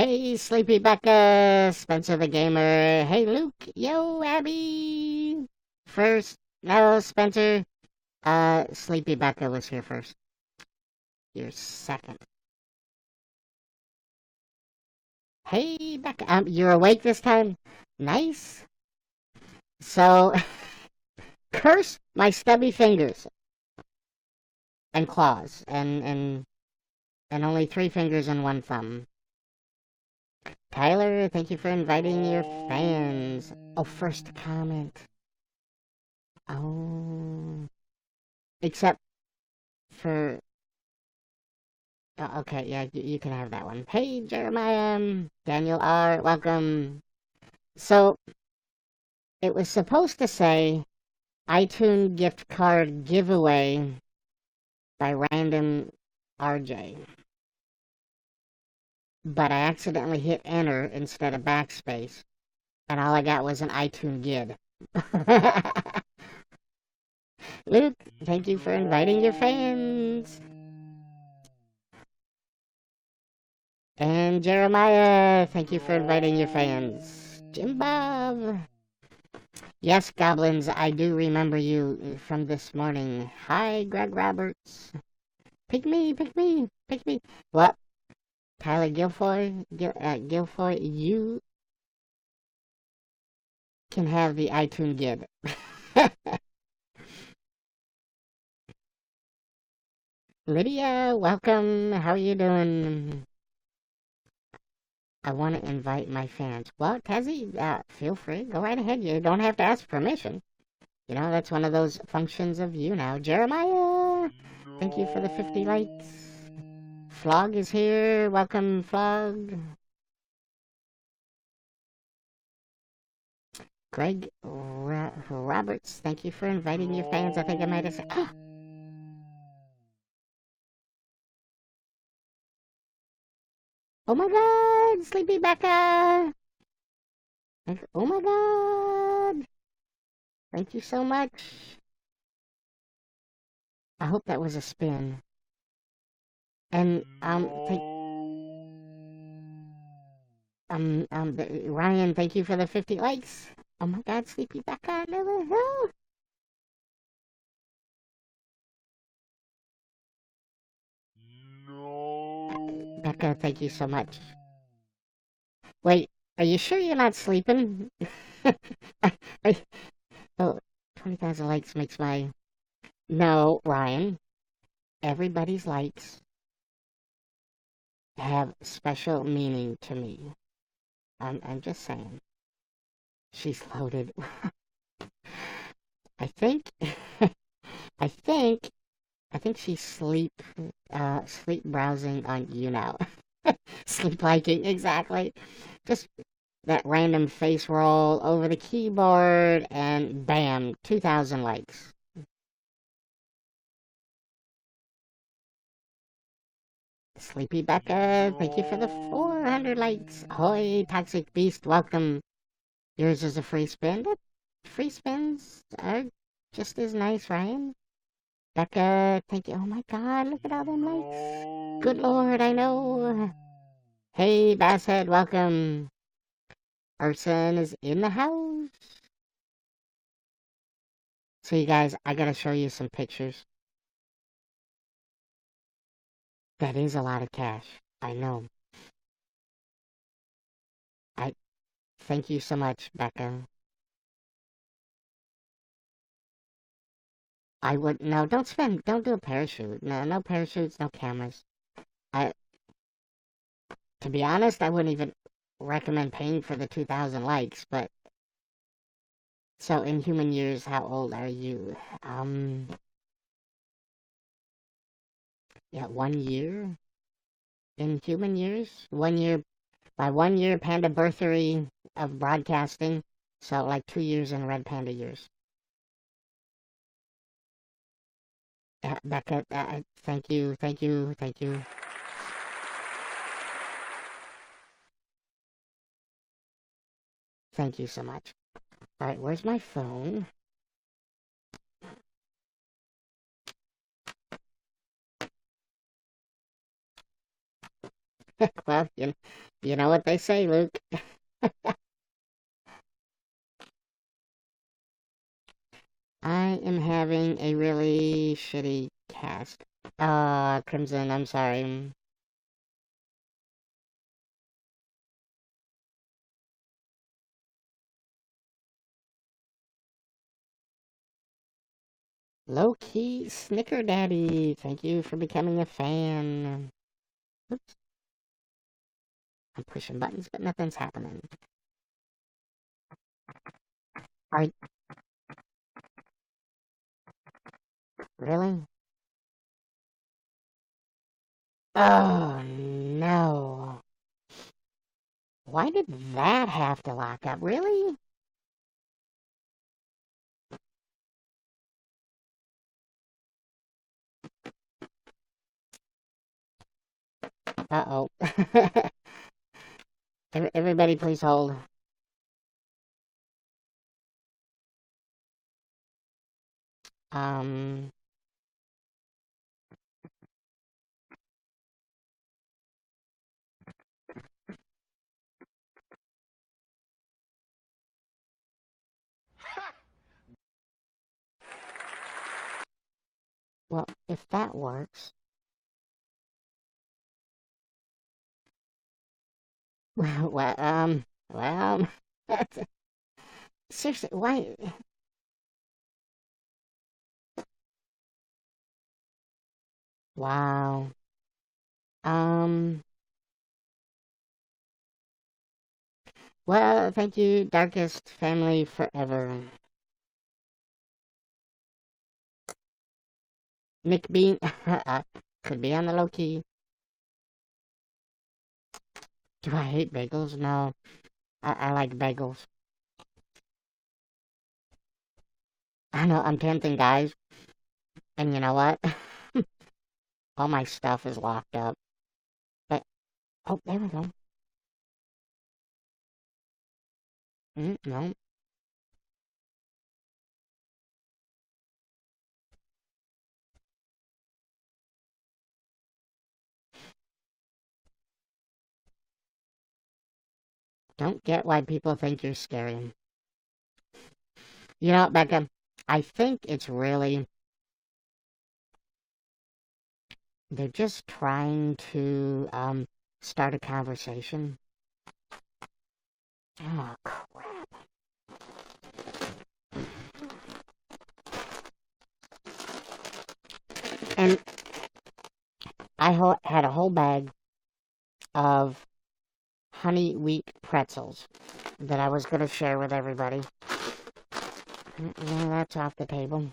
Hey, Sleepy Becca, Spencer the Gamer. Hey, Luke. Yo, Abby. First, no, Spencer. Sleepy Becca was here first. You're second. Hey, Becca. You're awake this time? Nice. So, curse my stubby fingers and claws and only 3 fingers and 1 thumb. Tyler, thank you for inviting your fans. Oh, first comment. Oh. Except for okay, yeah, you can have that one. Hey, Jeremiah, Daniel R, welcome. So, it was supposed to say iTunes gift card giveaway by random RJ, but I accidentally hit enter instead of backspace, and all I got was an iTunes gid. Luke, thank you for inviting your fans. And Jeremiah, thank you for inviting your fans. Jim Bob. Yes, goblins, I do remember you from this morning. Hi, Greg Roberts. Pick me, pick me, pick me. What? Tyler Guilfoy, you can have the iTunes gid. Lydia, welcome. How are you doing? I want to invite my fans. Well, Tezzy, feel free. Go right ahead. You don't have to ask permission. You know, that's one of those functions of YouNow. Jeremiah, thank you for the 50 likes. Flog is here. Welcome, Flog. Greg Roberts, thank you for inviting your fans. I think I might have said. Oh my god, Sleepy Becca! Oh my god! Thank you so much. I hope that was a spin. And, Ryan, thank you for the 50 likes. Oh my god, Sleepy Becca, never know. Becca, thank you so much. Wait, are you sure you're not sleeping? Oh, 20,000 likes makes my... No, Ryan. Everybody's likes have special meaning to me. I'm just saying. She's loaded. I think... I think... I think she's sleep browsing on YouNow. Sleep liking, exactly. Just that random face roll over the keyboard, and bam, 2,000 likes. Sleepy Becca, thank you for the 400 likes. Hoy, Toxic Beast, welcome. Yours is a free spin. Free spins are just as nice, Ryan. Becca, thank you. Oh my god, look at all them likes. Good lord, I know. Hey, Basshead, welcome. Arson is in the house. So you guys, I gotta show you some pictures. That is a lot of cash. I know. I thank you so much, Becca. I would no, don't do a parachute. No, no parachutes, no cameras. I to be honest, I wouldn't even recommend paying for the 2,000 likes, but so in human years, how old are you? Yeah, 1 year in human years. 1 year by 1 year panda birthery of broadcasting. So like 2 years in red panda years. Becca, thank you, thank you, thank you. Thank you so much. All right, where's my phone? Well, You know what they say, Luke. I am having a really shitty cast. Crimson, I'm sorry. Low-key Snicker Daddy, thank you for becoming a fan. Oops, I'm pushing buttons, but nothing's happening. Are really? Oh no. Why did that have to lock up? Really? Uh-oh. Everybody please hold. Um, well, if that works. Well, well, seriously, why? Wow. Um, well, thank you, Darkest Family Forever. Nick Bean, could be on the low key. Do I hate bagels? No, I like bagels. I know, I'm tempting, guys. And you know what? All my stuff is locked up. But, oh, there we go. No, don't get why people think you're scary. You know, Becca, I think it's really, they're just trying to, start a conversation. Oh, crap. And had a whole bag of honey wheat pretzels that I was going to share with everybody. Yeah, that's off the table.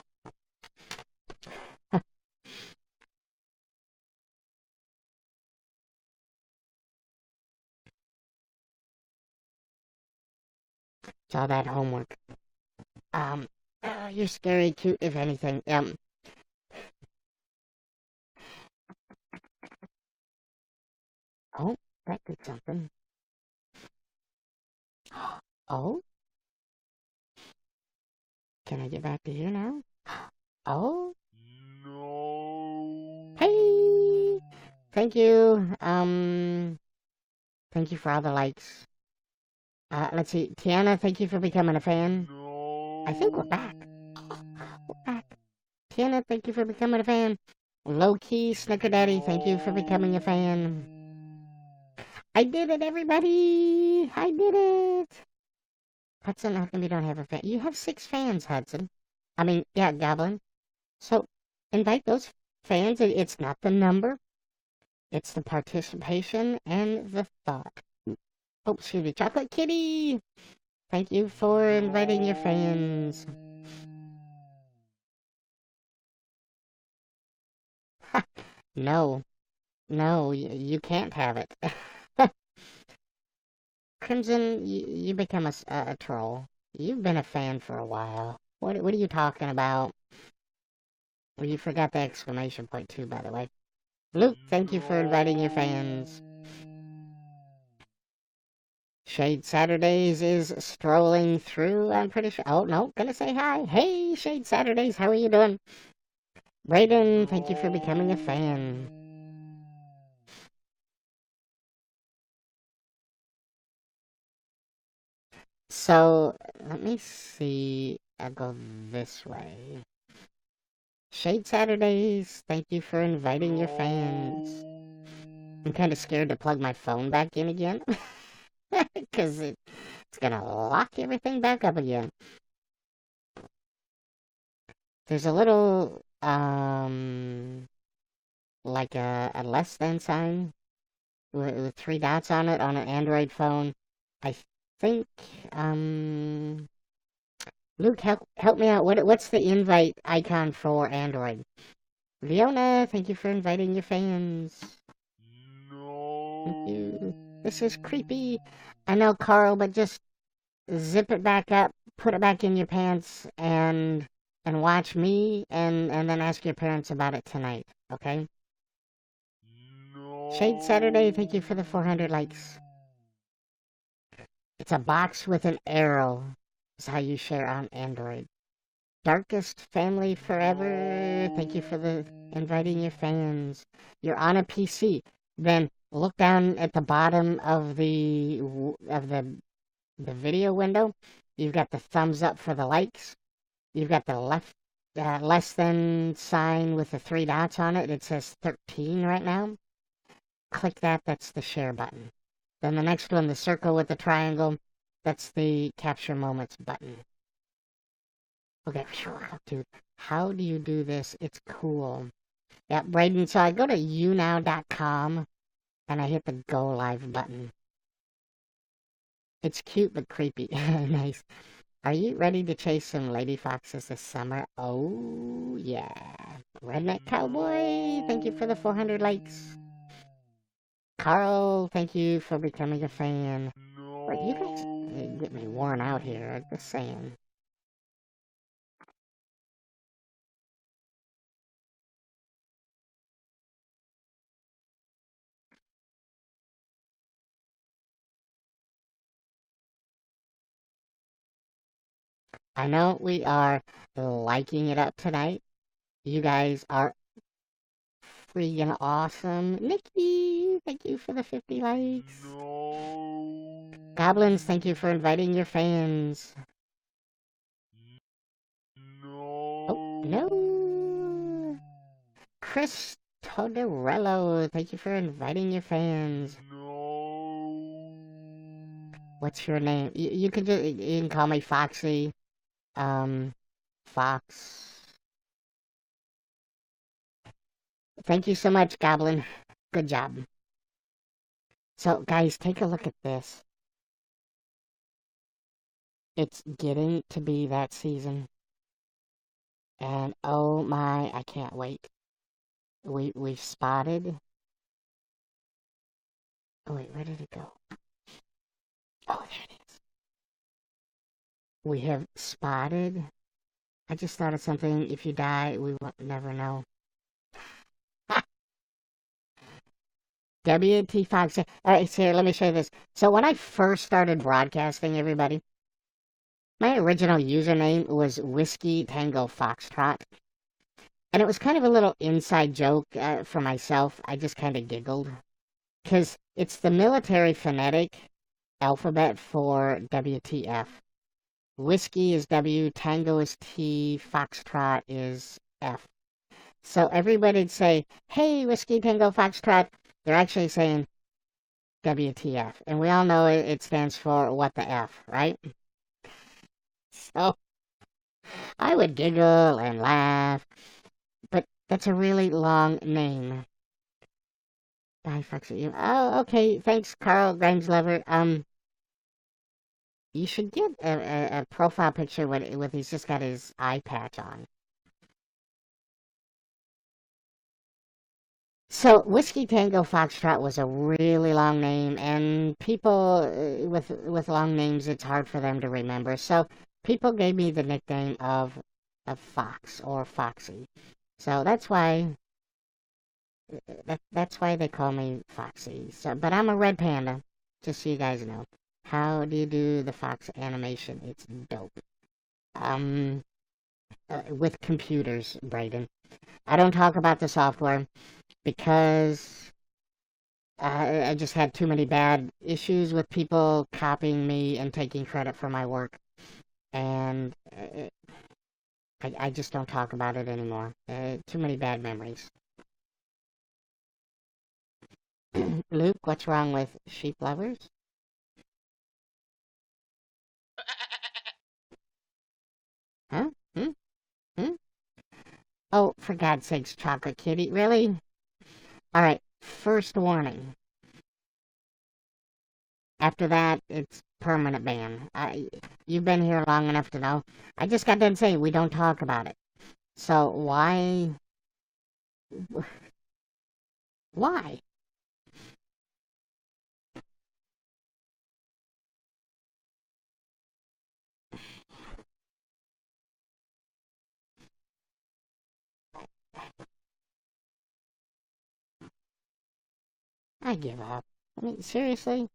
It's all that homework. Um, you're scary cute, if anything. Oh, that did something. Oh, can I get back to here now? Oh, No. hey! Thank you. Thank you for all the likes. Let's see. Tiana, thank you for becoming a fan. No. I think we're back. We're back. Tiana, thank you for becoming a fan. Low key Snicker Daddy, thank you for becoming a fan. I did it, everybody! I did it! Hudson, how come you don't have a fan? You have 6 fans, Hudson. I mean, yeah, Goblin. So, invite those fans. It's not the number, it's the participation and the thought. Oh, excuse me, Chocolate Kitty! Thank you for inviting your fans. No, no, you can't have it. Crimson, you become a troll. You've been a fan for a while. What are you talking about? Well, you forgot the exclamation point too, by the way. Luke, thank you for inviting your fans. Shade Saturdays is strolling through, I'm pretty sure. Oh, no, gonna say hi. Hey, Shade Saturdays, how are you doing? Brayden, thank you for becoming a fan. So, let me see. I'll go this way. Shade Saturdays, thank you for inviting your fans. I'm kind of scared to plug my phone back in again. Because it's gonna lock everything back up again. There's a little, like a less than sign with three dots on it on an Android phone. I think, Luke, help me out. What's the invite icon for Android? Leona, thank you for inviting your fans. Thank you. This is creepy. I know, Carl, but just zip it back up, put it back in your pants, and watch me, and then ask your parents about it tonight, okay? Shade Saturday, thank you for the 400 likes. It's a box with an arrow. Is how you share on Android. Darkest Family Forever, thank you for the inviting your fans. You're on a PC. Then look down at the bottom of the video window. You've got the thumbs up for the likes. You've got the less than sign with the three dots on it. It says 13 right now. Click that. That's the share button. Then the next one, the circle with the triangle, that's the capture moments button. Okay, dude, how do you do this? It's cool. Yeah, Brayden, so I go to YouNow.com and I hit the go live button. It's cute but creepy. Nice. Are you ready to chase some lady foxes this summer? Oh, yeah. Redneck Cowboy, thank you for the 400 likes. Carl, thank you for becoming a fan. Wait, you guys get me worn out here, I'm just saying. I know we are liking it up tonight. You guys are freaking awesome. Nikki, thank you for the 50 likes. Goblins, thank you for inviting your fans. Oh, no. Chris Todorello, thank you for inviting your fans. What's your name? You can call me Foxy. Fox. Thank you so much, Goblin. Good job. So, guys, take a look at this. It's getting to be that season. And oh my, I can't wait. We've spotted. Oh wait, where did it go? Oh, there it is. We have spotted. I just thought of something. If you die, we will never know. WT5. Alright, so here, let me show you this. So when I first started broadcasting, everybody, my original username was Whiskey Tango Foxtrot. And it was kind of a little inside joke for myself. I just kind of giggled. Because it's the military phonetic alphabet for WTF. Whiskey is W, Tango is T, Foxtrot is F. So everybody'd say, hey, Whiskey Tango Foxtrot. They're actually saying WTF. And we all know it stands for what the F, right? So I would giggle and laugh. But that's a really long name. Die Foxy. Oh, okay. Thanks, Carl Grimes Lover. You should get a profile picture with he's just got his eye patch on. So, Whiskey Tango Foxtrot was a really long name, and people with long names, it's hard for them to remember. So, people gave me the nickname of Fox or Foxy. So that's why they call me Foxy. So, but I'm a red panda, just so you guys know. How do you do the fox animation? It's dope. Um, with computers, Brayden. I don't talk about the software because I just had too many bad issues with people copying me and taking credit for my work, and I just don't talk about it anymore. Too many bad memories. Luke, what's wrong with sheep lovers? Huh? Hmm? Hmm? Oh, for God's sakes, Chocolate Kitty, really? Alright, first warning. After that, it's permanent ban. You've been here long enough to know. I just got done saying we don't talk about it. So why? Why? I give up. I mean, seriously?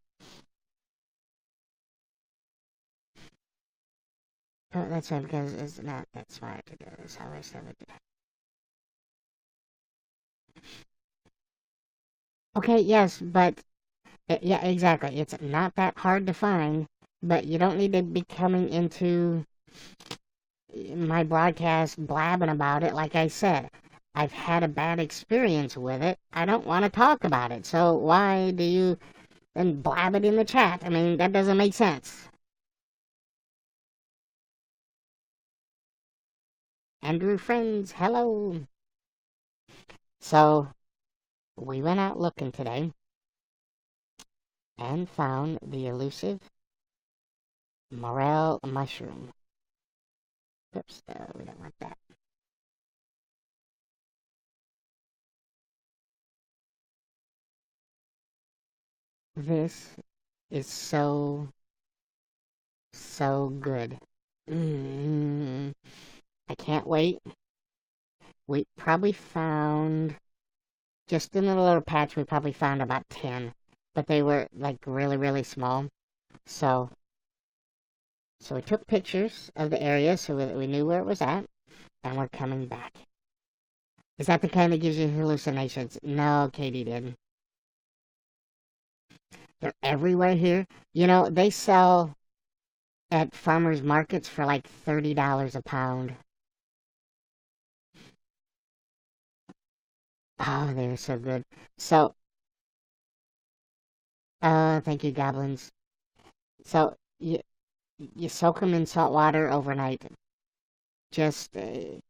That's right, because it's not that smart to do this. How I said it. Okay, yes, but yeah, exactly. It's not that hard to find, but you don't need to be coming into my broadcast blabbing about it. Like I said, I've had a bad experience with it. I don't want to talk about it. So why do you then blab it in the chat? I mean, that doesn't make sense. Andrew Friends, hello. So we went out looking today and found the elusive morel mushroom. Oops, we don't want that. This is so good. Mm, I can't wait. We probably found, just in a little patch, we probably found about 10. But they were, like, really, really small. So, so we took pictures of the area so that we knew where it was at. And we're coming back. Is that the kind that gives you hallucinations? No, Katie didn't. They're everywhere here. You know, they sell at farmers markets for like $30 a pound. Oh, they're so good. So, thank you, goblins. So, you soak them in salt water overnight. Just, it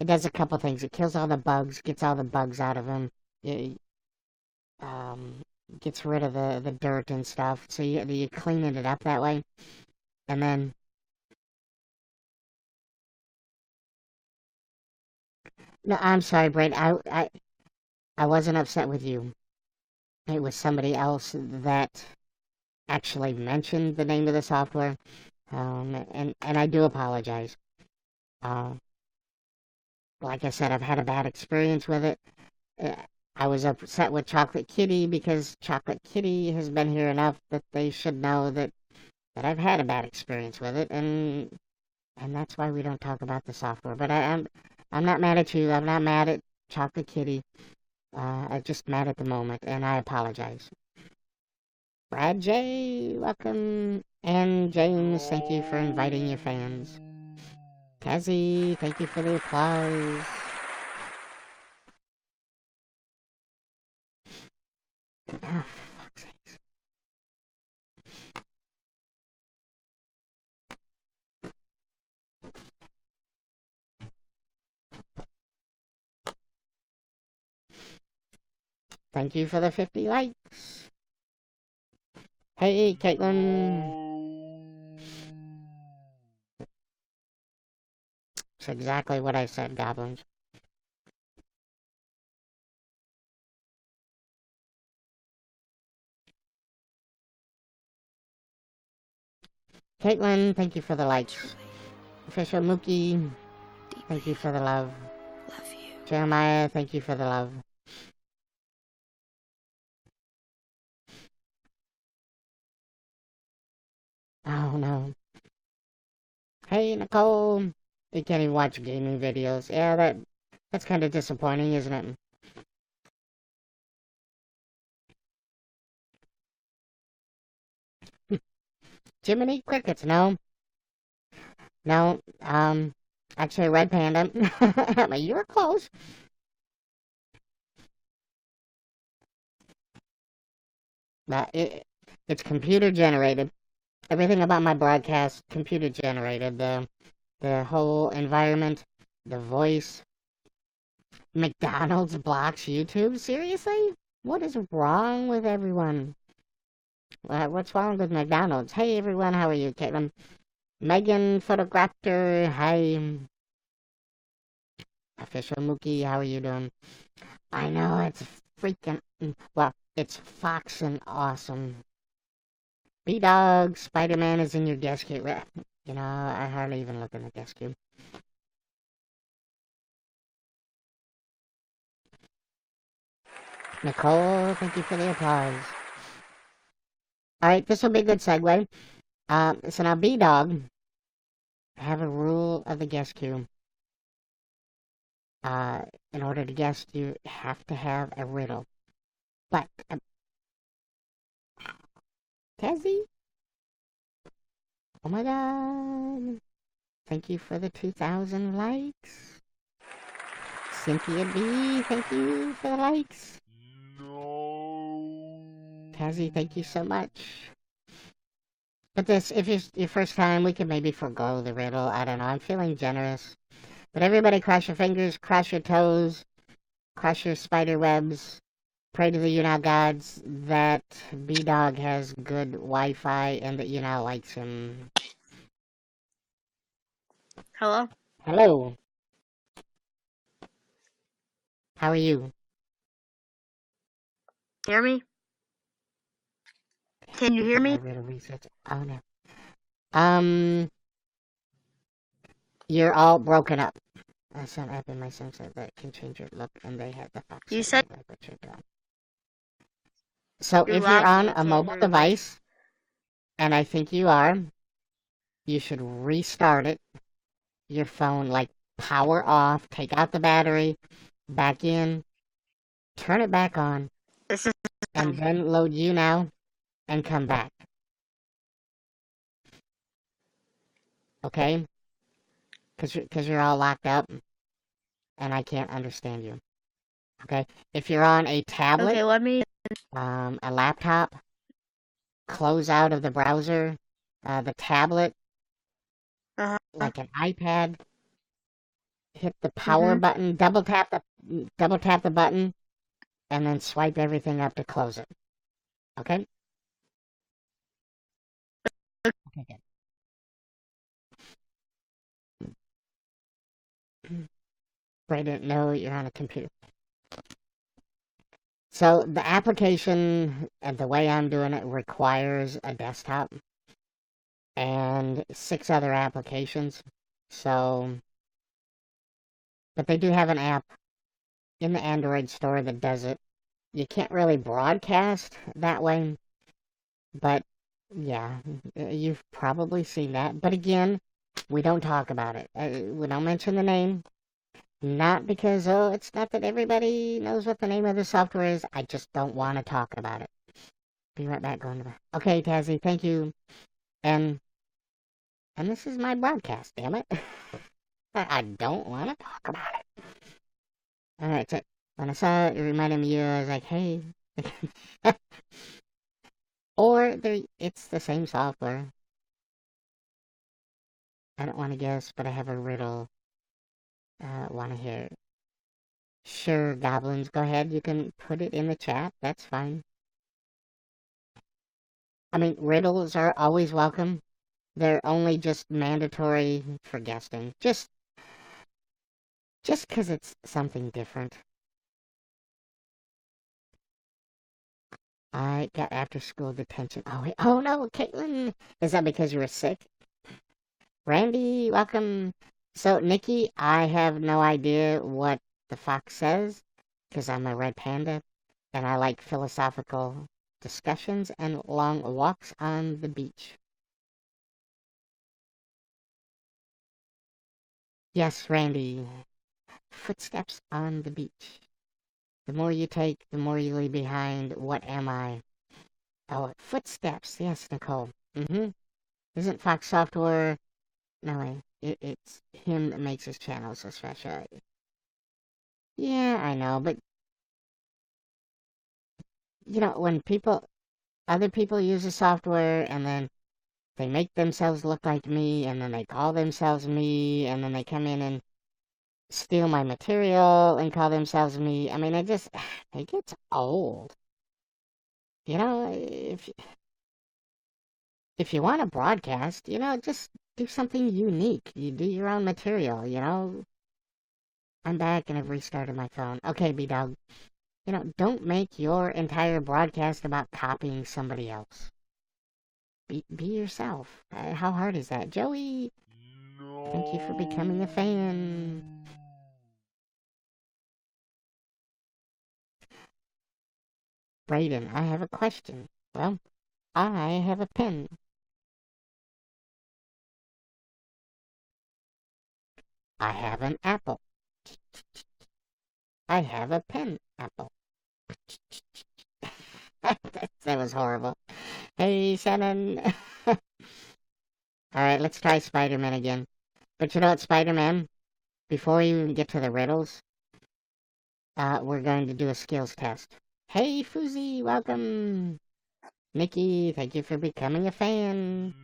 does a couple things. It kills all the bugs, gets all the bugs out of them. It, um, gets rid of the dirt and stuff. So you cleaning it up that way. And then, no, I'm sorry, Brent. I wasn't upset with you. It was somebody else that actually mentioned the name of the software. And I do apologize. Uh, like I said, I've had a bad experience with it. Uh, I was upset with Chocolate Kitty because Chocolate Kitty has been here enough that they should know that I've had a bad experience with it, and that's why we don't talk about the software. But I'm not mad at you. I'm not mad at Chocolate Kitty. I'm just mad at the moment, and I apologize. Brad J, welcome, and James, thank you for inviting your fans. Kazi, thank you for the applause. Oh, fuck's sake. Thank you for the 50 likes. Hey, Caitlin. It's exactly what I said, goblins. Caitlin, thank you for the likes. Official Mookie, thank you for the love. Love you. Jeremiah, thank you for the love. Oh no. Hey, Nicole. You can't even watch gaming videos. Yeah, that's kind of disappointing, isn't it? Jiminy Crickets. No, no. Actually, Red Panda. I mean, you were close. But it's computer generated. Everything about my broadcast, computer generated. The whole environment, the voice. McDonald's blocks YouTube? Seriously? What is wrong with everyone? What's wrong with McDonald's? Hey everyone, how are you, Caitlin? Megan Photograptor, hi. Official Mookie, how are you doing? I know, it's freaking... Well, it's Fox and awesome. B-Dog, Spider-Man is in your guest queue. You know, I hardly even look in the guest queue. Nicole, thank you for the applause. Alright, this will be a good segue. So now B-Dog, I have a rule of the guest queue. In order to guest, you have to have a riddle. But, Tezzy? Oh my god. Thank you for the 2,000 likes. Cynthia B, thank you for the likes. No. Tezzy, thank you so much. But this, if it's your first time, we could maybe forego the riddle. I don't know, I'm feeling generous. But everybody cross your fingers, cross your toes, cross your spider webs. Pray to the YouNow gods that B-Dog has good Wi-Fi and that YouNow likes him. Hello? Hello. How are you? Hear me? Can you hear me? Oh no. You're all broken up. I sent app in my sensor that can change your look, and they had the Fox. You said so if you're on a mobile device, and I think you are, you should restart it. Your phone, like power off, take out the battery, back in, turn it back on, and then load YouNow and come back. Okay? Because you're all locked up, and I can't understand you. Okay? If you're on a tablet, okay, let me... a laptop, close out of the browser, the tablet, like an iPad, hit the power button, double tap the button, and then swipe everything up to close it. Okay? Okay, good. Brandon, no, you're on a computer. So the application and the way I'm doing it requires a desktop and 6 other applications. So, but they do have an app in the Android store that does it. You can't really broadcast that way, but yeah, you've probably seen that. But again, we don't talk about it. We don't mention the name. Not because, oh, it's not that everybody knows what the name of the software is. I just don't want to talk about it. Be right back going to the... Okay, Tazzy, thank you. And this is my broadcast, damn it. I don't want to talk about it. Alright, so when I saw it, it reminded me of you. I was like, hey. Or it's the same software. I don't want to guess, but I have a riddle. Want to hear? Sure, goblins, go ahead. You can put it in the chat. That's fine. I mean, riddles are always welcome. They're only just mandatory for guesting. Just because it's something different. I got after school detention. Oh, wait. Oh no, Caitlin. Is that because you were sick? Randy, welcome. So, Nikki, I have no idea what the fox says because I'm a red panda and I like philosophical discussions and long walks on the beach. Yes, Randy. Footsteps on the beach. The more you take, the more you leave behind. What am I? Oh, footsteps. Yes, Nicole. Isn't Fox Software? No way. It's him that makes his channel so special. Yeah, I know, but when other people use the software and then they make themselves look like me and then they call themselves me and then they come in and steal my material and call themselves me. I mean, it gets old. If you want to broadcast, just do something unique. You do your own material. I'm back and I've restarted my phone. Okay, B-Dog. Don't make your entire broadcast about copying somebody else. Be yourself. How hard is that? Joey, thank you for becoming a fan. Brayden, I have a question. Well, I have a pen. I have an apple. I have a pen apple. That was horrible. Hey, Shannon. Alright, let's try Spider-Man again. But you know what, Spider-Man? Before we even get to the riddles, we're going to do a skills test. Hey, Fuzzy, welcome. Nikki, thank you for becoming a fan.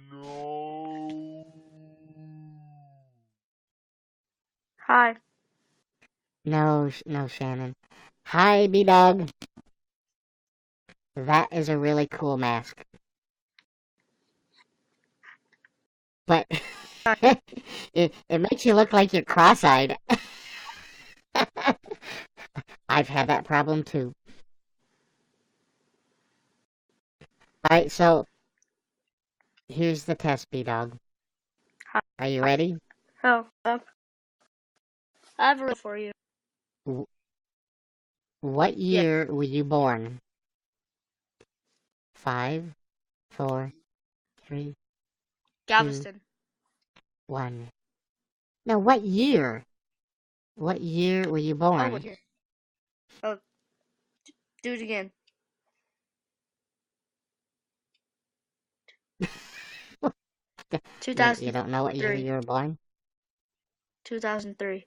Hi. No, Shannon. Hi, B-Dog. That is a really cool mask. But it makes you look like you're cross-eyed. I've had that problem too. Alright, so here's the test, B-Dog. Hi. Are you ready? Oh, I have a riddle for you. What year were you born? 5, 4, 3, Galveston. 2, 1. No, what year? What year were you born? what year? Oh, do it again. You don't know what year you were born? 2003.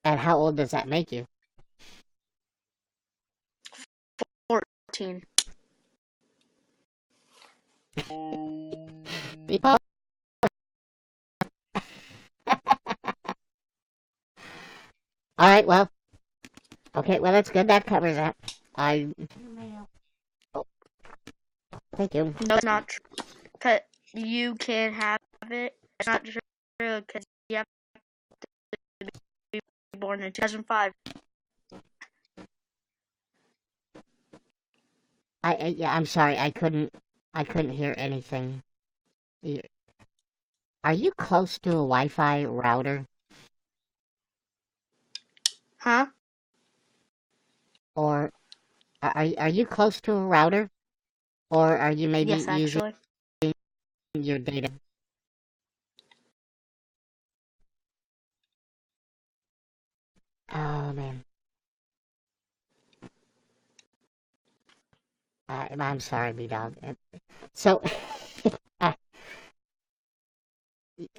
And how old does that make you? 14. People? Alright, well. Okay, well, that's good. That covers that. Oh, thank you. No, it's not true. Cause you can have it. It's not true because you have to be born in 2005. Yeah, I'm sorry. I couldn't hear anything. Are you close to a Wi-Fi router? Huh? Or are you close to a router? Or are you maybe Yes, actually. using your data? Oh, man. I'm sorry, B-Dog. So, I,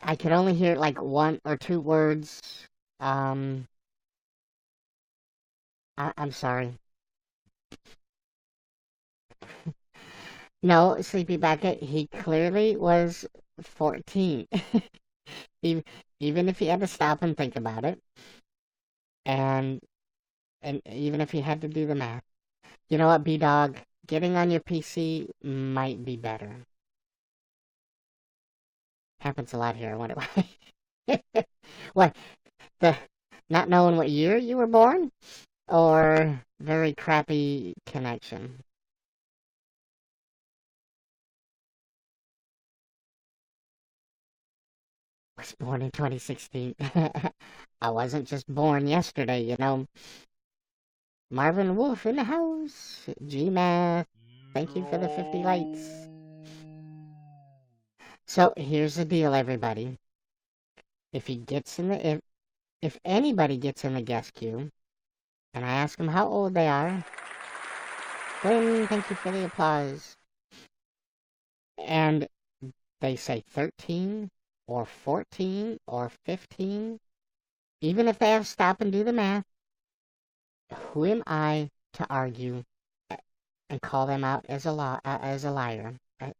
I could only hear like one or two words. Um, I'm sorry. No, Sleepy Bucket, he clearly was 14. Even, even if he had to stop and think about it, and even if he had to do the math. You know what, B-Dog? Getting on your PC might be better. Happens a lot here, I wonder why. What, the not knowing what year you were born? Or very crappy connection? Was born in 2016. I wasn't just born yesterday. Marvin Wolf in the house. GMath. Thank you for the 50 likes. So here's the deal, everybody. If anybody gets in the guest queue, and I ask them how old they are, then thank you for the applause. and they say 13 or 14 or 15, even if they have to stop and do the math, who am I to argue and call them out as as a liar?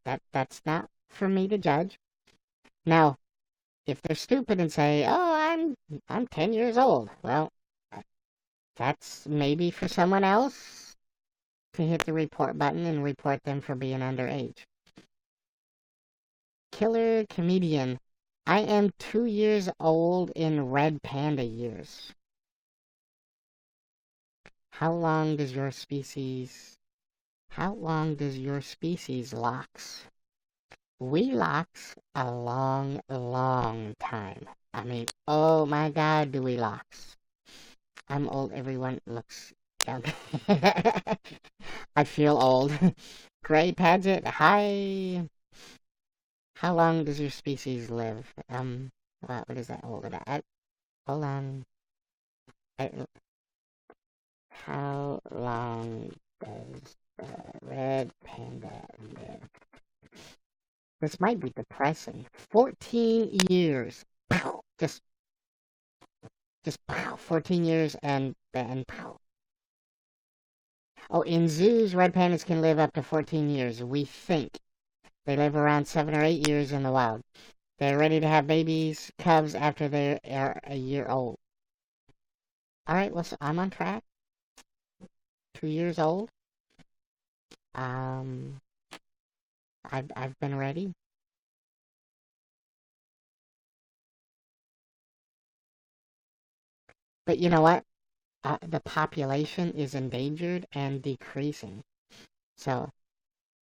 That's not for me to judge. Now, if they're stupid and say, "Oh, I'm 10 years old," well, that's maybe for someone else to hit the report button and report them for being underage. Killer comedian. I am 2 years old in red panda years. How long does your species... How long does your species locks? We locks a long, long time. I mean, oh my god, do we locks. I'm old, everyone looks young. I feel old. Gray Paget, hi. How long does your species live? What is that? Hold on. I, how long does the red panda live? This might be depressing. 14 years. Pow! Just pow. 14 years and pow. Oh, in zoos, red pandas can live up to 14 years. We think they live around 7 or 8 years in the wild. They're ready to have babies, cubs, after they are a year old. Alright, well, so I'm on track. 2 years old. Um, I've been ready. But you know what? The population is endangered and decreasing. So,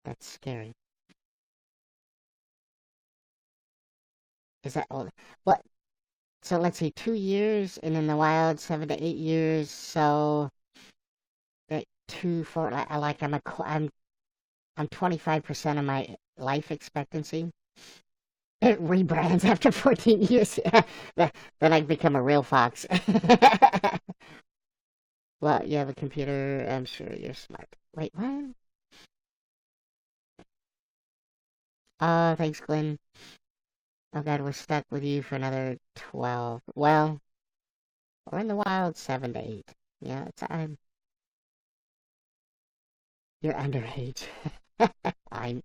that's scary. Is that all? What? So let's see, 2 years, and in the wild, 7 to 8 years. So, that 4, like I'm 25% of my life expectancy. It rebrands after 14 years. Then I become a real fox. Well, you have a computer. I'm sure you're smart. Wait, what? Oh, thanks, Glenn. Oh god, we're stuck with you for another 12. Well, we're in the wild 7 to 8. Yeah, you're underage. I'm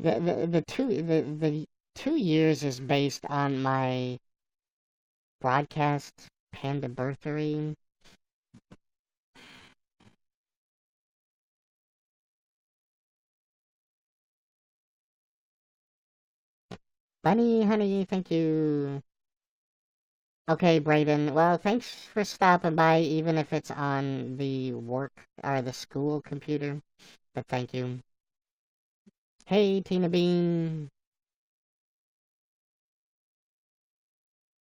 the 2 years is based on my broadcast panda birthery. Bunny, honey, thank you. Okay, Brayden. Well, thanks for stopping by, even if it's on the work or the school computer. But thank you. Hey, Tina Bean.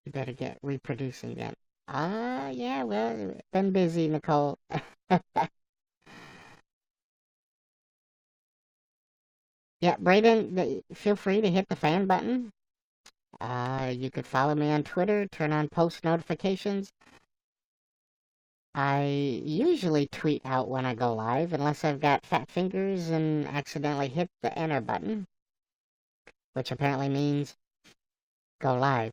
You better get reproducing then. Yeah, well, been busy, Nicole. Yeah, Brayden, feel free to hit the fan button. You could follow me on Twitter, turn on post notifications. I usually tweet out when I go live, unless I've got fat fingers and accidentally hit the enter button, which apparently means go live.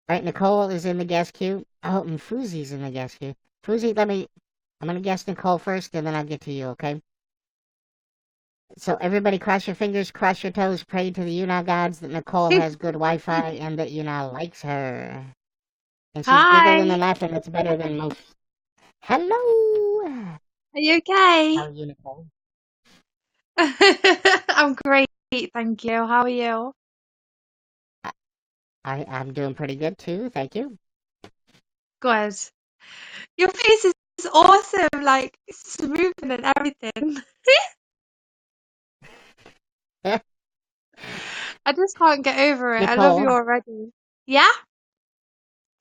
Right, Nicole is in the guest queue. Oh, and Fuzi's in the guest queue. Fuzi, I'm gonna guess Nicole first, and then I'll get to you, okay? So everybody cross your fingers, cross your toes, pray to the YouNow gods that Nicole has good Wi-Fi and that YouNow likes her. And she's giggling Hi, and laughing. It's better than most. Hello! are you How okay? are you, Nicole? I'm great, thank you. How are you? I'm doing pretty good too, thank you. Good. Your face is awesome, like smooth and everything. I just can't get over it. I love you Nicole, already. Yeah?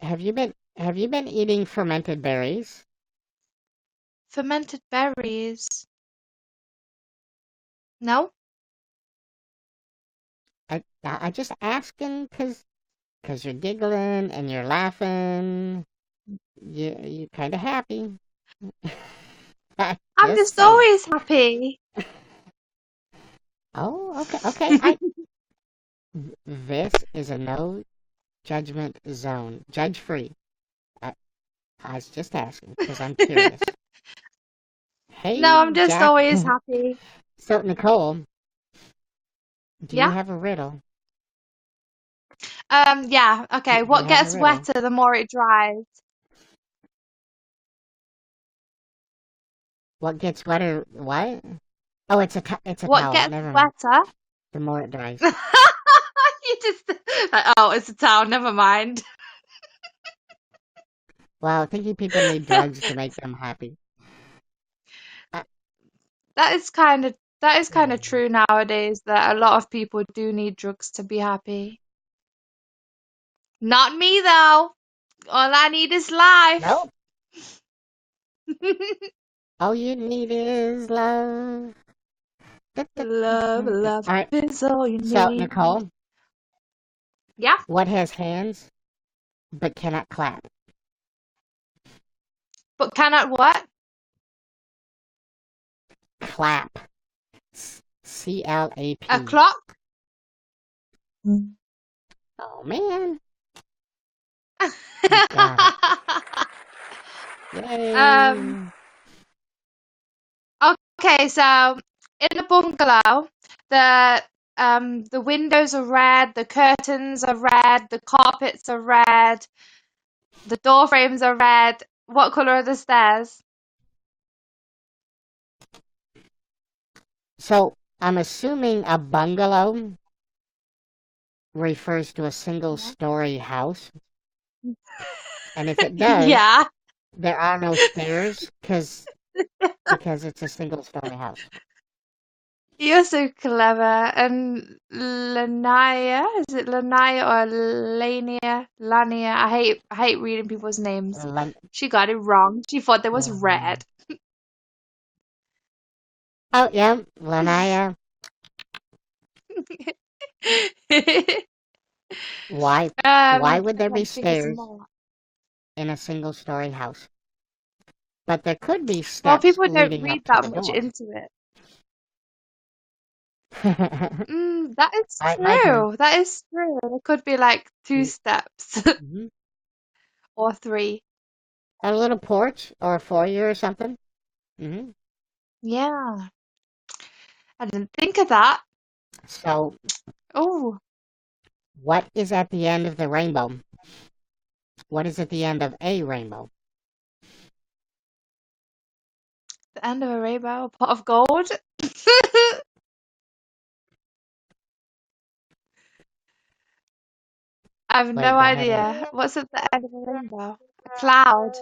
have you been eating fermented berries? Fermented berries. No? I just asking cause you're giggling and you're laughing. You kind of happy. I'm Just just saying. always happy. Oh, okay. This is a no judgment zone. Judge free. I was just asking because I'm curious. No, Hey, I'm just Jack. always happy. So, Nicole, do you Yeah? have a riddle? Yeah, okay. Do you What have a gets riddle? wetter the more it dries? What gets wetter? What? Oh, it's a What towel. gets Never mind. wetter? The more it dries. You just oh, it's a town, never mind. Well, thinking people need drugs to make them happy. Uh, That is kind of true nowadays that a lot of people do need drugs to be happy. Not me though. All I need is life. nope. All you need is love. Love, All love right. is all you So, need. Nicole, Yeah, what has hands but cannot clap? but cannot what? Clap. A CLAP. clock? Oh man, you got it. Um, Yay. okay, so in the bungalow, the the windows are red, the curtains are red, the carpets are red, the door frames are red. What color are the stairs? So, I'm assuming a bungalow refers to a single story house. And if it does, Yeah. there are no stairs because it's a single story house. You're so clever. And Lanaya, is it Lanaya or Lania? Lania. I hate reading people's names. Lan- She got it wrong. She thought there was um, red. oh yeah, Lanaya. Why why would there Let be me think of some stairs more. in a single story house? But there could be Well, steps people don't leading read up to that the much door. into it. All That is right, my turn. true. That is true. There could be like two steps Mhm. or three. A little porch or a foyer or something. Hmm. Yeah, I didn't think of that. So, Oh, what is at the end of the rainbow? What is at the end of a rainbow? the end of a rainbow, a pot of gold. I have Wait, no go ahead and idea. What's at the end of a rainbow? A cloud.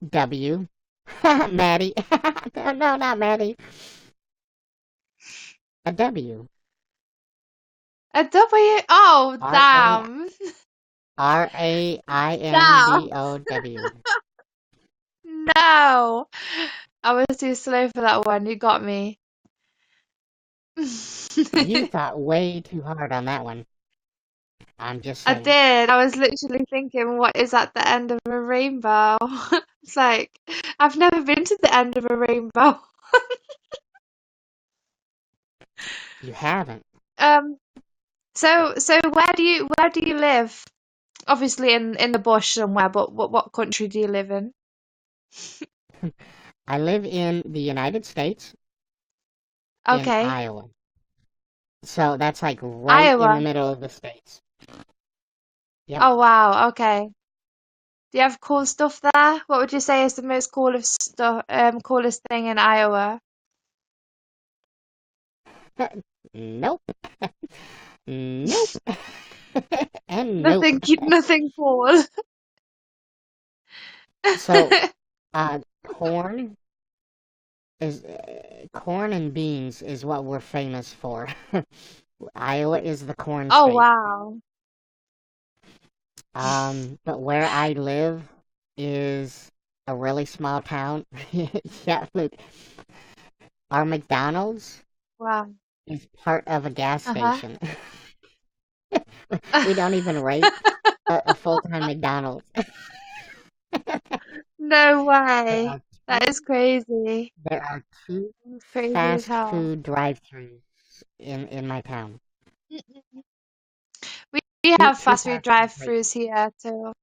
W. Maddie. No, not Maddie. A W. A W. Oh, R A damn. R A I N Damn. B O W. No. I was too slow for that one. You got me. You thought way too hard on that one. I'm just I saying. did. I was literally thinking, what is at the end of a rainbow? It's like, I've never been to the end of a rainbow. You haven't. Um, so where do you live? Obviously in the bush somewhere, but what country do you live in? I live in the United States in Okay, Iowa. So that's like right in the Iowa. middle of the states. Yep. Oh wow, okay. Do you have cool stuff there? What would you say is the most coolest thing in Iowa? Nope. Nope. And nope. Nothing, nothing cool. So, corn is corn and beans is what we're famous for. Iowa is the corn Oh state. wow. But where I live is a really small town. Yeah, look, our McDonald's Wow. is part of a gas Uh-huh. station. We don't even rate a full-time McDonald's. No way. That is crazy. there are two Crazy as fast hell. food drive-throughs in my town. We Two have two fast food fast food places. drive-throughs here too.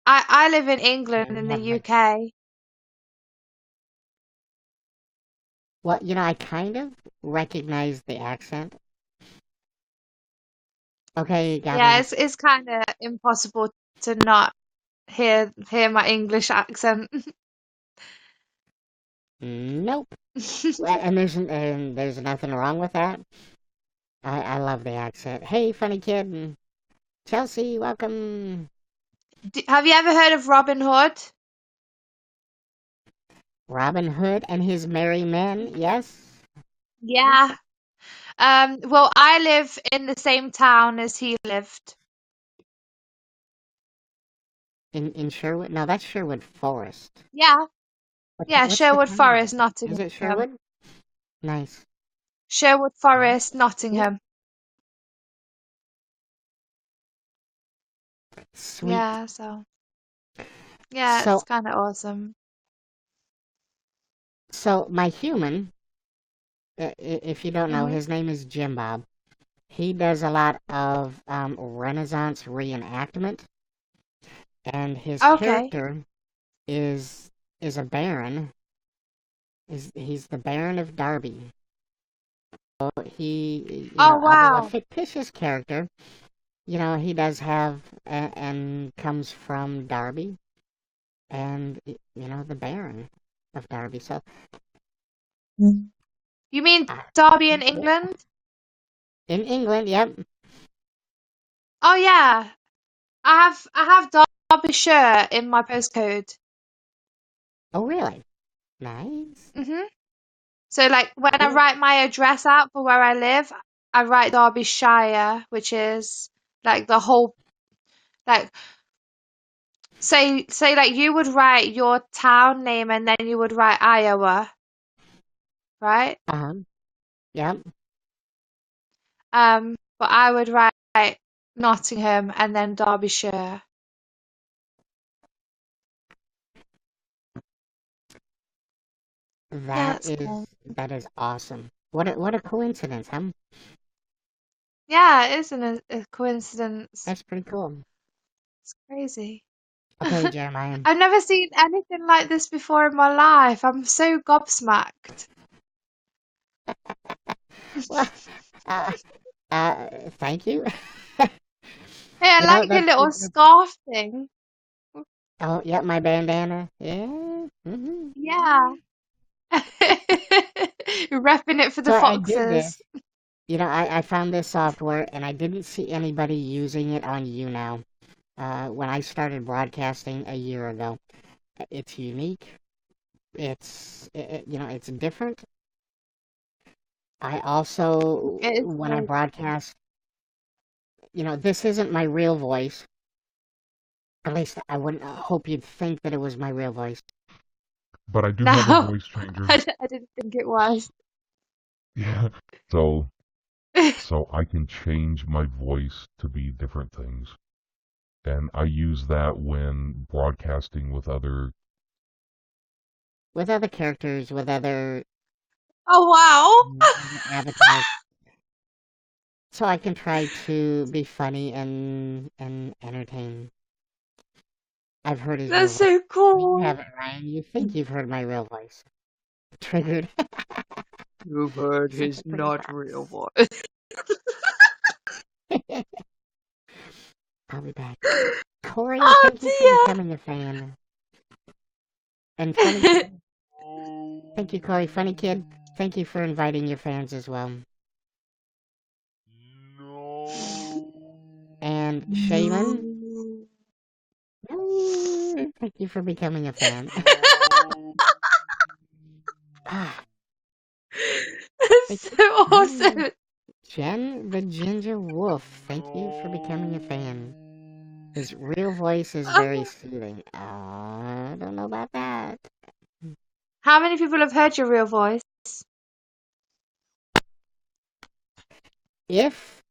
I live in Yeah, England we in the have like UK. well, I kind of recognize the accent. Okay, Yeah, Gavin. it's kind of impossible to not hear my English accent. Nope. And there's nothing wrong with that. I love the accent. Hey, funny kid. Chelsea, welcome. Have you ever heard of Robin Hood? Robin Hood and his merry men. Yes. Yeah. Well, I live in the same town as he lived. In Sherwood. No, that's Sherwood Forest. Yeah, yeah, What's the Sherwood town Forest, name? Is it Nottingham. Sherwood? Nice. Sherwood Forest, Yep. Nottingham. Sweet. Yeah, so yeah, it's So, kind of awesome. so my human, if you don't know, Hmm. his name is Jim Bob. He does a lot of Renaissance reenactment, and his Okay. character is is a baron. He's the Baron of Derby. So he, Oh although a wow. fictitious character, he does have and comes from Derby, and the Baron of Derby. So, You mean uh, Derby in pretty cool. England? In England, yep. Oh yeah. I have Derbyshire in my postcode. Oh, really? Nice. Hmm. So like when I Cool. write my address out for where I live, I write Derbyshire, which is like the whole like say like you would write your town name and then you would write Iowa, right? Uh-huh. Yep. But I would write Nottingham and then Derbyshire. Yeah, That it's is cool. that is awesome. What a coincidence, huh? Yeah, it isn't a coincidence. That's pretty cool. It's crazy. Okay, Jeremiah. I've never seen anything like this before in my life. I'm so gobsmacked. Well, uh, thank you. Hey, I like your That's little scarf thing. oh, yep, my bandana. Yeah. Yeah. You're repping it for the So I did this. foxes. I found this software and I didn't see anybody using it on YouNow. When I started broadcasting a year ago, it's unique. It's different. I also, It is when I very broadcast, this isn't my real voice. At least I wouldn't hope you'd think that it was my real voice. But I do have a No, voice changer. I didn't think it was. Yeah. So so I can change my voice to be different things. And I use that when broadcasting with other. With other characters, with other Oh avatars, so I can try to be funny and entertain. I've heard his real that's voice. so You cool. haven't, Ryan. You think you've heard my real voice. Triggered. You've heard Such his a pretty not fox. real voice. I'll be back. Corey, Oh thank you for dear. becoming a fan. And Funny Kid, thank you, Corey. Funny Kid, thank you for inviting your fans as well. And Shaylin, No. thank you for becoming a fan. Ah, That's thank you. so Oh, awesome. Jen the Ginger Wolf, thank you for becoming a fan. His real voice is very soothing. I don't know about that. How many people have heard your real voice? If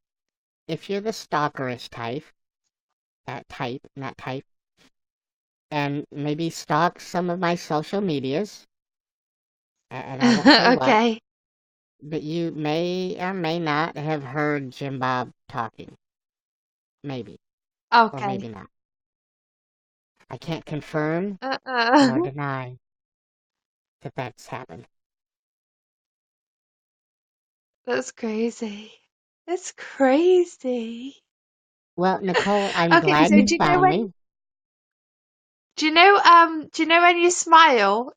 if you're the stalkerish type, not type, and maybe stalk some of my social medias, and I won't say what, Okay. but you may or may not have heard Jim Bob talking. Maybe, or Okay. maybe not. I can't confirm nor Uh-uh. deny that that's happened. That's crazy. That's crazy. Well, Nicole, I'm Okay, glad so you found me. do you know when you smile?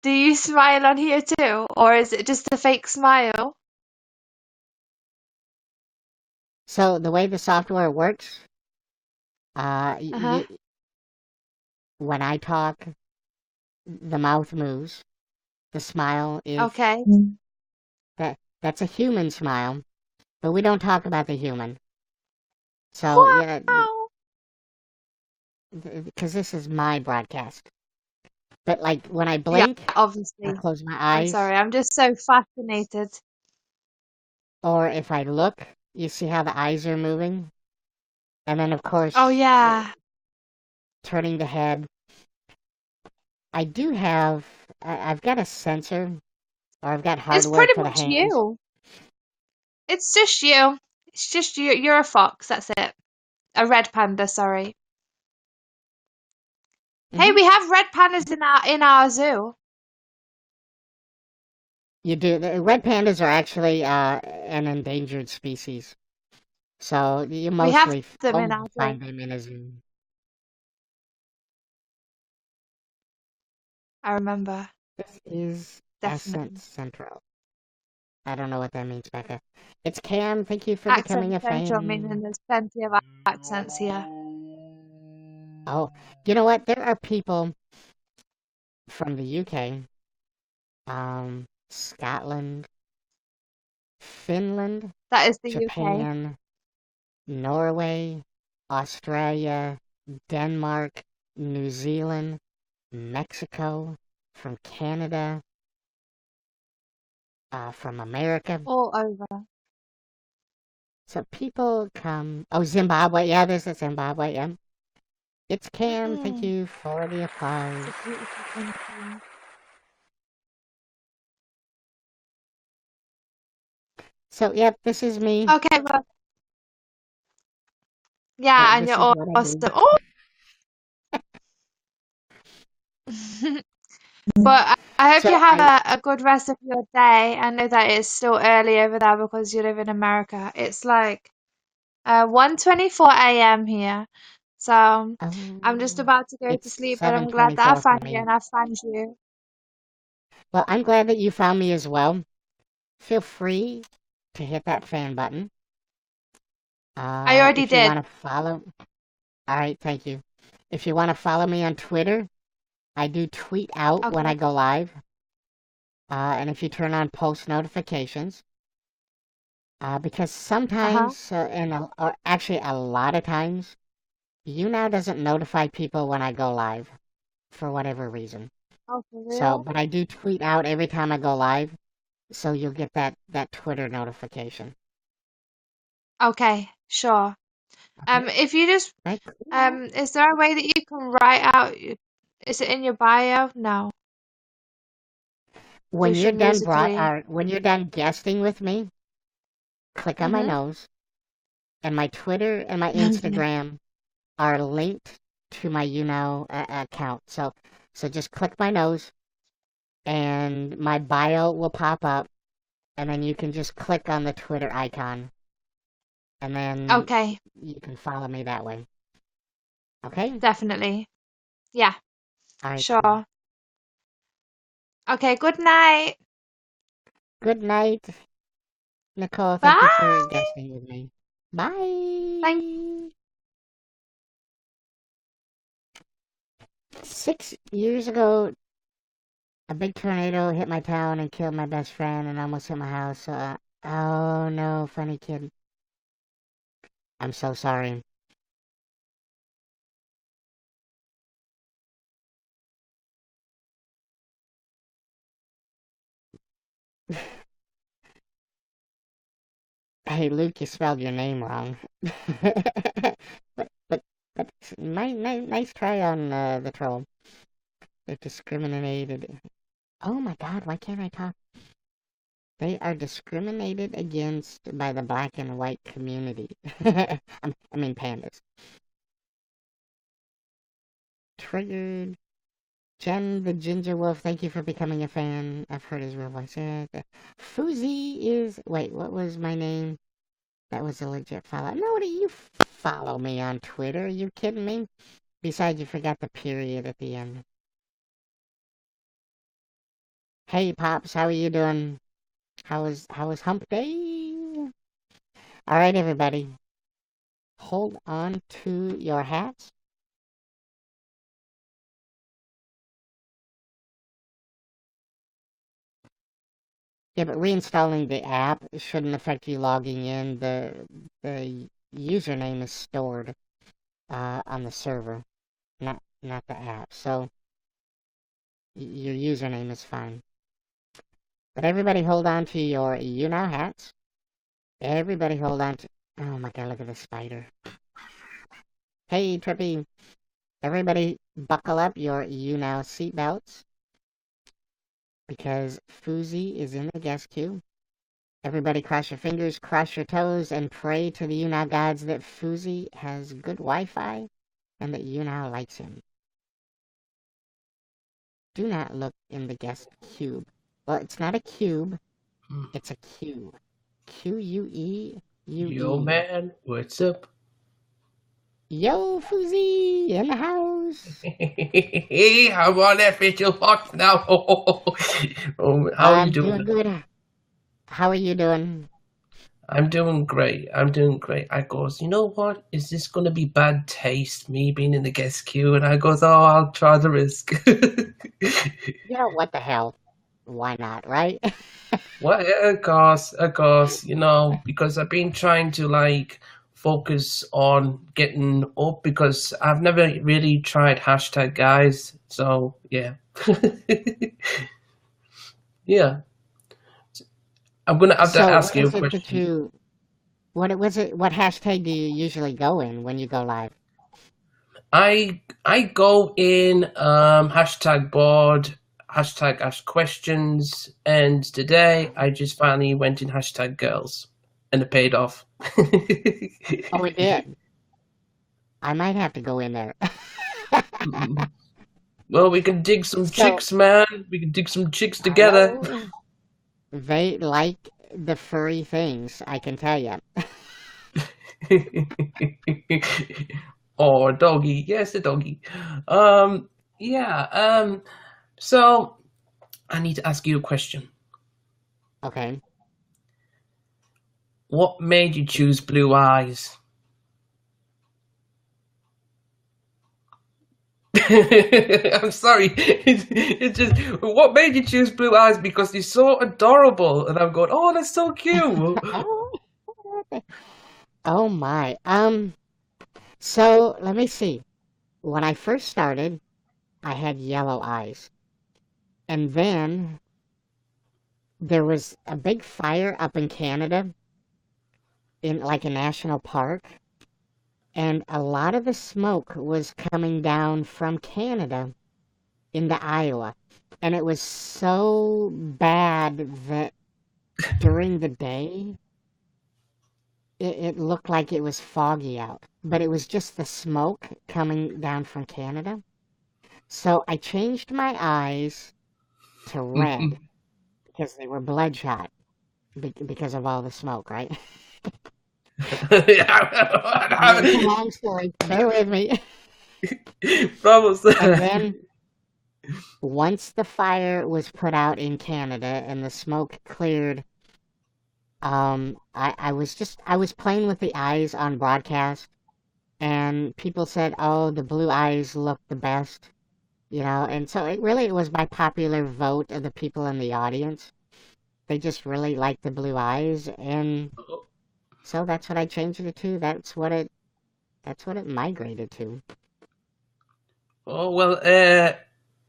Do you smile on here too, or is it just a fake smile? So the way the software works, Uh-huh. when I talk, the mouth moves. The smile is Okay. that's a human smile, but we don't talk about the human. So yeah, Wow. because this is my broadcast. But like when I Yeah, blink or obviously. close my I'm eyes, sorry. I'm just so fascinated. or if I look, you see how the eyes are moving, and then of Oh course yeah. turning the head. I do have. I've got a sensor, or I've got It's hardware pretty for the much hands. you. It's just you. It's just you. You're a fox. That's it. A red panda. Sorry. Hey, Hmm. we have red pandas in our zoo. You do. The red pandas are actually an endangered species, so you We have mostly them in only our zoo. find them in a zoo. I remember. This is Essence Definitely. Central. I don't know what that means, Becca. It's Cam. Thank you for becoming Accent a central, meaning fan. there's plenty of accents here. Oh, you know what? There are people from the UK, Scotland, Finland, That is the UK. Japan, Norway, Australia, Denmark, New Zealand, Mexico, from Canada, from America. All over. So people come. Oh, Zimbabwe. Yeah, there's a Zimbabwe. Yeah. It's Cam. Thank Mm, you for the it's applause. a beautiful country. So, yep, this is me. Okay, well, yeah, and This you're is what I awesome. do. Oh! But I hope you So, have a good rest of your day. I know that it's still early over there because you live in America. It's like 1:24 a.m. here. So I'm just about to go to it's sleep, but I'm glad that I 7:24 for found you me. and I found you. Well, I'm glad that you found me as well. Feel free to hit that fan button. I already If you did. want to follow, all right, thank you. If you want to follow me on Twitter, I do tweet out when Okay. I go live. And if you turn on post notifications, because Uh-huh. sometimes, or actually a lot of times, YouNow doesn't notify people when I go live for whatever reason. Oh, for So, real? but I do tweet out every time I go live, so you'll get that Twitter notification. Okay, sure. Okay, If you just right? Cool. is there a way that you can write out? Is it in your bio? No, When just you're your done musically. when you're done guesting with me, click on my Mhm. nose, and my Twitter and my Okay. Instagram are linked to my YouNow account. So just click my nose, and my bio will pop up, and then you can just click on the Twitter icon, and then Okay, you can follow me that way. Okay? definitely. Yeah, All right. Cool. sure. Okay, good night. Good night, Nicole. Thank you for Bye. guesting with me. Thank Bye. 6 years ago, a big tornado hit my town and killed my best friend and almost hit my house. Oh no, funny kid. I'm so sorry. Hey, Luke, you spelled your name wrong. but Nice try on the troll. They're discriminated. Oh my God, why can't I talk? They are discriminated against by the black and white community. I mean pandas. Triggered. Jen the Ginger Wolf, thank you for becoming a fan. I've heard his real voice. Foozy is... Wait, what was my name? That was a legit follow. No, do you follow me on Twitter? Are you kidding me? Besides, you forgot the period at the end. Hey, Pops, how are you doing? How was Hump Day? Alright, everybody. Hold on to your hats. Yeah, but reinstalling the app shouldn't affect you logging in. The username is stored on the server, not the app. So your username is fine. But everybody hold on to your YouNow hats. Everybody hold on to... Oh my God, look at this spider. Hey, Trippy. Everybody buckle up your YouNow seatbelts. Because Foozy is in the guest queue. Everybody cross your fingers, cross your toes, and pray to the YouNow gods that Foozy has good Wi-Fi and that YouNow likes him. Do not look in the guest cube. Well, it's not a cube. It's a Q. Q-U-E-U-E. Yo, man, what's up? Yo, Foozy, in the house. Hey, I'm on Official.Fox now. How are you doing? Good. How are you doing? I'm doing great. I goes, you know what? Is this going to be bad taste, me being in the guest queue? And I goes, oh, I'll try the risk. You know, what the hell? Why not, right? Well, of course, you know, because I've been trying to, like, focus on getting up because I've never really tried hashtag guys. So, yeah. Yeah. I'm going to have to ask you a question. What hashtag do you usually go in when you go live? I go in hashtag board, hashtag ask questions, and today I just finally went in hashtag girls, and it paid off. Oh, it did? I might have to go in there. Well, we can dig some chicks, man. We can dig some chicks together. They like the furry things, I can tell you. Oh, doggy. Yes, a doggy. Yeah. So I need to ask you a question. Okay. What made you choose blue eyes? I'm sorry. It's just, what made you choose blue eyes? Because you're so adorable. And I'm going, oh, that's so cute. Oh my. So let me see. When I first started, I had yellow eyes. And then there was a big fire up in Canada in like a national park. And a lot of the smoke was coming down from Canada into Iowa. And it was so bad that during the day, it looked like it was foggy out. But it was just the smoke coming down from Canada. So I changed my eyes to red because they were bloodshot because of all the smoke, right? Long story. Bear with me. Vamos. And then once the fire was put out in Canada and the smoke cleared, I was playing with the eyes on broadcast, and people said, "Oh, the blue eyes look the best," you know. And so it was by popular vote of the people in the audience. They just really liked the blue eyes, and so that's what I changed it to. That's what it migrated to. Oh, well,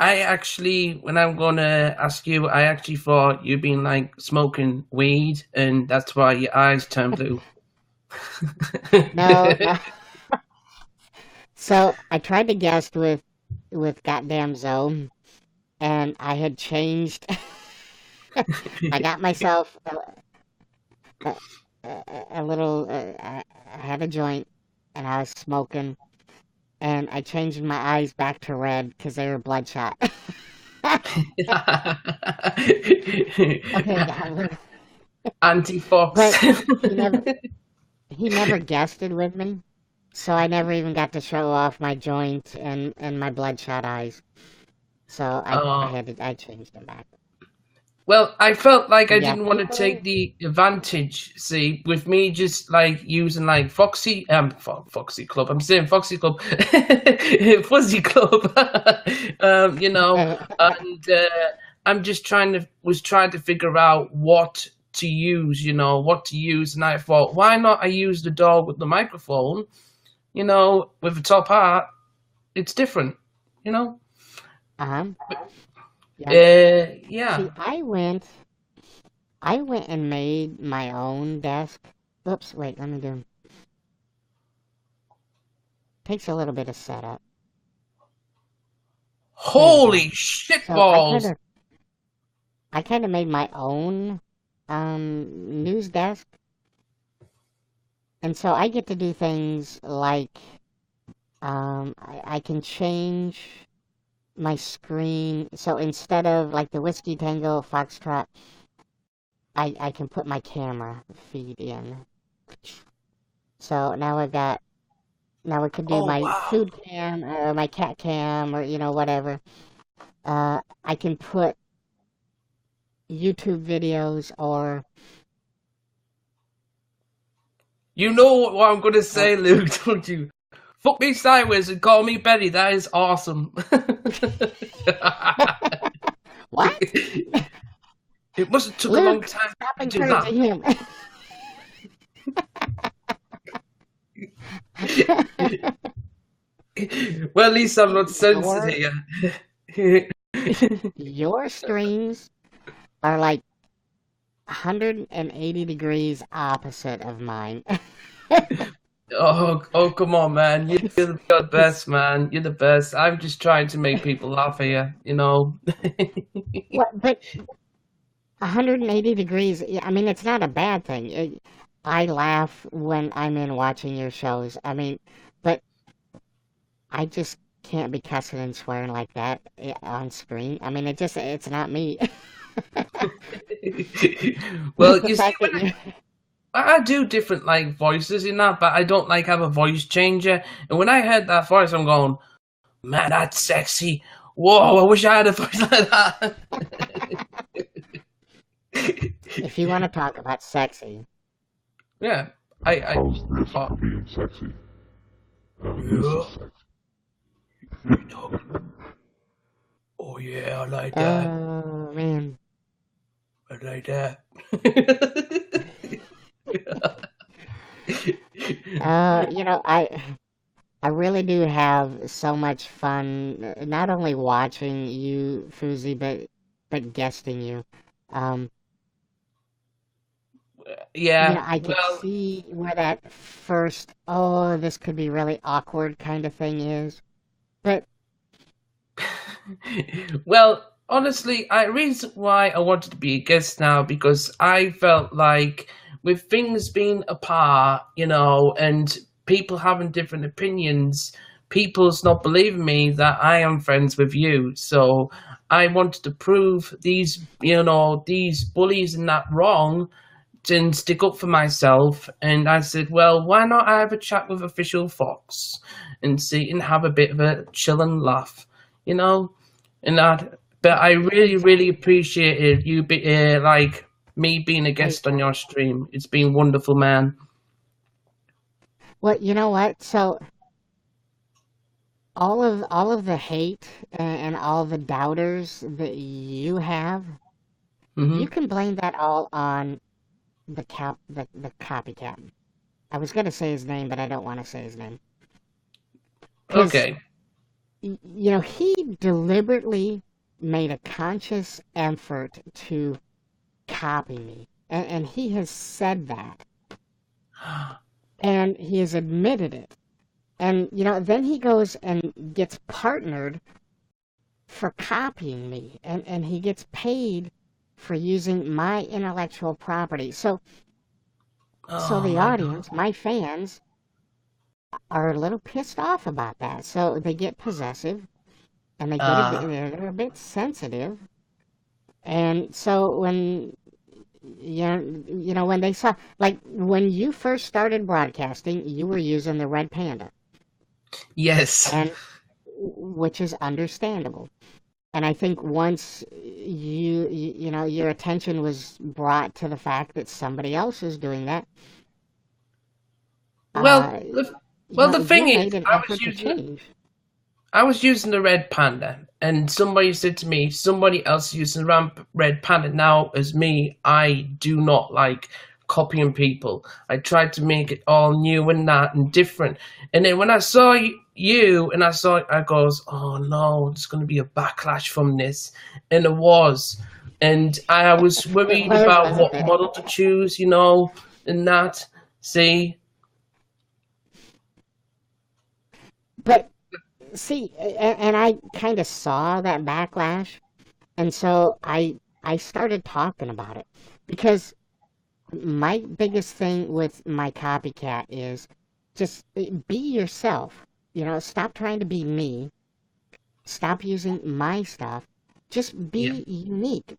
I actually, when I'm going to ask you, I actually thought you'd been like smoking weed and that's why your eyes turn blue. No. So I tried to guest with goddamn Zoe, and I had changed. I got myself a, a little. I had a joint, and I was smoking, and I changed my eyes back to red because they were bloodshot. Okay, Anti-Fox. but he never guested with me, so I never even got to show off my joint and my bloodshot eyes. So I changed them back. Well, I felt like I Yeah, didn't want to take the advantage, see, with me just like using like Foxy Club. I'm saying Foxy Club, Fuzzy Club, and I'm just trying to figure out what to use, and I thought, why not I use the dog with the microphone, with the top hat, it's different, uh-huh. yeah. See, I went and made my own desk. Oops, wait, let me do. Takes a little bit of setup. Holy shit So balls! I kind of made my own news desk, and so I get to do things like I can change my screen. So instead of like the Whiskey Tango Foxtrot, I can put my camera feed in. So now I could do my food cam or my cat cam or whatever. I can put YouTube videos or You know what I'm gonna say, Luke, don't you? Fuck me sideways and call me Betty. That is awesome. what? It must have took Luke, a long time stop to do that. him. Well, at least I'm not censored here. Your streams are like 180 degrees opposite of mine. Oh, come on, man. You're the best, man. You're the best. I'm just trying to make people laugh here, What? But 180 degrees, I mean, it's not a bad thing. I laugh when I'm in watching your shows. I mean, but I just can't be cussing and swearing like that on screen. I mean, it's not me. Well, The you see, fact that I do different like voices in that, but I don't like have a voice changer. And when I heard that voice, I'm going, man, that's sexy. Whoa, I wish I had a voice like that. if you want to talk about sexy, Yeah, How's this for being sexy? This is sexy. Oh yeah, I like that. oh man, I like that. I really do have so much fun, not only watching you, Fuzi, but guesting you. Yeah, I could see where that first, oh, this could be really awkward kind of thing is. But well, honestly, reason why I wanted to be a guest now because I felt like with things being apart, and people having different opinions, people's not believing me that I am friends with you. So I wanted to prove these bullies and that wrong and stick up for myself. And I said, well, why not I have a chat with Official.Fox and have a bit of a chill and laugh, and that. But I really, really appreciated you like me being a guest on your stream. It's been wonderful, man. well, you know what? So all of the hate and all the doubters that you have, you can blame that all on the copycat. I was gonna say his name, but I don't want to say his name. Okay. He deliberately made a conscious effort to copy me, and he has said that, and he has admitted it. And, then he goes and gets partnered for copying me, and he gets paid for using my intellectual property. So Oh the my God. audience, my fans, are a little pissed off about that. So they get possessive, and they're a bit sensitive. And so when when they saw, like, when you first started broadcasting, you were using the Red Panda, Yes. and which is understandable. And I think once your attention was brought to the fact that somebody else is doing that, Well, uh, the you thing is, made an effort to change. I was using the Red Panda, and somebody said to me, somebody else using the Red Panda. Now, as me, I do not like copying people. I tried to make it all new and that and different. And then when I saw you, and I goes, oh no, there's going to be a backlash from this. And it was. And I was It worried was, about wasn't what it? model to choose, and that. See? But see, and I kind of saw that backlash, and so I started talking about it because my biggest thing with my copycat is just be yourself. Stop trying to be me. Stop using my stuff. Just Yeah. be unique.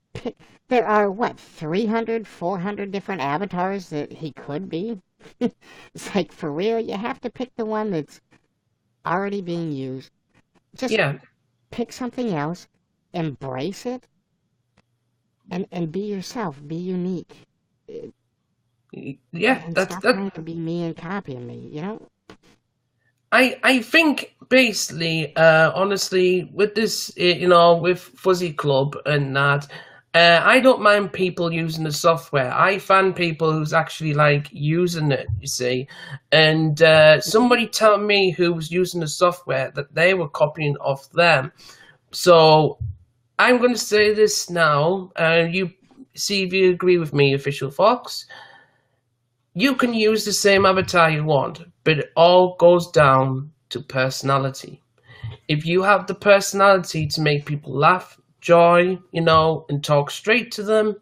There are, what, 300, 400 different avatars that he could be? It's like, for real, you have to pick the one that's already being used. Just Yeah. pick something else, embrace it, and be yourself. Be unique. Yeah, And that's stop that. trying to be me and copying me. I think basically, honestly, with this, with Fuzzy Club and that, I don't mind people using the software. I find people who's actually like using it, you see, and somebody tell me who was using the software that they were copying off them. So I'm going to say this now. You see if you agree with me, Official.Fox. You can use the same avatar you want, but it all goes down to personality. If you have the personality to make people laugh, joy, and talk straight to them,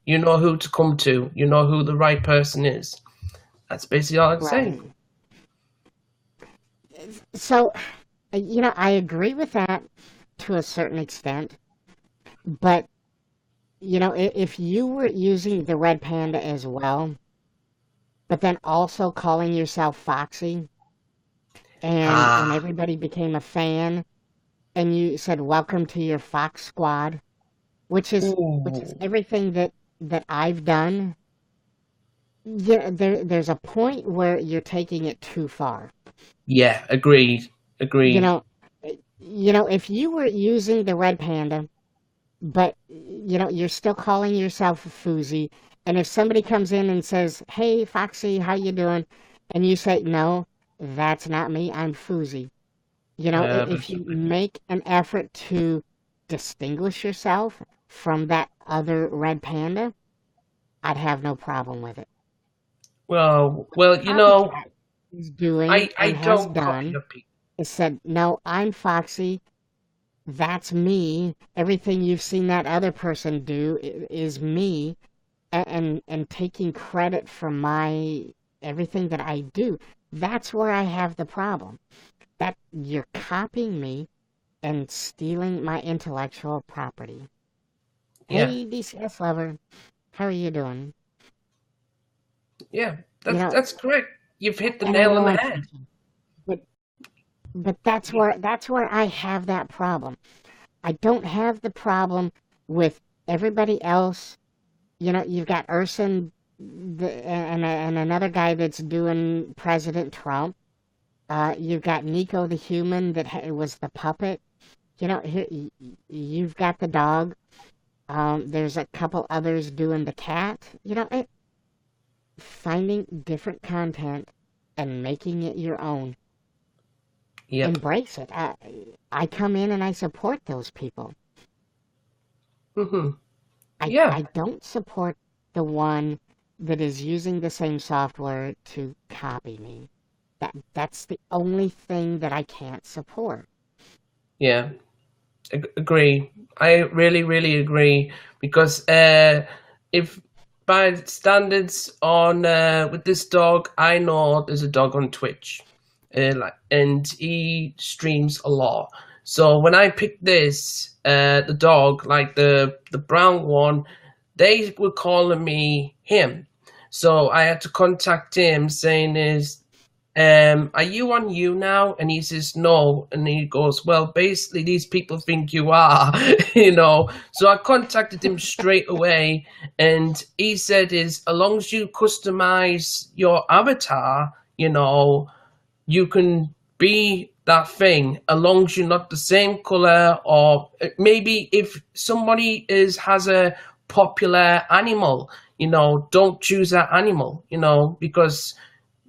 you know who to come to. You know who the right person is. That's basically all I'd say. Right. So, I agree with that to a certain extent, but, if you were using the Red Panda as well, but then also calling yourself Foxy, and Ah, everybody became a fan, and you said, welcome to your Fox Squad, which is ooh, everything that I've done. There's a point where you're taking it too far. yeah, agreed, You agreed. know, if you were using the Red Panda, but you're still calling yourself a Foozy, and if somebody comes in and says, "Hey, Foxy, how you doing?" and you say, "No, that's not me. I'm Foozy." If you Absolutely. make an effort to distinguish yourself from that other Red Panda, I'd have no problem with it. Well, Copycat is doing I and has don't copy done the people. is said, "No, I'm Foxy. That's me. Everything you've seen that other person do is me," and taking credit for my everything that I do. That's where I have the problem. That you're copying me and stealing my intellectual property. Yeah, Hey, DCS lover, how are you doing? yeah, You that's know, that's correct. You've hit the and I nail on know the I'm head. preaching, but that's where I have that problem. I don't have the problem with everybody else. You've got Urson and another guy that's doing President Trump. You've got Nico the human that was the puppet. Here, you've got the dog. There's a couple others doing the cat. Finding different content and making it your own. Yep. Embrace it. I come in and I support those people. Mhm. I Yeah. don't support the one that is using the same software to copy me. That's the only thing that I can't support. Yeah, agree. I really, really agree because if by standards on with this dog, I know there's a dog on Twitch, and he streams a lot. So when I picked this, the dog, like the brown one, they were calling me him. So I had to contact him saying, are you on YouNow? And he says, no. And he goes, well, basically, these people think you are, So I contacted him straight away. And he said, as long as you customize your avatar, you can be that thing, as long as you're not the same color, or maybe if somebody has a popular animal, don't choose that animal, because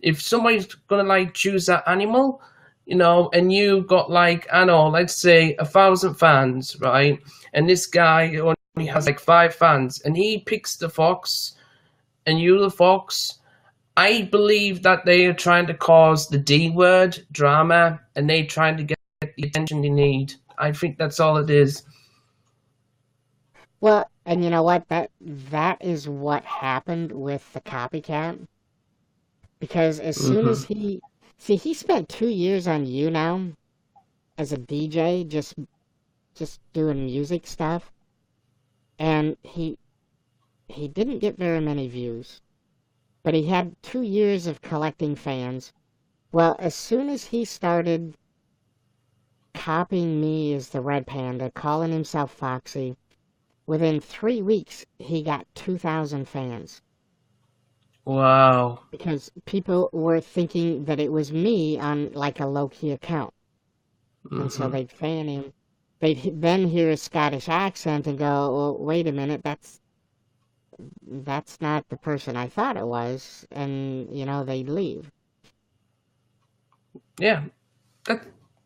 if somebody's gonna choose that animal, and you got I know, let's say 1,000 fans, right? And this guy only has 5 fans, and he picks the fox, and you the fox. I believe that they are trying to cause the D word drama, and they're trying to get the attention they need. I think that's all it is. Well, and you know what? That is what happened with the copycat. Because as soon as he spent 2 years on YouNow as a DJ, just doing music stuff, and he didn't get very many views, but he had 2 years of collecting fans. Well, as soon as he started copying me as the Red Panda, calling himself Foxy, within 3 weeks he got 2,000 fans. Wow. Because people were thinking that it was me on a low-key account. And so they'd fan him. They'd then hear a Scottish accent and go, well, wait a minute, that's not the person I thought it was. And, they'd leave. Yeah.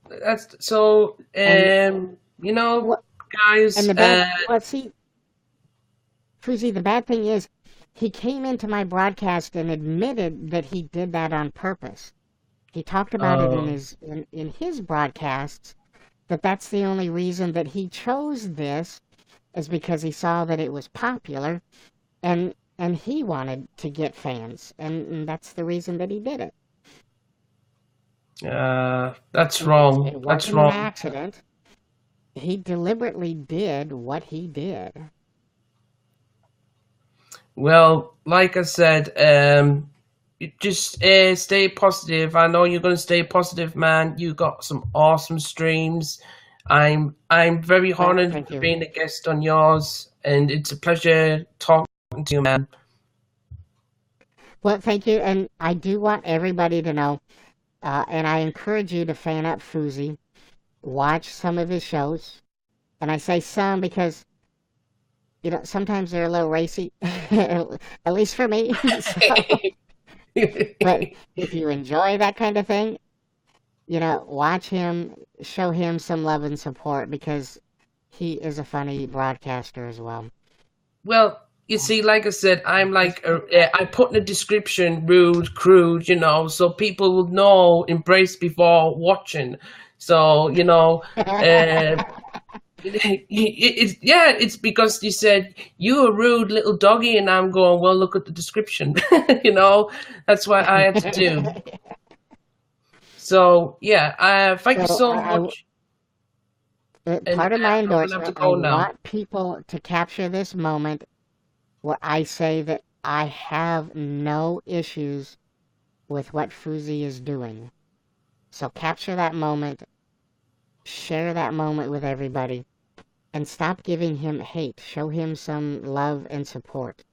That's so, And, guys. And the bad, Fuzi, the bad thing is, he came into my broadcast and admitted that he did that on purpose. He talked about it in his broadcasts, that's the only reason that he chose this is because he saw that it was popular, and he wanted to get fans, and that's the reason that he did it. That's wrong. It That's wasn't wrong. an accident. He deliberately did what he did. Well, like I said, just stay positive. I know you're going to stay positive, man. You got some awesome streams. I'm very honored for being a guest on yours, and it's a pleasure talking to you, man. Well, thank you, and I do want everybody to know, and I encourage you to fan up Fuzi, watch some of his shows, and I say some because sometimes they're a little racy, at least for me. But if you enjoy that kind of thing, watch him, show him some love and support, because he is a funny broadcaster as well. Well, you see, like I said, I'm I put in the description rude, crude, so people will know, embrace before watching. So, it's because you said you a rude little doggy, and I'm going, well, look at the description. That's what I had to do. So yeah, thank you so much. Part of my endorsement, I want people to capture this moment where I say that I have no issues with what Fuzi is doing. So capture that moment, share that moment with everybody, and stop giving him hate. Show him some love and support.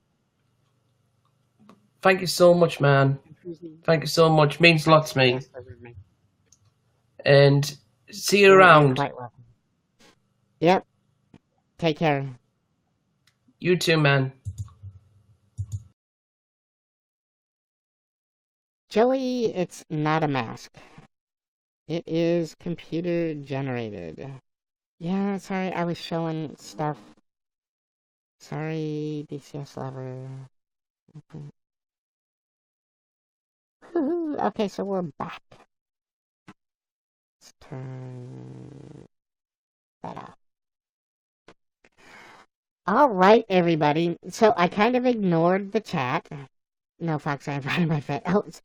Thank you so much, man. Thank you so much. Means a lot to me. And see you around. Quite welcome. Yep. Take care. You too, man. Joey, it's not a mask. It is computer generated. Yeah, sorry, I was showing stuff. Sorry, DCS lover. Okay, so we're back. Let's turn that off. All right, everybody. So I kind of ignored the chat. No, Fox, I invited my fan. Oh, it's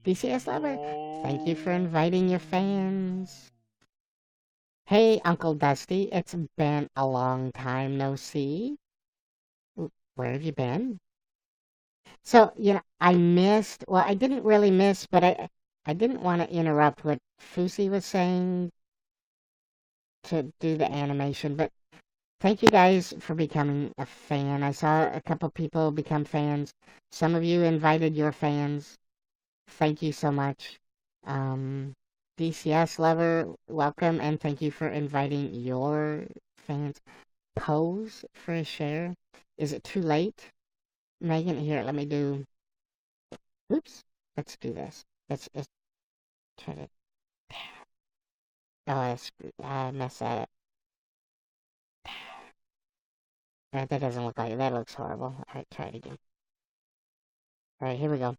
DCS Lover. Thank you for inviting your fans. Hey, Uncle Dusty. It's been a long time no see. Where have you been? So, I missed. Well, I didn't really miss, but I didn't want to interrupt what Fusi was saying to do the animation. But thank you guys for becoming a fan. I saw a couple people become fans. Some of you invited your fans. Thank you so much. DCS Lover, welcome, and thank you for inviting your fans. Pose for a share. Is it too late? Megan, here, let me do. Oops. Let's do this. Let's try to. Oh, I messed that up. That doesn't look like it. That looks horrible. Alright, try it again. Alright, here we go.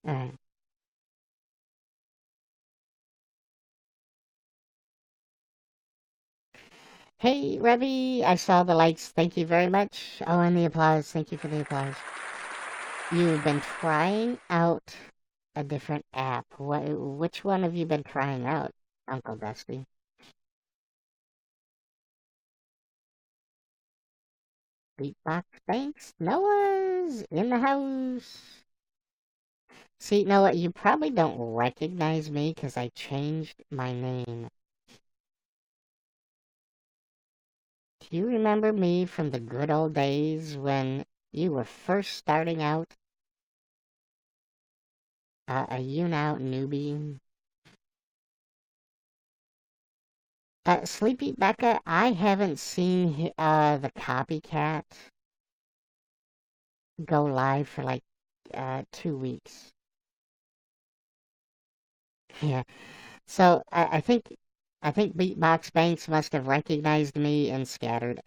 Alright. Hey, Rebby, I saw the likes. Thank you very much. Oh, and the applause. Thank you for the applause. You've been trying out a different app. Which one have you been trying out, Uncle Dusty? Beatbox, thanks. Noah's in the house. See, Noah, you probably don't recognize me because I changed my name. Do you remember me from the good old days when you were first starting out? A YouNow newbie? Sleepy Becca, I haven't seen the copycat go live for like 2 weeks. Yeah. So I think Beatbox Banks must have recognized me and scattered.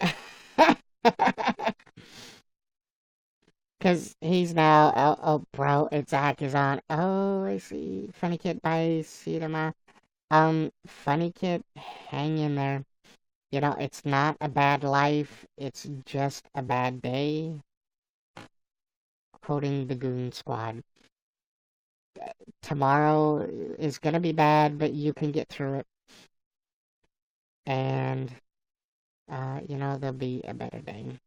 Cause he's now oh bro, Zach is on. Oh, I see. Funny Kid, bye, see you tomorrow. Funny Kid, hang in there. It's not a bad life, it's just a bad day. Quoting the Goon Squad. Tomorrow is gonna be bad, but you can get through it. And, there'll be a better day.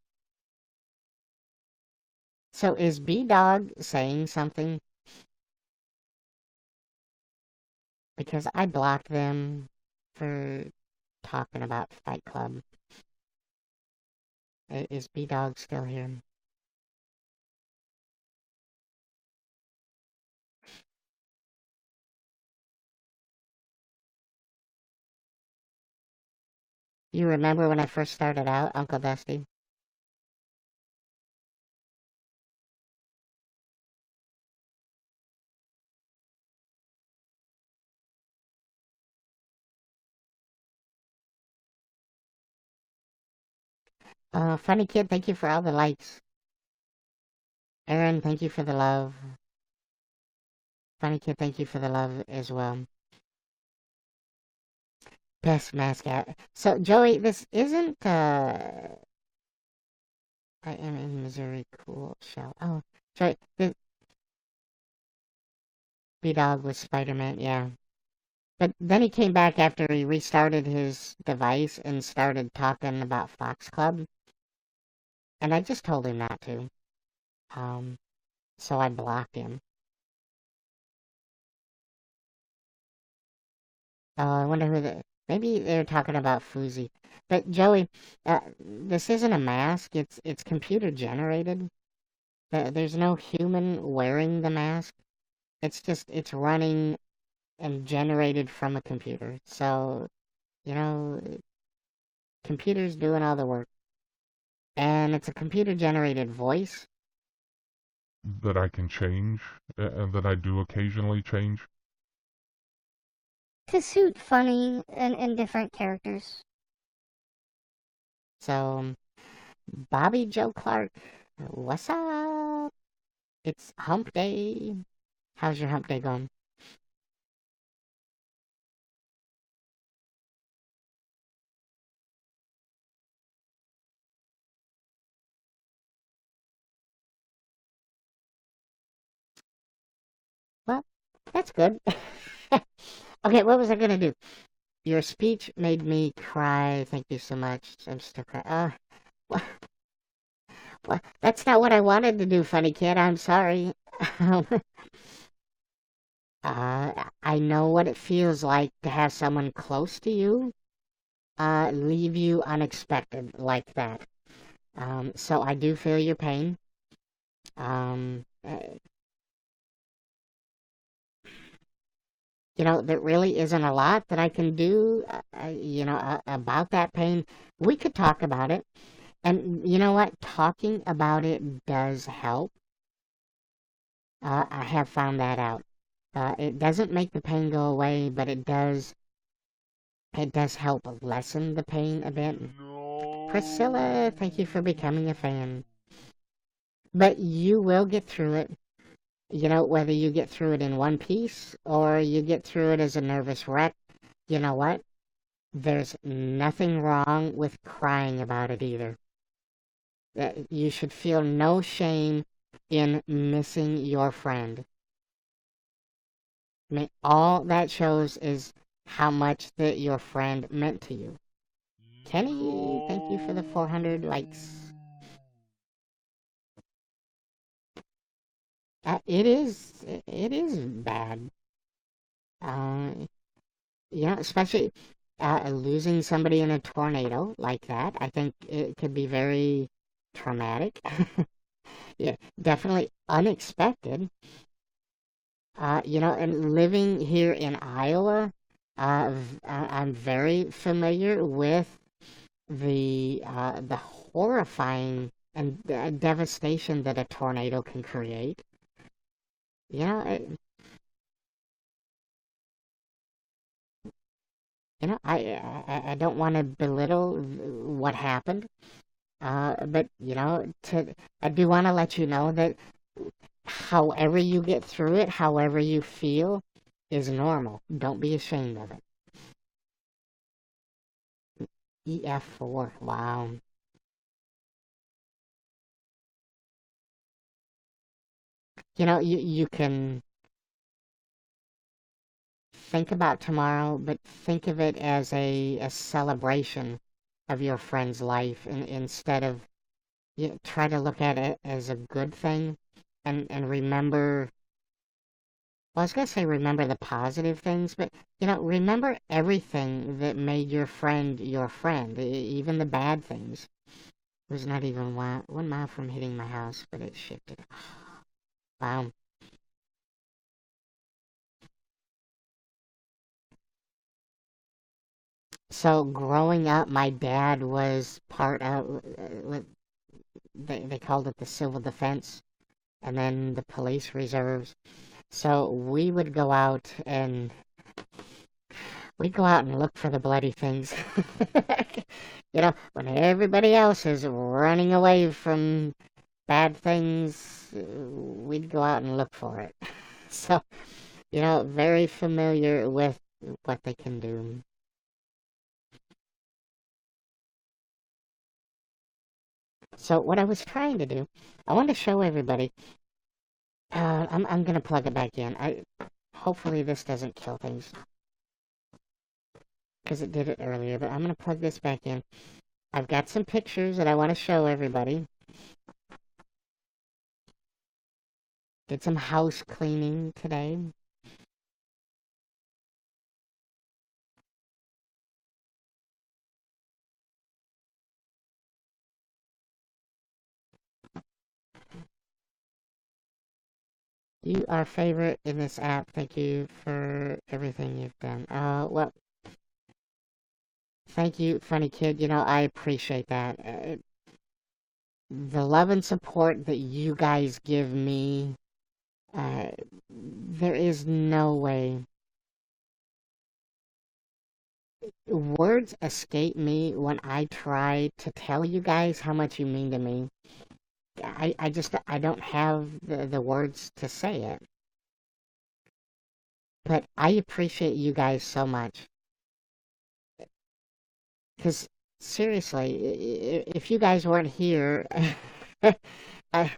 So is B-Dog saying something? Because I blocked them for talking about Fight Club. Is B-Dog still here? You remember when I first started out, Uncle Dusty? Funny Kid, thank you for all the likes. Aaron, thank you for the love. Funny Kid, thank you for the love as well. Best mascot. So, Joey, this isn't, I am in Missouri, cool shell. Oh, sorry, this B-Dog was Spider-Man, yeah. But then he came back after he restarted his device and started talking about Fox Club. And I just told him not to. So I blocked him. Oh, I wonder maybe they're talking about Fuzi. But Joey, this isn't a mask. It's computer generated. There's no human wearing the mask. It's running and generated from a computer. So, you know, computer's doing all the work. And it's a computer generated voice. That I can change, and that I do occasionally change. To suit funny and different characters. So, Bobby Joe Clark, what's up? It's hump day. How's your hump day going? Well, that's good. Okay, what was I gonna do? Your speech made me cry. Thank you so much. I'm still crying. What? What? That's not what I wanted to do, funny kid. I'm sorry. I know what it feels like to have someone close to you, leave you unexpected like that. So I do feel your pain. Um, uh, there really isn't a lot that I can do, about that pain. We could talk about it. And you know what? Talking about it does help. I have found that out. It doesn't make the pain go away, but it does help lessen the pain a bit. Priscilla, thank you for becoming a fan. But you will get through it. Whether you get through it in one piece or you get through it as a nervous wreck, you know what? There's nothing wrong with crying about it either. You should feel no shame in missing your friend. I mean, all that shows is how much that your friend meant to you. Kenny, thank you for the 400 likes. It is bad. Uh, especially losing somebody in a tornado like that. I think it could be very traumatic. Yeah, definitely unexpected. And living here in Iowa, I'm very familiar with the horrifying and devastation that a tornado can create. You know, it, I don't want to belittle what happened, but I do want to let you know that however you get through it, however you feel, is normal. Don't be ashamed of it. EF4, wow. You can think about tomorrow, but think of it as a celebration of your friend's life, and instead of try to look at it as a good thing, and remember. Well, I was gonna say remember the positive things, but remember everything that made your friend your friend, even the bad things. It was not even 1 mile from hitting my house, but it shifted. Wow. So growing up, my dad was part of they called it the civil defense, and then the police reserves. So we'd go out and look for the bloody things. When everybody else is running away from bad things, we'd go out and look for it. So, very familiar with what they can do. So, what I was trying to do, I wanted to show everybody. I'm gonna plug it back in. Hopefully this doesn't kill things because it did it earlier. But I'm gonna plug this back in. I've got some pictures that I want to show everybody. Did some house cleaning today. You are favorite in this app. Thank you for everything you've done. Well, thank you, funny kid. I appreciate that. The love and support that you guys give me, there is no way. Words escape me when I try to tell you guys how much you mean to me. I don't have the words to say it. But I appreciate you guys so much. Because, seriously, if you guys weren't here, I,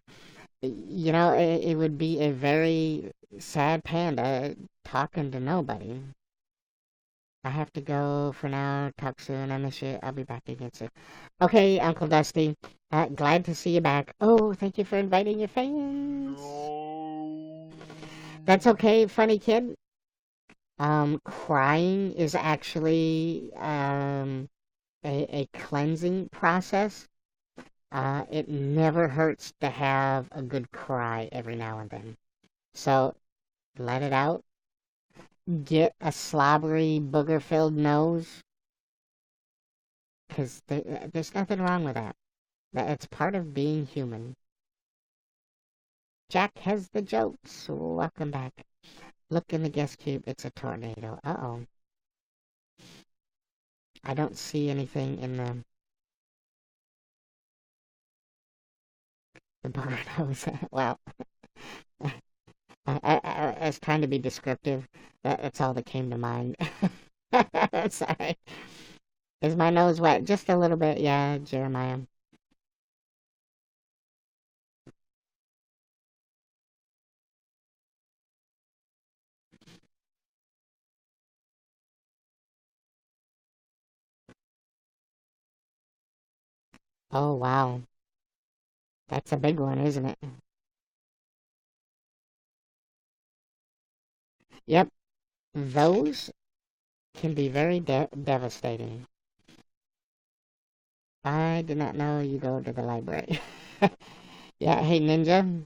it would be a very sad panda talking to nobody. I have to go for now. Talk soon. I miss you. I'll be back again soon. Okay, Uncle Dusty. Glad to see you back. Oh, thank you for inviting your fans. That's okay, funny kid. Crying is actually a cleansing process. It never hurts to have a good cry every now and then. So let it out. Get a slobbery, booger-filled nose. Because there's nothing wrong with that. It's part of being human. Jack has the jokes. Welcome back. Look in the guest cube. It's a tornado. Uh-oh. I don't see anything in the booger nose. Wow. I was trying to be descriptive. That's all that came to mind. Sorry. Is my nose wet? Just a little bit. Yeah, Jeremiah. Oh, wow. That's a big one, isn't it? Yep. Those can be very devastating. I did not know you go to the library. Yeah, hey, Ninja.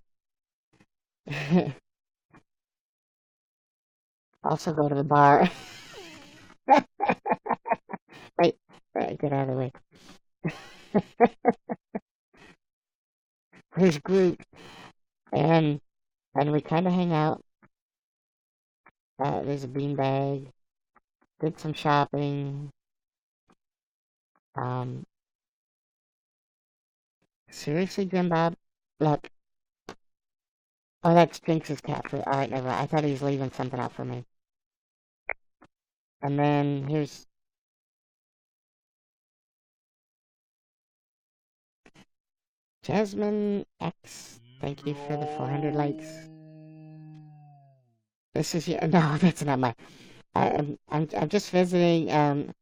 Also go to the bar. Wait, get out of the way. There's Groot. And we kind of hang out. There's a beanbag. Did some shopping. Seriously, Grim Bob? Look. Oh, that's Jinx's cat food. Alright, never mind. I thought he was leaving something out for me. And then here's Jasmine X. Thank you for the 400 likes. This is your... No, that's not my... I'm just visiting,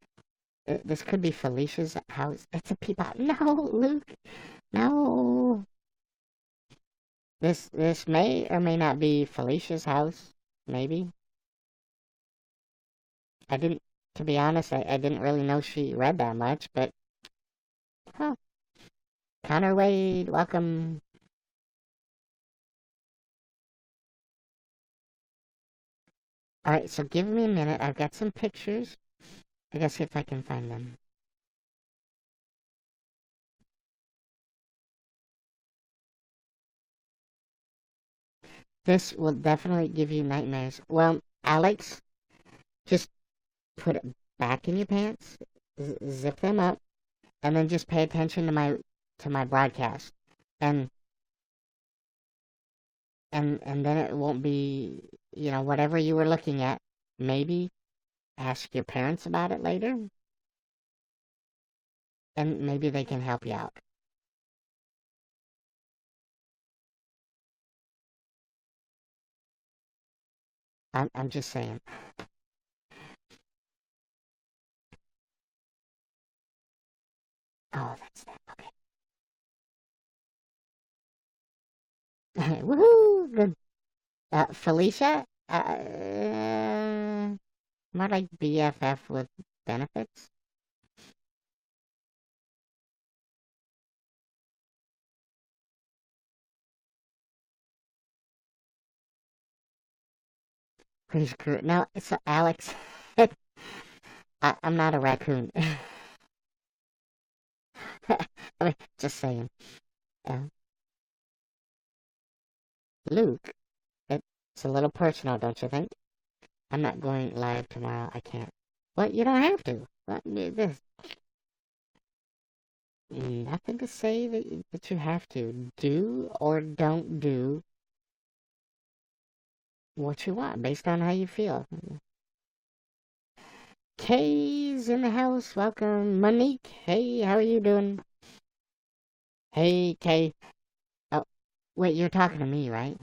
this could be Felicia's house. It's a peapod. No, Luke. No. This may or may not be Felicia's house. Maybe. I didn't, to be honest, I didn't really know she read that much, but... Huh. Connor Wade, welcome. Alright, so give me a minute. I've got some pictures. I gotta see if I can find them. This will definitely give you nightmares. Well, Alex, just put it back in your pants, zip them up, and then just pay attention to my broadcast. And then it won't be, whatever you were looking at. Maybe ask your parents about it later, and maybe they can help you out. I'm just saying. Oh, that's that. Okay. Woohoo! Good. Felicia? More like BFF with benefits? Pretty screw. No, it's Alex. I'm not a raccoon. I mean, just saying. Luke, it's a little personal, don't you think? I'm not going live tomorrow. I can't. Well, you don't have to. nothing to say that you have to. Do or don't do what you want based on how you feel. Kay's in the house. Welcome. Monique, hey, how are you doing? Hey, Kay. Oh, wait, you're talking to me, right?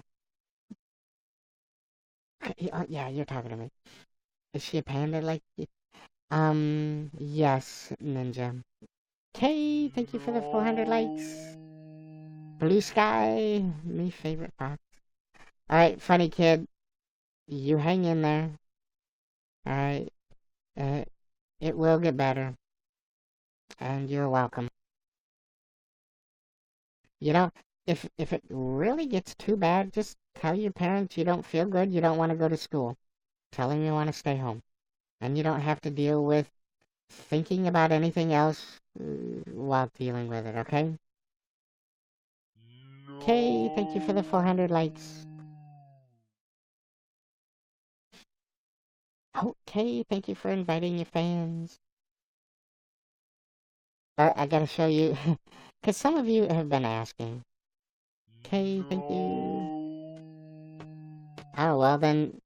Yeah, you're talking to me. Is she a panda like you? Yes, Ninja. Kay, thank you for the 400 likes. Blue Sky, me favorite fox. Alright, funny kid. You hang in there. Alright. Uh, it will get better. And you're welcome. You know, if it really gets too bad, just tell your parents you don't feel good, you don't want to go to school. Tell them you want to stay home. And you don't have to deal with thinking about anything else while dealing with it, okay? Okay, thank you for the 400 likes. Okay, thank you for inviting your fans. I gotta show you, because some of you have been asking. Okay, thank you. Oh, well then,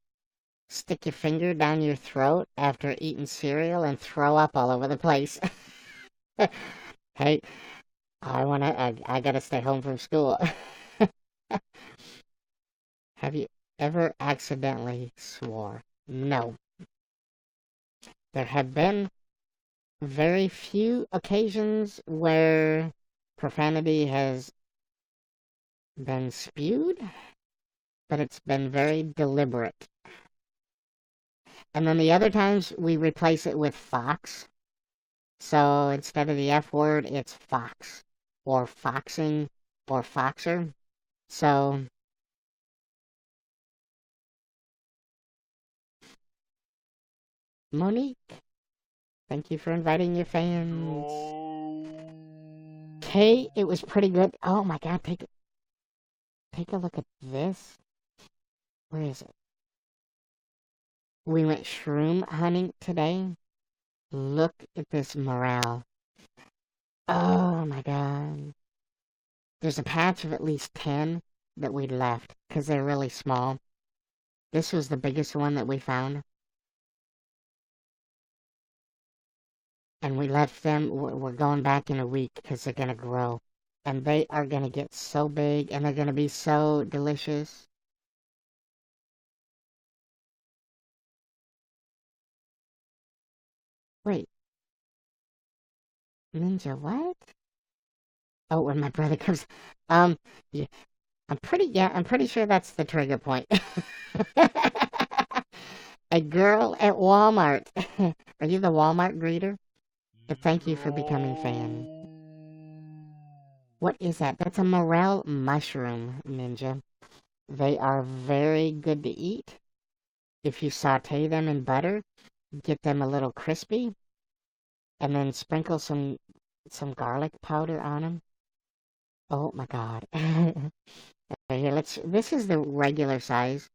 stick your finger down your throat after eating cereal and throw up all over the place. Hey, I gotta stay home from school. Have you ever accidentally swore? No. There have been very few occasions where profanity has been spewed, but it's been very deliberate. And then the other times we replace it with fox. So instead of the F word, it's fox or foxing or foxer. So Monique, thank you for inviting your fans. Kay, it was pretty good. Oh my god, take a look at this. Where is it? We went shroom hunting today. Look at this morale. Oh my god. There's a patch of at least 10 that we left because they're really small. This was the biggest one that we found. And we left them. We're going back in a week because they're going to grow. And they are going to get so big and they're going to be so delicious. Wait. Ninja, what? Oh, when my brother comes. Yeah, I'm pretty sure that's the trigger point. A girl at Walmart. Are you the Walmart greeter? But thank you for becoming fan. What is that? That's a morel mushroom, Ninja. They are very good to eat. If you saute them in butter, get them a little crispy, and then sprinkle some garlic powder on them. Oh my god. Here, this is the regular size.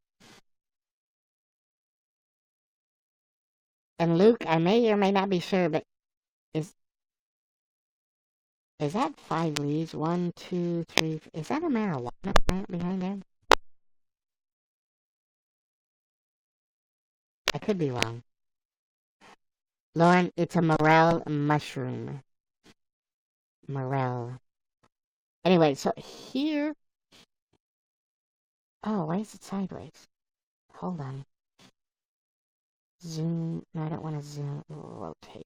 And Luke, I may or may not be sure, but is that 5 leaves? 1, 2, 3. Is that a marijuana plant behind there? I could be wrong. Lauren, it's a morel mushroom. Morel. Anyway, so here. Oh, why is it sideways? Hold on. Zoom. No, I don't want to zoom. Rotate.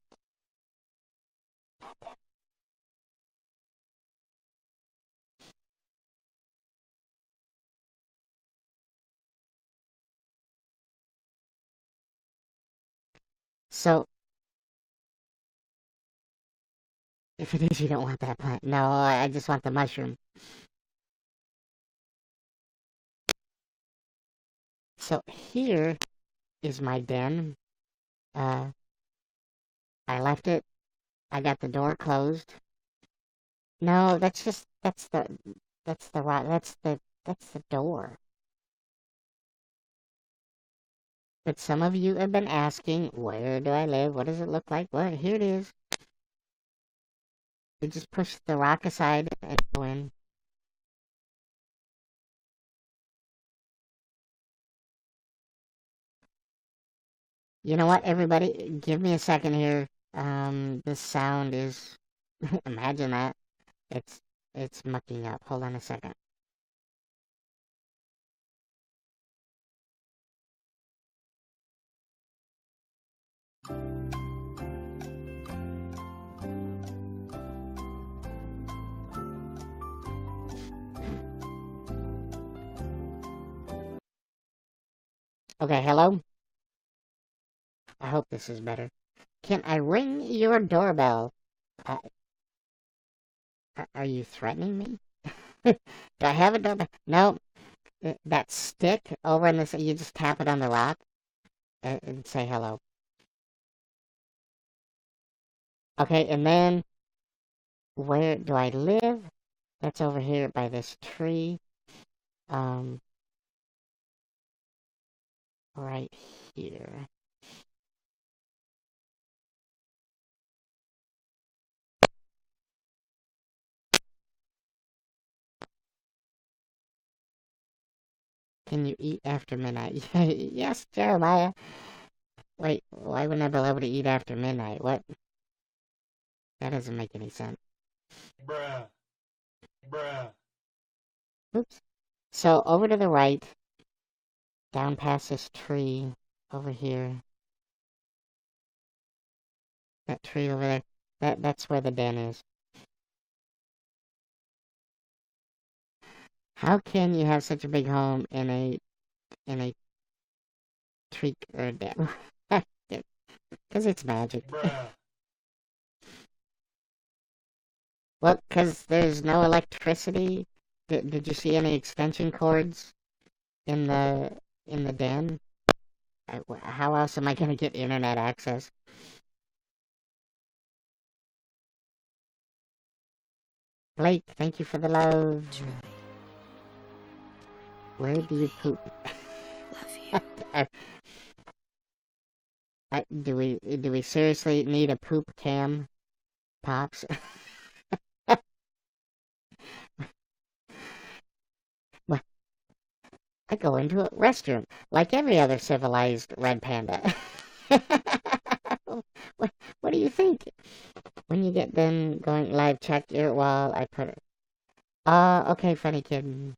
So, if it is, you don't want that plant. No, I just want the mushroom. So here is my den. Uh, I left it. I got the door closed. No, that's the door. But some of you have been asking, where do I live? What does it look like? Well, here it is. You just push the rock aside and go in. You know what, everybody? Give me a second here. This sound is... Imagine that. It's mucking up. Hold on a second. Okay, hello? I hope this is better. Can I ring your doorbell? Uh, are you threatening me? Do I have a doorbell? No. That stick over in this, you just tap it on the rock and say hello. Okay, and then where do I live? That's over here by this tree. Right here. Can you eat after midnight? Yes, Jeremiah. Wait, why wouldn't I be able to eat after midnight? What? That doesn't make any sense. Bruh. Bruh. Oops. So, over to the right, down past this tree, over here. That tree over there. That's where the den is. How can you have such a big home in a tree or den? Because it's magic. Bruh. Well, because there's no electricity. Did you see any extension cords in the den? How else am I gonna get internet access? Blake, thank you for the love. Where do you poop? Do we seriously need a poop cam, Pops? Well, I go into a restroom like every other civilized red panda. What do you think? When you get done going live, check your wall. I put it. Okay, funny kid.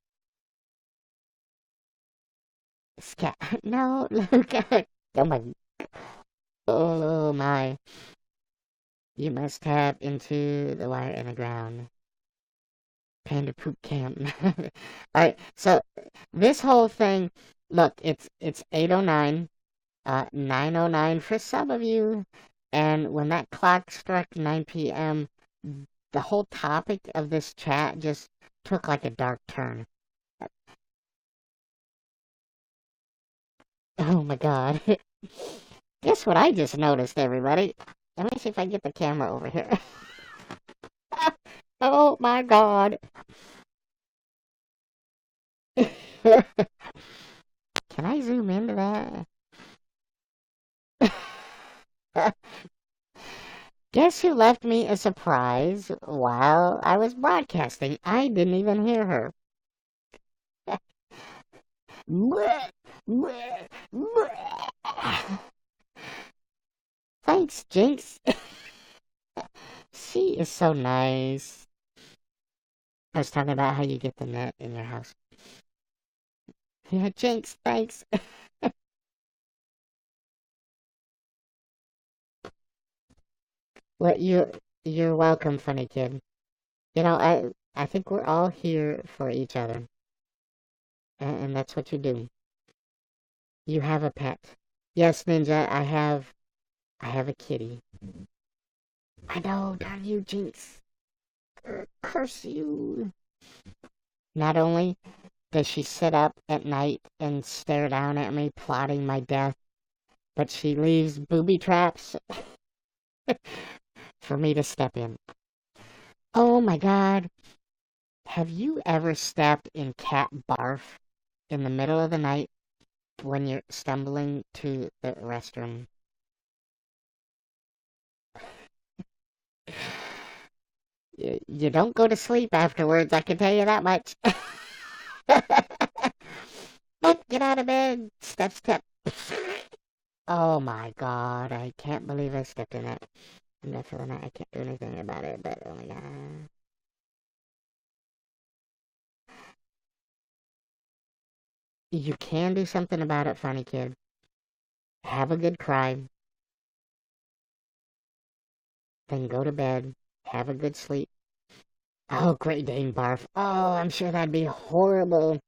Scat. No, Luke. Oh my. Oh my. You must tap into the wire in the ground. Panda poop camp. Alright, so this whole thing, look, it's 8:09, 9:09 for some of you, and when that clock struck 9 p.m., the whole topic of this chat just took like a dark turn. Oh my god. Guess what I just noticed, everybody? Let me see if I can get the camera over here. Oh my god. Can I zoom into that? Guess who left me a surprise while I was broadcasting? I didn't even hear her. Thanks, Jinx. She is so nice. I was talking about how you get the net in your house. Yeah, Jinx, thanks. Well, you're welcome, funny kid. You know, I think we're all here for each other, and that's what you do. You have a pet. Yes, Ninja, I have a kitty. I know, darn you, Jinx. Curse you. Not only does she sit up at night and stare down at me, plotting my death, but she leaves booby traps for me to step in. Oh my god. Have you ever stepped in cat barf in the middle of the night when you're stumbling to the restroom? You don't go to sleep afterwards, I can tell you that much. Get out of bed. Step, step. Oh my god, I can't believe I stepped in it. I'm not feeling it. I can't do anything about it, but oh my god. You can do something about it, funny kid. Have a good cry. Then go to bed. Have a good sleep. Oh, Great Dane barf. Oh, I'm sure that'd be horrible.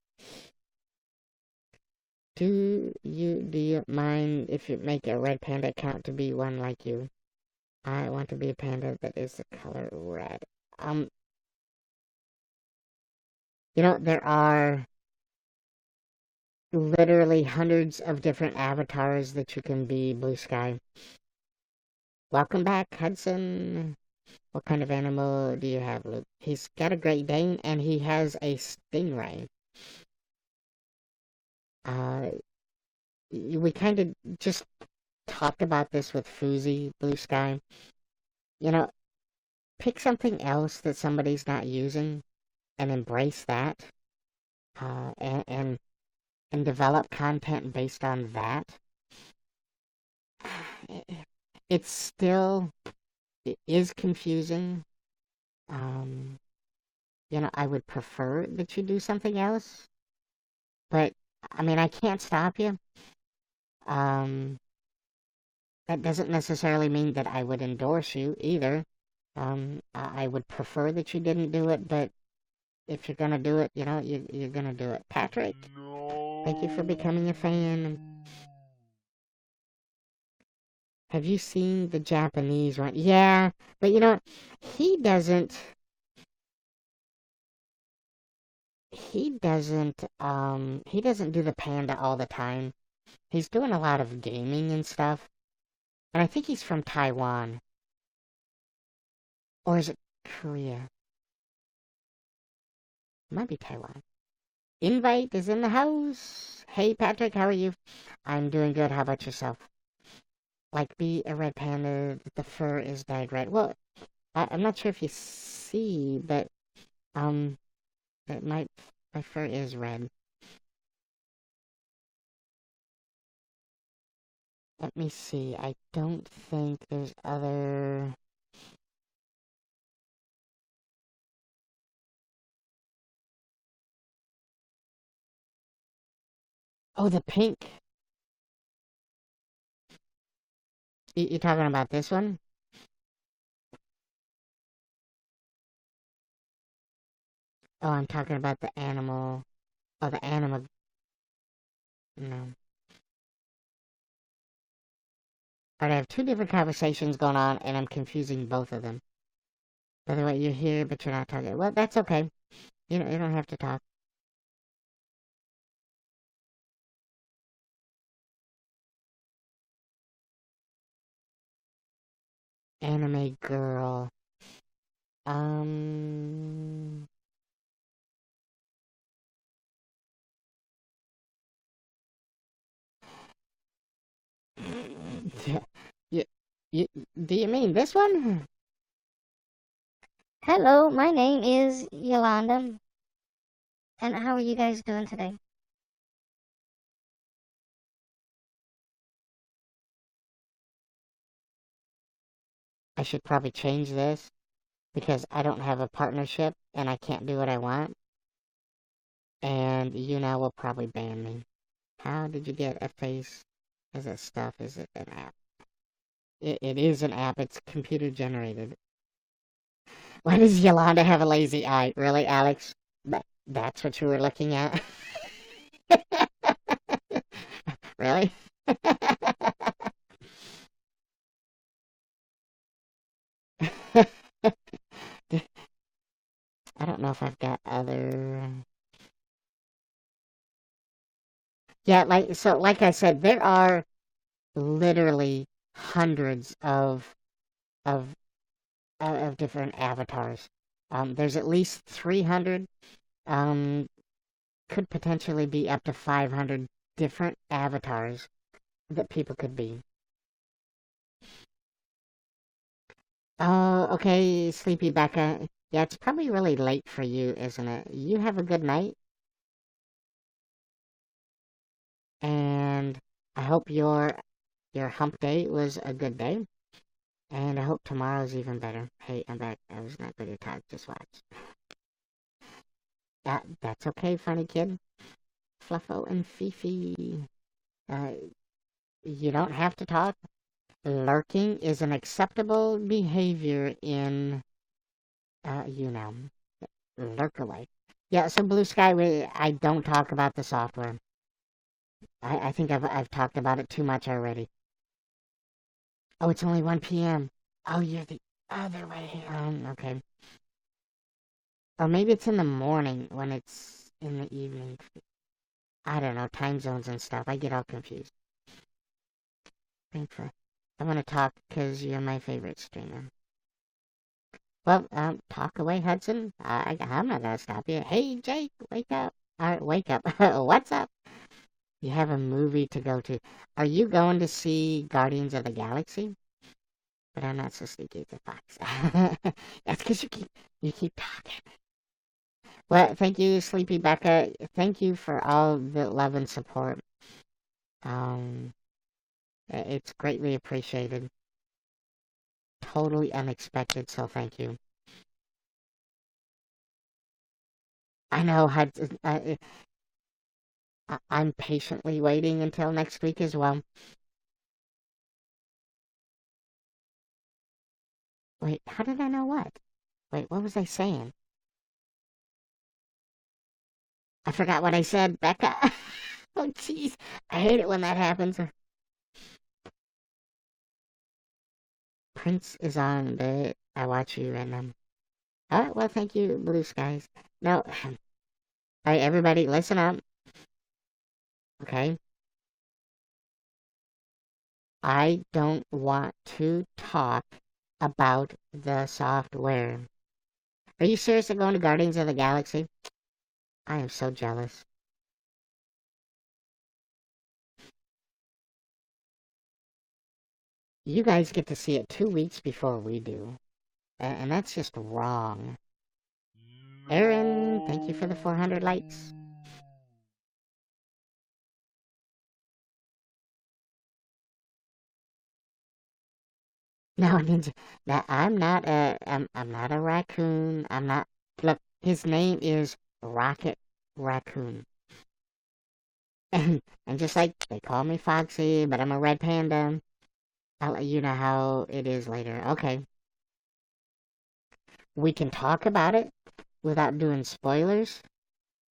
Do you mind if you make a red panda account to be one like you? I want to be a panda that is the color red. Um, there are literally hundreds of different avatars that you can be, Blue Sky. Welcome back, Hudson. What kind of animal do you have, Luke? He's got a Great Dane, and he has a stingray. We kind of just talked about this with Foozy, Blue Sky. You know, pick something else that somebody's not using and embrace that, and develop content based on that. It's still, it is confusing. Um, I would prefer that you do something else, but I mean, I can't stop you. Um, that doesn't necessarily mean that I would endorse you either. I would prefer that you didn't do it, but if you're gonna do it, you're gonna do it. Patrick, thank you for becoming a fan. Have you seen the Japanese one? Yeah, but he doesn't. He doesn't do the panda all the time. He's doing a lot of gaming and stuff, and I think he's from Taiwan, or is it Korea? It might be Taiwan. Invite is in the house. Hey Patrick, how are you? I'm doing good. How about yourself? Like, be a red panda. The fur is dyed red. Well, I'm not sure if you see, but that my fur is red. Let me see. I don't think there's other. Oh, the pink. You're talking about this one? Oh, I'm talking about the animal. Oh, the animal. No. But I have two different conversations going on, and I'm confusing both of them. By the way, you're here, but you're not talking. Well, that's okay. You don't have to talk. Anime girl. Um. You, you, do you mean this one? Hello, my name is Yolanda, and how are you guys doing today? I should probably change this because I don't have a partnership and I can't do what I want. And YouNow will probably ban me. How did you get a face as a stuff? Is it an app? It is an app. It's computer generated. Why does Yolanda have a lazy eye? Really, Alex? That's what you were looking at? Really? I don't know if I've got other. Yeah, like I said, there are literally hundreds of of different avatars. There's at least 300. Um, could potentially be up to 500 different avatars that people could be. Oh, okay, Sleepy Becca. Yeah, it's probably really late for you, isn't it? You have a good night, and I hope your hump day was a good day, and I hope tomorrow's even better. Hey, I'm back. I was not good to talk. Just watch. That's okay, funny kid. Fluffo and Fifi. Uh, you don't have to talk. Lurking is an acceptable behavior in YouNow. Lurk away. Yeah, so Blue Sky, I don't talk about the software. I think I've talked about it too much already. Oh, it's only 1 p.m. Oh, you're the other way. Okay. Or maybe it's in the morning when it's in the evening. I don't know, time zones and stuff. I get all confused. I want to talk because you're my favorite streamer. Well, talk away, Hudson. I'm not gonna stop you. Hey, Jake, wake up. Alright, wake up. What's up? You have a movie to go to. Are you going to see Guardians of the Galaxy? But I'm not so sneaky as a fox. That's because you keep talking. Well, thank you, Sleepy Becca. Thank you for all the love and support. It's greatly appreciated. Totally unexpected, so thank you. I know, I'm patiently waiting until next week as well. Wait, how did I know what? Wait, what was I saying? I forgot what I said, Becca. Oh, jeez. I hate it when that happens. Prince is on, but I watch you and Alright, well, thank you, Blue Skies. No. Alright, everybody, listen up. Okay? I don't want to talk about the software. Are you serious about going to Guardians of the Galaxy? I am so jealous. You guys get to see it 2 weeks before we do. And that's just wrong. Aaron, thank you for the 400 likes. No, Ninja. Now, I'm not a raccoon. I'm not. Look, his name is Rocket Raccoon. And just like they call me Foxy, but I'm a red panda. I'll let you know how it is later. Okay. We can talk about it without doing spoilers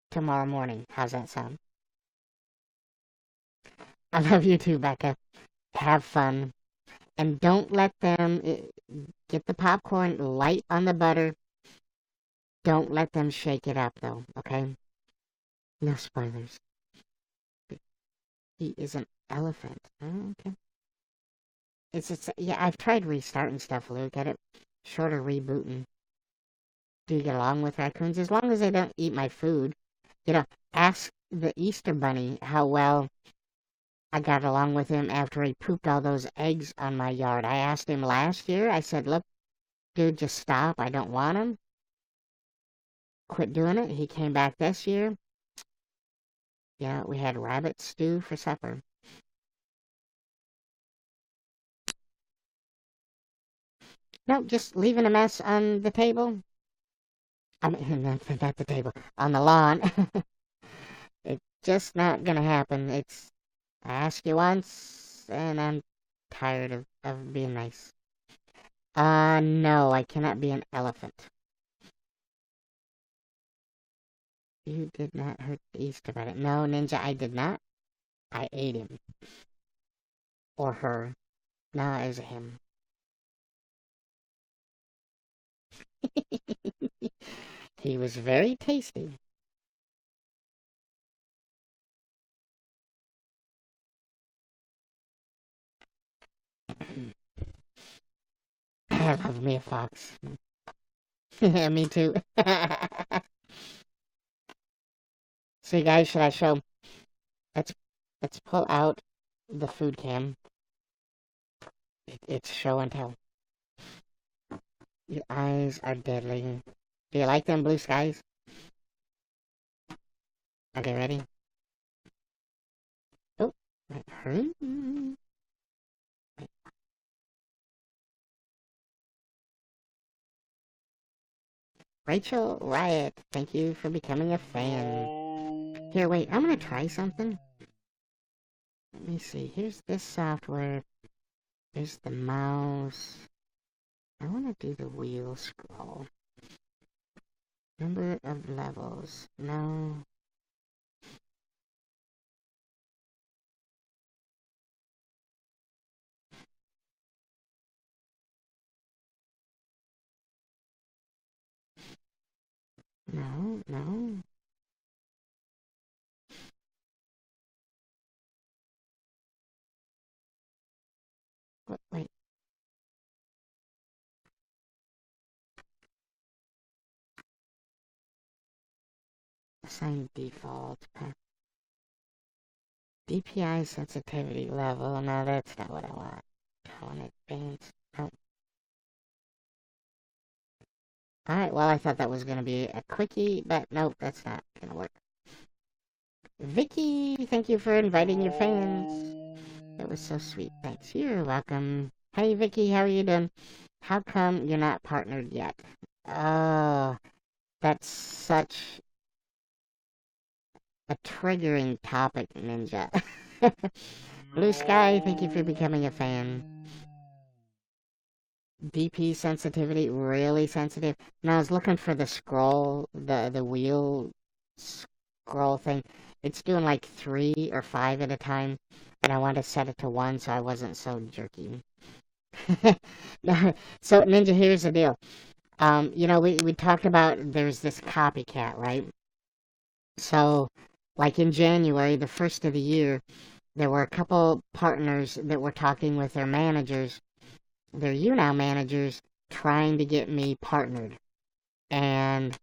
tomorrow morning. How's that sound? I love you too, Becca. Have fun. And don't let them get the popcorn light on the butter. Don't let them shake it up, though, okay? No spoilers. He is an elephant. Oh, okay. Yeah, I've tried restarting stuff, Luke. Get it? Shorter rebooting. Do you get along with raccoons? As long as they don't eat my food. Ask the Easter Bunny how well I got along with him after he pooped all those eggs on my yard. I asked him last year. I said, look, dude, just stop. I don't want him. Quit doing it. He came back this year. Yeah, we had rabbit stew for supper. No, just leaving a mess on the table. I mean, not the table, on the lawn. It's just not gonna happen. I asked you once, and I'm tired of being nice. No, I cannot be an elephant. You did not hurt the Easter Bunny. No, Ninja, I did not. I ate him. Or her. No, it was him. He was very tasty. I love me a fox. Me too. So, guys, should I show? Let's let's pull out the food cam. It's show and tell. Your eyes are deadly. Do you like them blue skies? Okay, ready? Oh, hurry. Rachel Riot, thank you for becoming a fan. Here, wait, I'm gonna try something. Let me see, here's this software. There's the mouse. I wanna do the wheel scroll. Number of levels. No. No, no. What, wait. Assign default. DPI sensitivity level. No, that's not what I want. I want advanced. Oh. Alright, well, I thought that was going to be a quickie, but nope, that's not going to work. Vicky, thank you for inviting your fans. That was so sweet. Thanks. You're welcome. Hey, Vicky, how are you doing? How come you're not partnered yet? Oh, that's such a triggering topic, Ninja. Blue Sky, thank you for becoming a fan. DP sensitivity, really sensitive. And I was looking for the scroll, the wheel scroll thing. It's doing like 3 or 5 at a time, and I wanted to set it to 1 so I wasn't so jerky. So, Ninja, here's the deal. We talked about there's this copycat, right? So, like in January, the first of the year, there were a couple partners that were talking with their managers, their YouNow managers, trying to get me partnered. And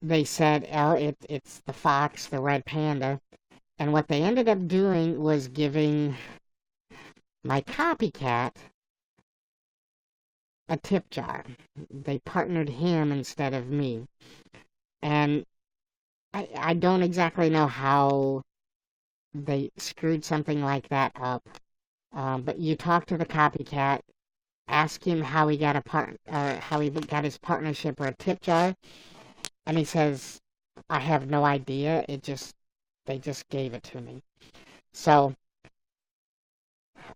they said, oh, it's the fox, the red panda. And what they ended up doing was giving my copycat a tip jar. They partnered him instead of me. And I don't exactly know how they screwed something like that up. But you talk to the copycat, ask him how he got how he got his partnership or a tip jar, and he says, "I have no idea. They just gave it to me." So,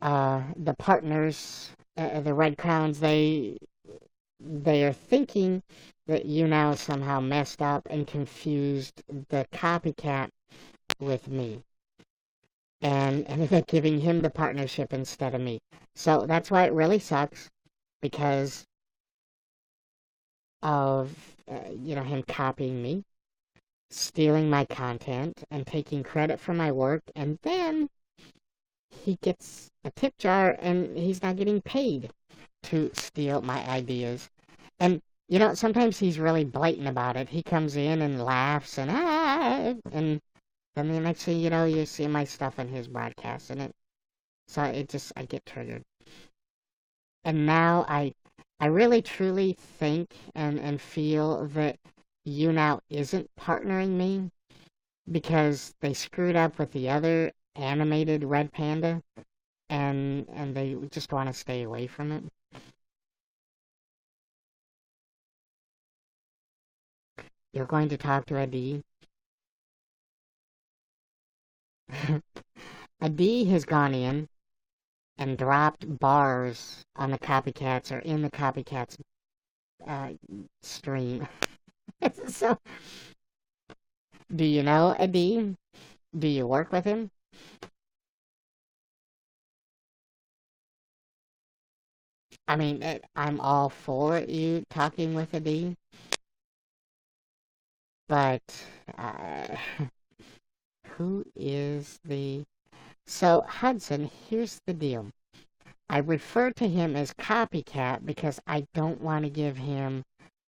the partners, the Red Crowns, they are thinking that YouNow somehow messed up and confused the copycat with me, and ended up giving him the partnership instead of me. So that's why it really sucks, because of him copying me, stealing my content, and taking credit for my work, and then he gets a tip jar and he's not getting paid to steal my ideas. And sometimes he's really blatant about it. He comes in and laughs and and then the next thing you know, you see my stuff in his broadcast, and I get triggered. And now I really truly think and feel that YouNow isn't partnering me because they screwed up with the other animated red panda, and they just want to stay away from it. You're going to talk to Adi? Adi has gone in and dropped bars on the copycats or in the copycats stream. So, do you know Adi? Do you work with him? I mean, I'm all for you talking with Adi, but who is the... So, Hudson, here's the deal. I refer to him as Copycat because I don't want to give him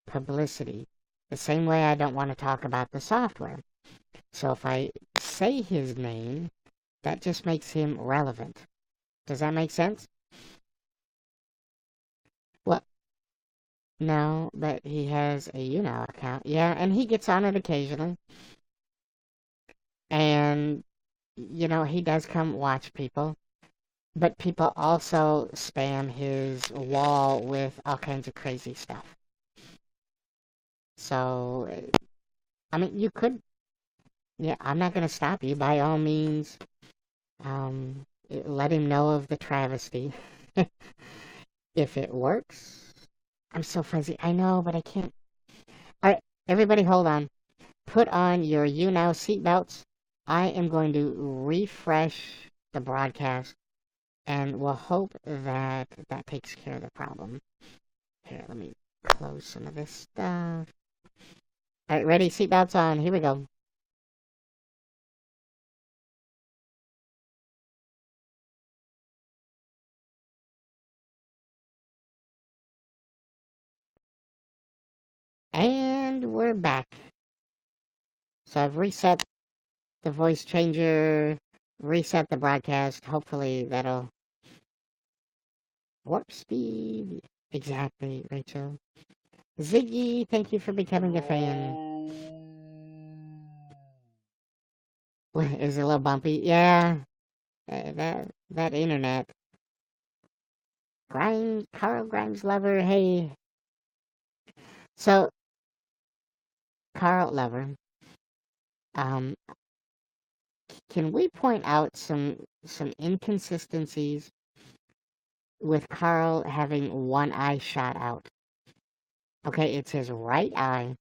publicity, the same way I don't want to talk about the software. So if I say his name, that just makes him relevant. Does that make sense? Well, No, but he has a YouNow account. Yeah, and he gets on it occasionally. And, he does come watch people. But people also spam his wall with all kinds of crazy stuff. So, I mean, you could, yeah, I'm not going to stop you. By all means, let him know of the travesty. If it works, I'm so fuzzy. I know, but I can't. All right, everybody, hold on. Put on your YouNow seatbelts. I am going to refresh the broadcast, and we'll hope that that takes care of the problem. Here, let me close some of this stuff. All right, ready? Seatbelts on. Here we go. And we're back. So I've reset the voice changer, reset the broadcast. Hopefully that'll warp speed. Exactly, Rachel. Ziggy, thank you for becoming a fan. Is it a little bumpy? Yeah, that internet. Carl Grimes lover. Hey, so Carl lover. Um, can we point out some inconsistencies with Carl having one eye shot out? Okay, it's his right eye,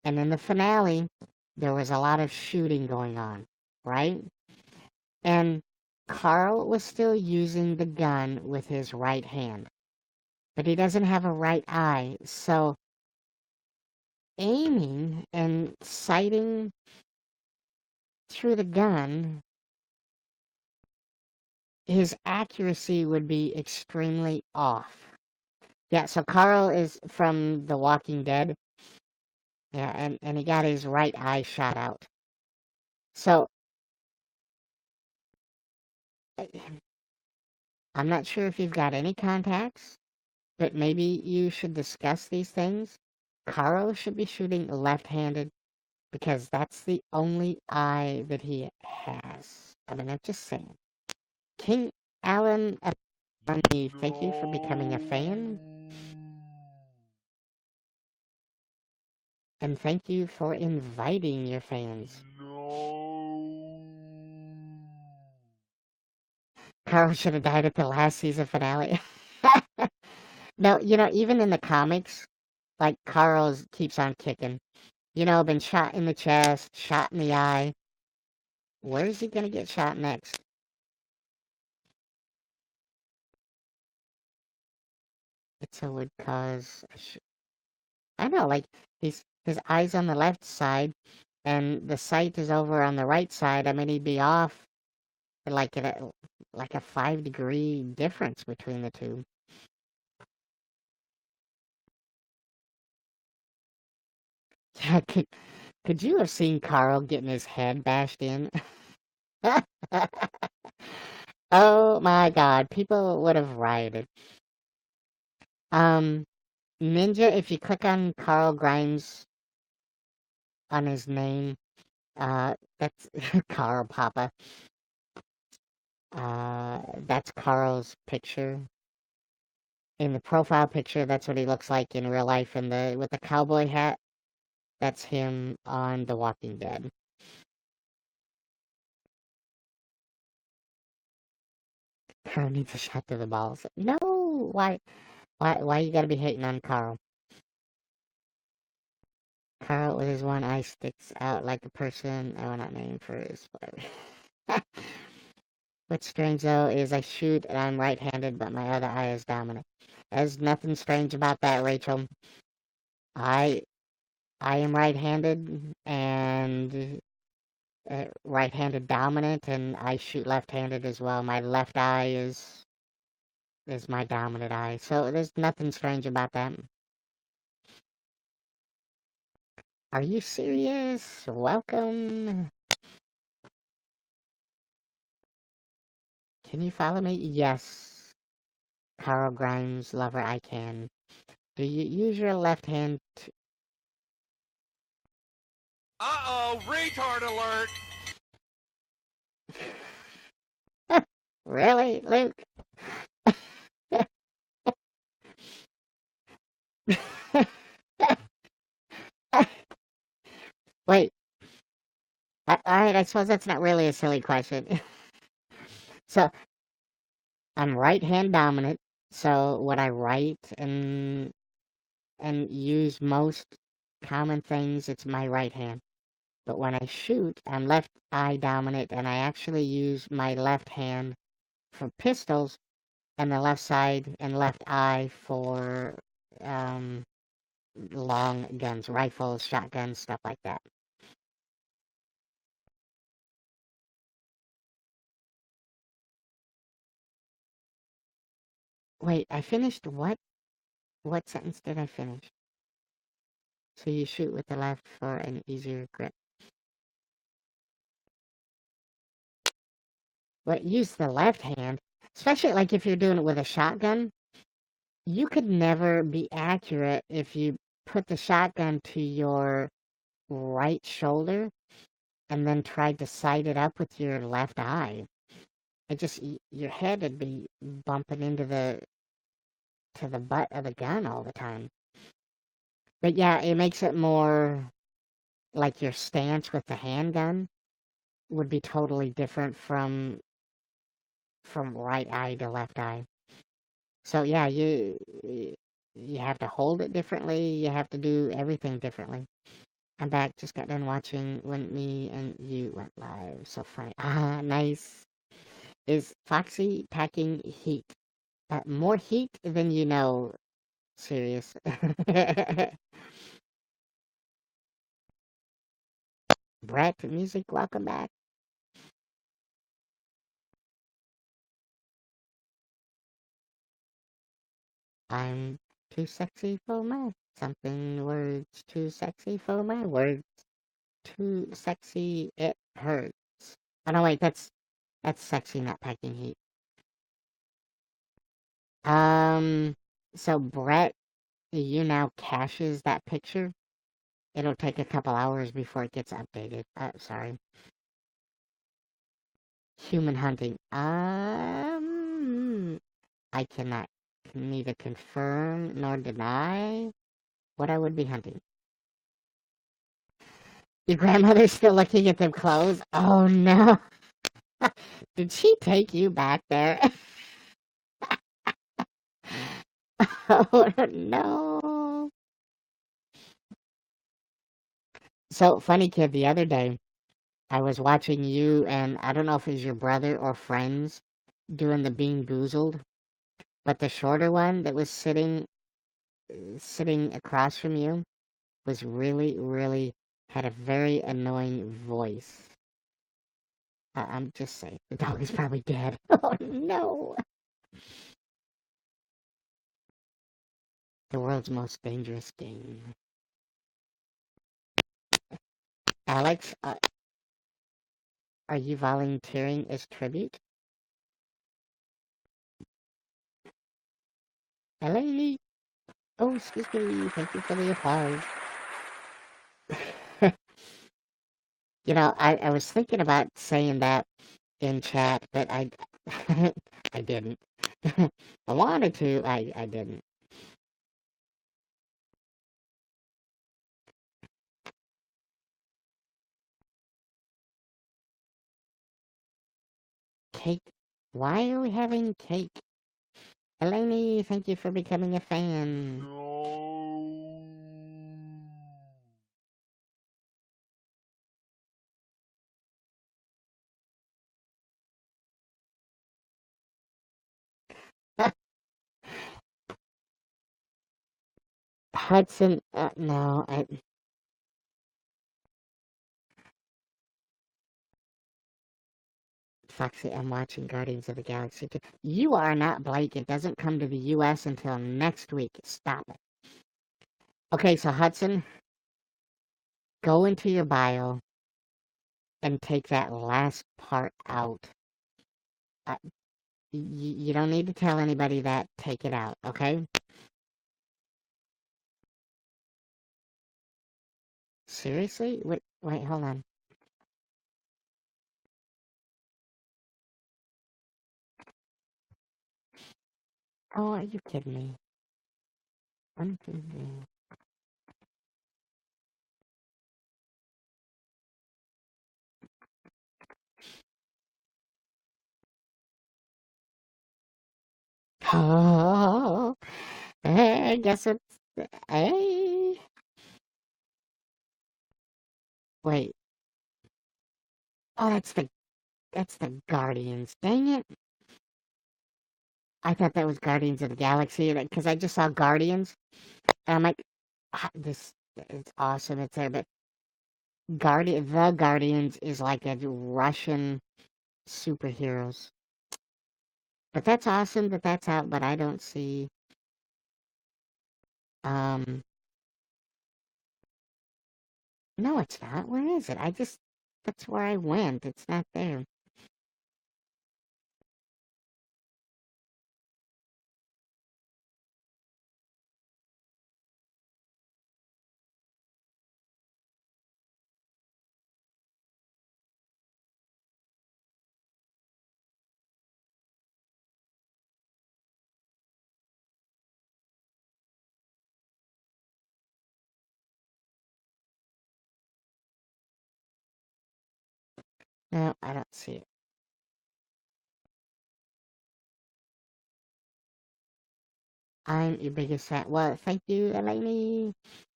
and in the finale, there was a lot of shooting going on, right? And Carl was still using the gun with his right hand, but he doesn't have a right eye, so aiming and sighting through the gun, his accuracy would be extremely off. Yeah, so Carl is from The Walking Dead. Yeah, and he got his right eye shot out. So, I'm not sure if you've got any contacts, but maybe you should discuss these things. Carl should be shooting left-handed because that's the only eye that he has. I mean, I'm just saying. King Alan, thank you for becoming a fan. And thank you for inviting your fans. Carl should have died at the last season finale. No, even in the comics, like Carl's keeps on kicking. Been shot in the chest, shot in the eye. Where is he gonna get shot next? It's a would cause. I know, like his eyes on the left side, and the sight is over on the right side. I mean, he'd be off like like a 5-degree difference between the two. Yeah, could you have seen Carl getting his head bashed in? Oh my God, people would have rioted. Um, Ninja, if you click on Carl Grimes on his name, that's Carl Papa. That's Carl's picture. In the profile picture, that's what he looks like in real life. And with the cowboy hat, that's him on The Walking Dead. Carl needs a shot to the balls. No, why you gotta be hating on Carl? Carl with his one eye sticks out like a person I will not name for his whatever. What's strange though is I shoot and I'm right-handed, but my other eye is dominant. There's nothing strange about that, Rachel. I I am right-handed and right-handed dominant, and I shoot left-handed as well. My left eye is my dominant eye, so there's nothing strange about that. Are you serious? Welcome. Can you follow me? Yes. Carl Grimes, lover, I can. Do you use your left hand to... Uh-oh, retard alert! Really, Luke? Wait, alright, I suppose that's not really a silly question. So, I'm right-hand dominant, so what I write and use most common things, it's my right hand. But when I shoot, I'm left eye dominant, and I actually use my left hand for pistols, and the left side and left eye for um, long guns, rifles, shotguns, stuff like that. Wait, I finished what? What sentence did I finish? So you shoot with the left for an easier grip. But use the left hand, especially like if you're doing it with a shotgun. You could never be accurate if you put the shotgun to your right shoulder and then tried to sight it up with your left eye. Your head would be bumping into the butt of the gun all the time. But yeah, it makes it more like your stance with the handgun would be totally different from right eye to left eye. So yeah, you have to hold it differently. You have to do everything differently. I'm back. Just got done watching when me and you went live. So funny. Ah, nice. Is Foxy packing heat? More heat than you know. Serious. Brett, music, welcome back. I'm too sexy for my something words. Too sexy for my words. Too sexy, it hurts. Oh no, wait, that's sexy, not packing heat. So Brett, YouNow caches that picture. It'll take a couple hours before it gets updated. Sorry. Human hunting. I cannot neither confirm nor deny what I would be hunting. Your grandmother's still looking at them clothes? Oh no. Did she take you back there? Oh no. So, funny kid, the other day, I was watching you and I don't know if it was your brother or friends doing the Bean Boozled, but the shorter one that was sitting across from you was really had a very annoying voice. I'm just saying, the dog is probably dead. Oh no! The world's most dangerous game. Alex, are you volunteering as tribute? Hello? Oh, excuse me. Thank you for the applause. You know, I was thinking about saying that in chat, but I I didn't. I wanted to, I didn't. Cake? Why are we having cake? Eleni, thank you for becoming a fan. Hudson, no, Foxy, I'm watching Guardians of the Galaxy 2. You are not Blake. It doesn't come to the US until next week. Stop it. Okay, so Hudson, go into your bio and take that last part out. Uh, you don't need to tell anybody that. Take it out, okay? Seriously? Wait, hold on. Oh, are you kidding me? Unconvenient. Oh, I guess it's. Hey. Wait. Oh, that's the Guardians. Dang it. I thought that was Guardians of the Galaxy because I just saw Guardians. And I'm like, this is awesome. It's there, but the Guardians is like a Russian superheroes. But that's awesome that that's out, but I don't see. Um, no, it's not. Where is it? That's where I went. It's not there. No, I don't see it. I'm your biggest fan. Well, thank you, Elaine.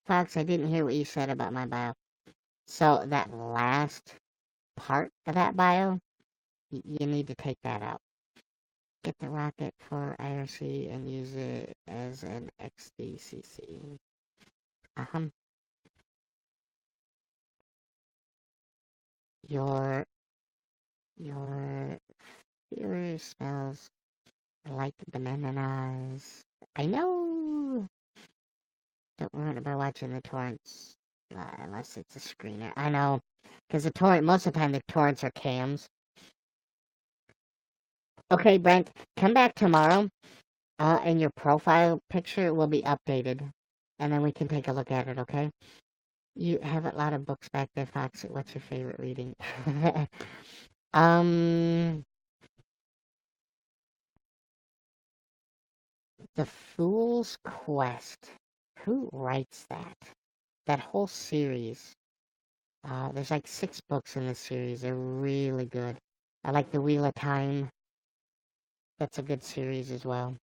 Fox, I didn't hear what you said about my bio. So that last part of that bio, you need to take that out. Get the rocket for IRC and use it as an XDCC. Uh-huh. Your theory smells like bananas. I know. Don't worry about watching the torrents unless it's a screener. I know, because the torrent most of the time the torrents are cams. Okay, Brent, come back tomorrow. And your profile picture will be updated, and then we can take a look at it. Okay? You have a lot of books back there, Fox. What's your favorite reading? um, The Fool's Quest. Who writes that? That whole series. There's like 6 books in this series. They're really good. I like The Wheel of Time. That's a good series as well.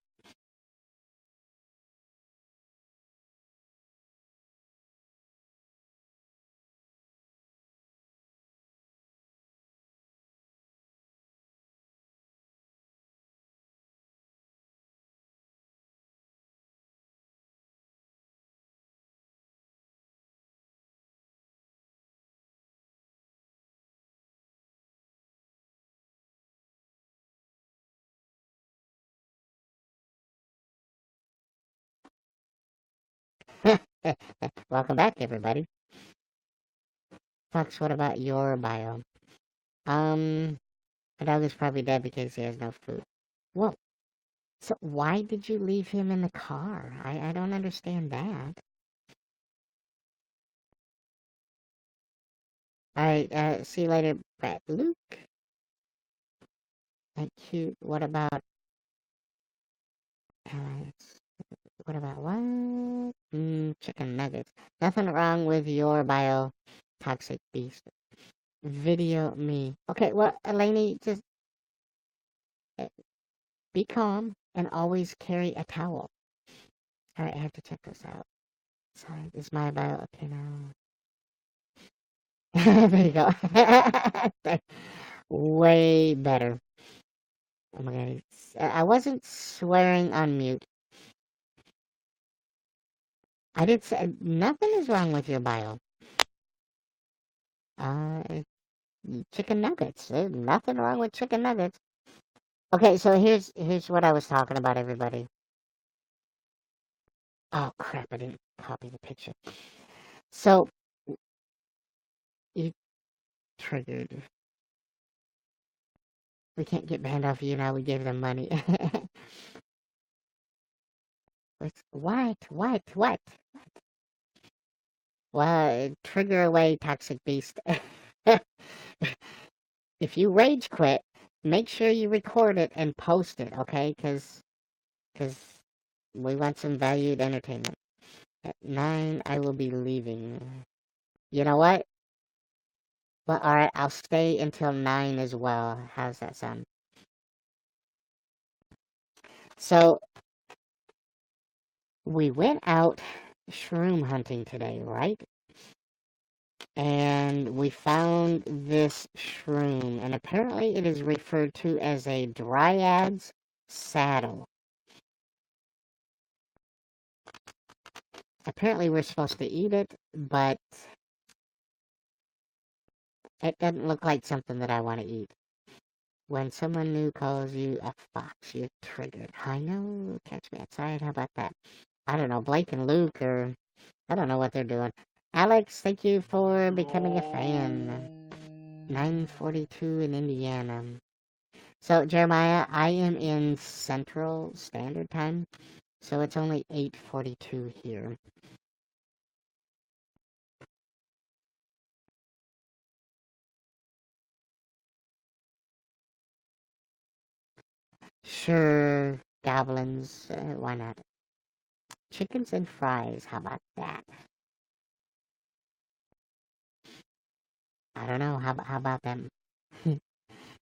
Welcome back, everybody. Fox, what about your bio? The dog is probably dead because he has no food. Well, so why did you leave him in the car? I don't understand that. Alright, see you later, Brett. Luke. Thank you. What about... Uh, what about what? Chicken nuggets. Nothing wrong with your bio, toxic beast. Video me. Okay, well, Elaine, just be calm and always carry a towel. Alright, I have to check this out. Sorry, is my bio okay now? There you go. Way better. Oh my god. I wasn't swearing on mute. I did say nothing is wrong with your bio. Uh, Chicken nuggets. There's nothing wrong with chicken nuggets. Okay, so here's what I was talking about, everybody. Oh crap! I didn't copy the picture. So you triggered. We can't get banned off YouNow. We gave them money. What? Well, trigger away, Toxic Beast. If you rage quit, make sure you record it and post it, okay? Because we want some valued entertainment. At 9, I will be leaving. You know what? Well, alright, I'll stay until 9 as well. How's that sound? So, we went out shroom hunting today, right? And we found this shroom, and apparently it is referred to as a dryad's saddle. Apparently we're supposed to eat it, but it doesn't look like something that I want to eat. When someone new calls you a fox, you're triggered. I know, catch me outside, how about that? I don't know, Blake and Luke, or I don't know what they're doing. Alex, thank you for becoming a fan. 9:42 in Indiana. So, Jeremiah, I am in Central Standard Time, so it's only 8:42 here. Sure, goblins, why not? Chickens and fries, how about that? I don't know, how about them?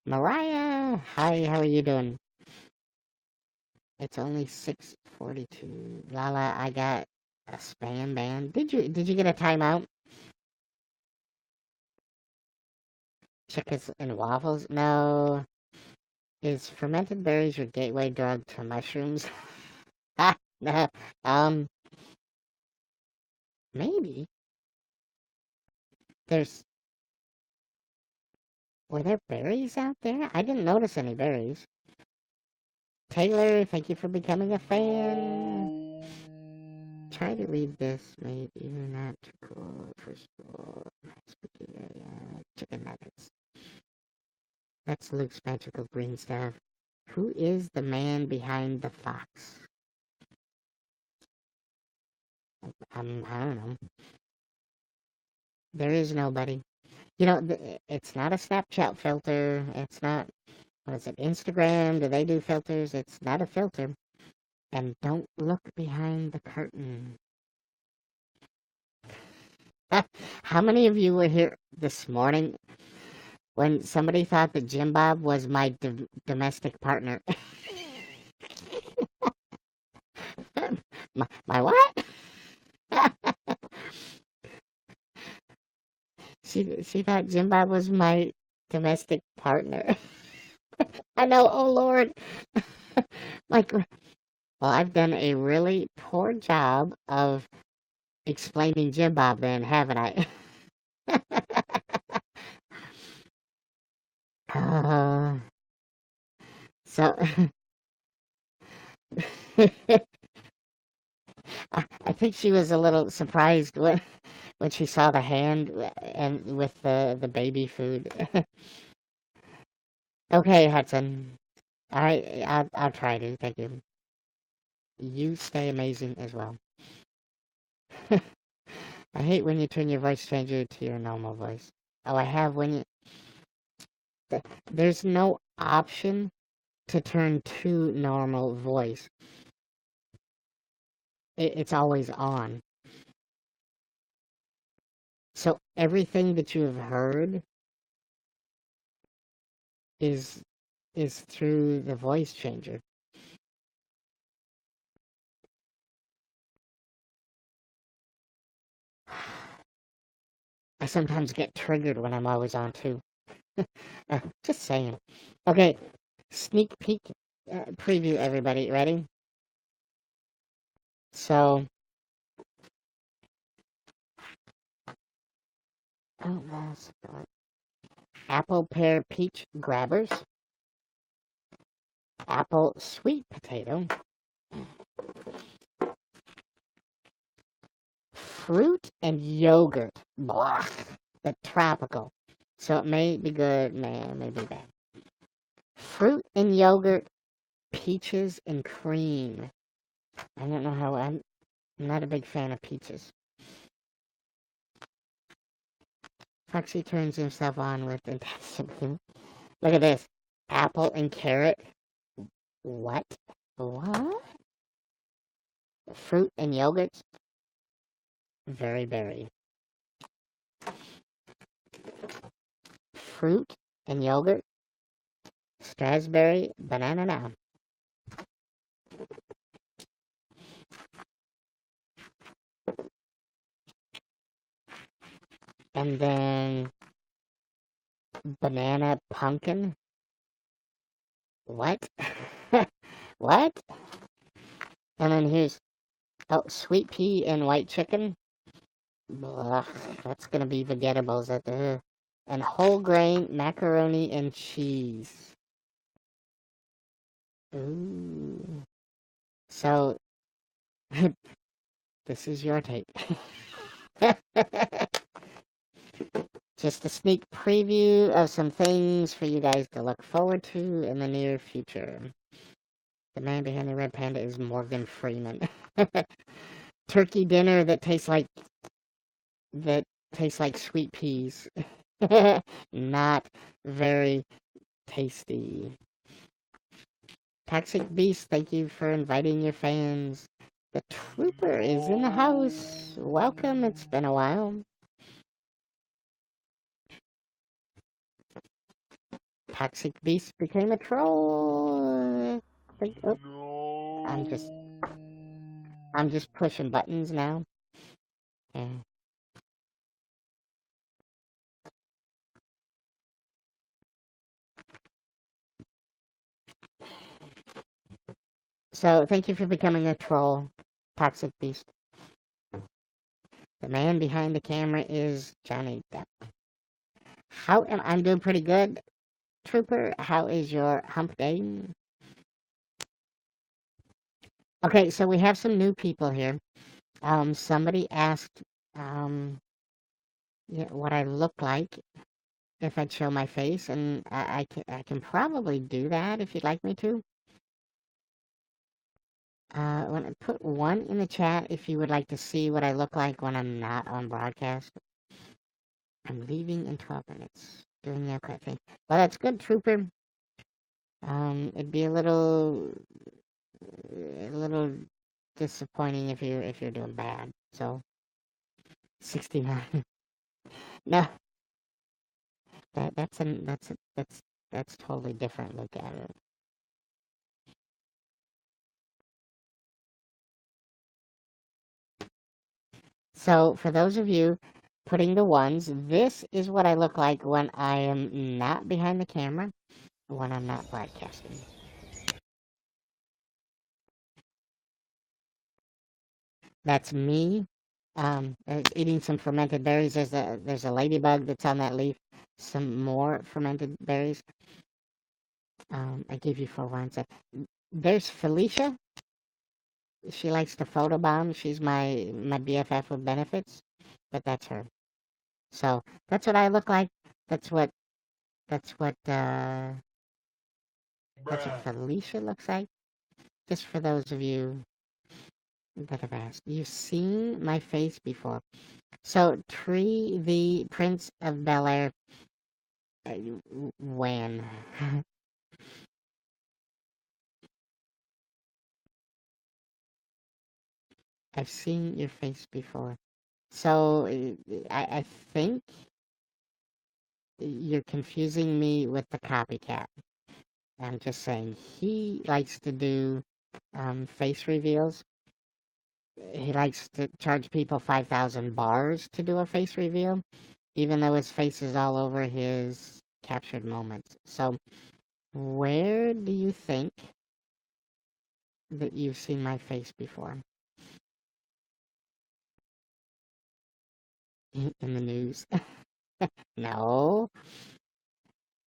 Mariah, hi, how are you doing? It's only 6:42. Lala, I got a spam ban. Did you get a timeout? Chickens and waffles? No. Is fermented berries your gateway drug to mushrooms? Ah, no. Maybe. There's Were there berries out there? I didn't notice any berries. Taylor, thank you for becoming a fan. Try to read this, maybe you're not too cool for school. Spaghetti, chicken nuggets. That's Luke's magical green stuff. Who is the man behind the fox? I don't know. There is nobody. You know, it's not a Snapchat filter. It's not, what is it, Instagram? Do they do filters? It's not a filter. And don't look behind the curtain. How many of you were here this morning when somebody thought that Jim Bob was my domestic partner? my what? she thought Jim Bob was my domestic partner. I know, oh Lord. Like, well, I've done a really poor job of explaining Jim Bob then, haven't I? So, I think she was a little surprised when she saw the hand and with the baby food. Okay, Hudson. I'll try to. Thank you. You stay amazing as well. I hate when you turn your voice changer to your normal voice. Oh, I have when you. There's no option to turn to normal voice. It's always on. So everything that you have heard is through the voice changer. I sometimes get triggered when I'm always on too. Just saying. Okay, sneak peek preview, everybody. Ready? So, oh, that's good. Apple pear peach grabbers, apple sweet potato, fruit and yogurt. Blah. The tropical. So it may be good, may be bad. Fruit and yogurt, peaches and cream. I don't know how I'm not a big fan of peaches. Foxy turns himself on with intensity. Look at this. Apple and carrot. What? What? Fruit and yogurt. Very berry. Fruit and yogurt. Strasberry, banana now. And then banana pumpkin. What? What? And then here's sweet pea and white chicken. Blah, that's gonna be vegetables at the and whole grain macaroni and cheese. Ooh. So this is your take. Just a sneak preview of some things for you guys to look forward to in the near future. The man behind the red panda is Morgan Freeman. Turkey dinner that tastes like sweet peas. Not very tasty. Toxic Beast, thank you for inviting your fans. The Trooper is in the house. Welcome, it's been a while. Toxic Beast became a troll. Oh, I'm just pushing buttons now. Yeah. So thank you for becoming a troll, Toxic Beast. The man behind the camera is Johnny Depp. I'm doing pretty good, Trooper. How is your hump day? Okay, so we have some new people here. Somebody asked, what I look like if I'd show my face, and I can probably do that if you'd like me to. When I put one in the chat if you would like to see what I look like when I'm not on broadcast. I'm leaving in 12 minutes. Doing the okay thing. Well, that's good, Trooper. It'd be a little disappointing if you're doing bad. So, 69. No, that's totally different. Look at it. So, for those of you putting the ones, this is what I look like when I am not behind the camera, when I'm not broadcasting. That's me eating some fermented berries. There's a ladybug that's on that leaf. Some more fermented berries. I gave you 4 ones. There's Felicia. She likes to photobomb. She's my BFF with benefits, but that's her. So that's what I look like. That's what Felicia looks like. Just for those of you that have asked, you've seen my face before. So Tree, the Prince of Bel-Air, when? I've seen your face before. So I think you're confusing me with the copycat. I'm just saying, he likes to do face reveals. He likes to charge people 5,000 bars to do a face reveal, even though his face is all over his captured moments. So, where do you think that you've seen my face before? In the news? No.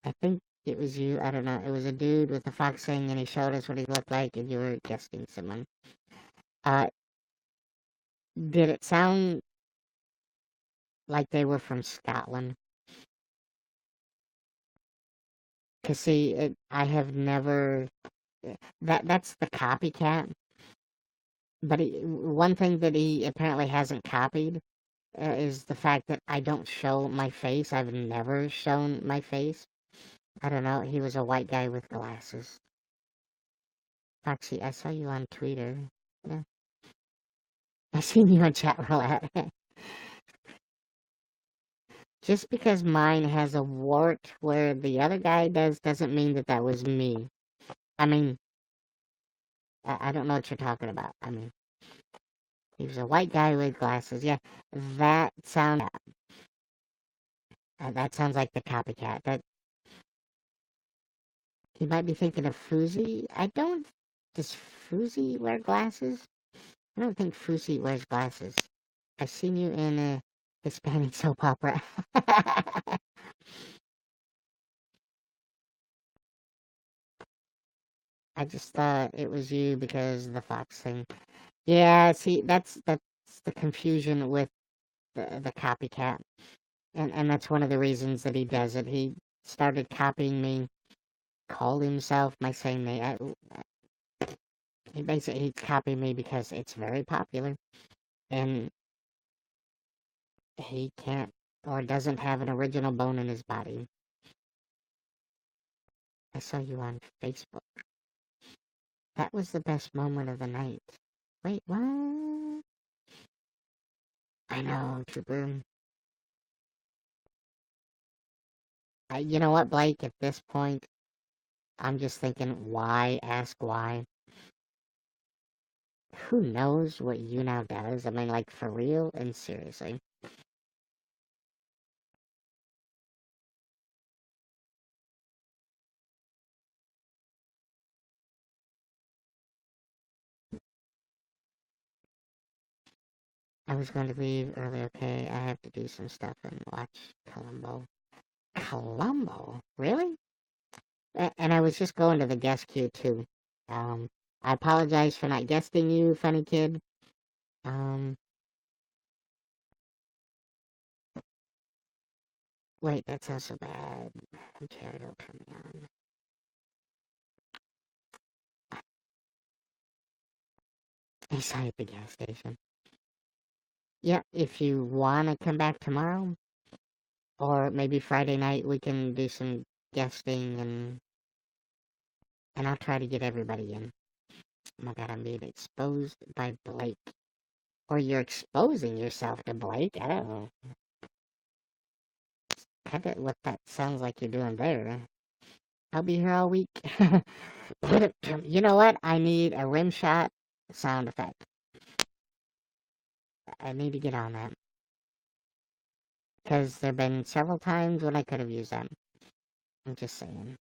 I think it was you. I don't know. It was a dude with a fox thing, and he showed us what he looked like, and you were guessing someone. Did it sound like they were from Scotland? Because, see, I have never... That's the copycat. But one thing that he apparently hasn't copied is the fact that I don't show my face. I've never shown my face. I don't know. He was a white guy with glasses. Foxy, I saw you on Twitter. Yeah. I seen you on chat roulette. Just because mine has a wart where the other guy does doesn't mean that that was me. I mean, I don't know what you're talking about. I mean, he was a white guy with glasses. Yeah, that sounds that sounds like the copycat. That he might be thinking of Fuzi. I don't. Does Fuzi wear glasses? I don't think Fuzi wears glasses. I've seen you in a Hispanic soap opera. I just thought it was you because of the Fox thing. Yeah, see, that's the confusion with the copycat, and that's one of the reasons that he does it. He started copying me, called himself my same name. He basically he copied me because it's very popular, and he can't or doesn't have an original bone in his body. I saw you on Facebook. That was the best moment of the night. Wait, what? I know, Trooper. You know what, Blake? At this point, I'm just thinking, why ask why? Who knows what YouNow does? I mean, like, for real and seriously. I was going to leave early, okay? I have to do some stuff and watch Columbo. Columbo? Really? And I was just going to the guest queue, too. I apologize for not guesting you, funny kid. Um, wait, that sounds so bad. Okay, it'll turn me on. I saw you at the gas station. Yeah, if you want to come back tomorrow, or maybe Friday night, we can do some guesting, and I'll try to get everybody in. Oh my god, I'm being exposed by Blake. Or you're exposing yourself to Blake? I don't know. Kind of what that sounds like you're doing there. I'll be here all week. You know what? I need a rim shot sound effect. I need to get on that. Because there have been several times when I could have used them. I'm just saying.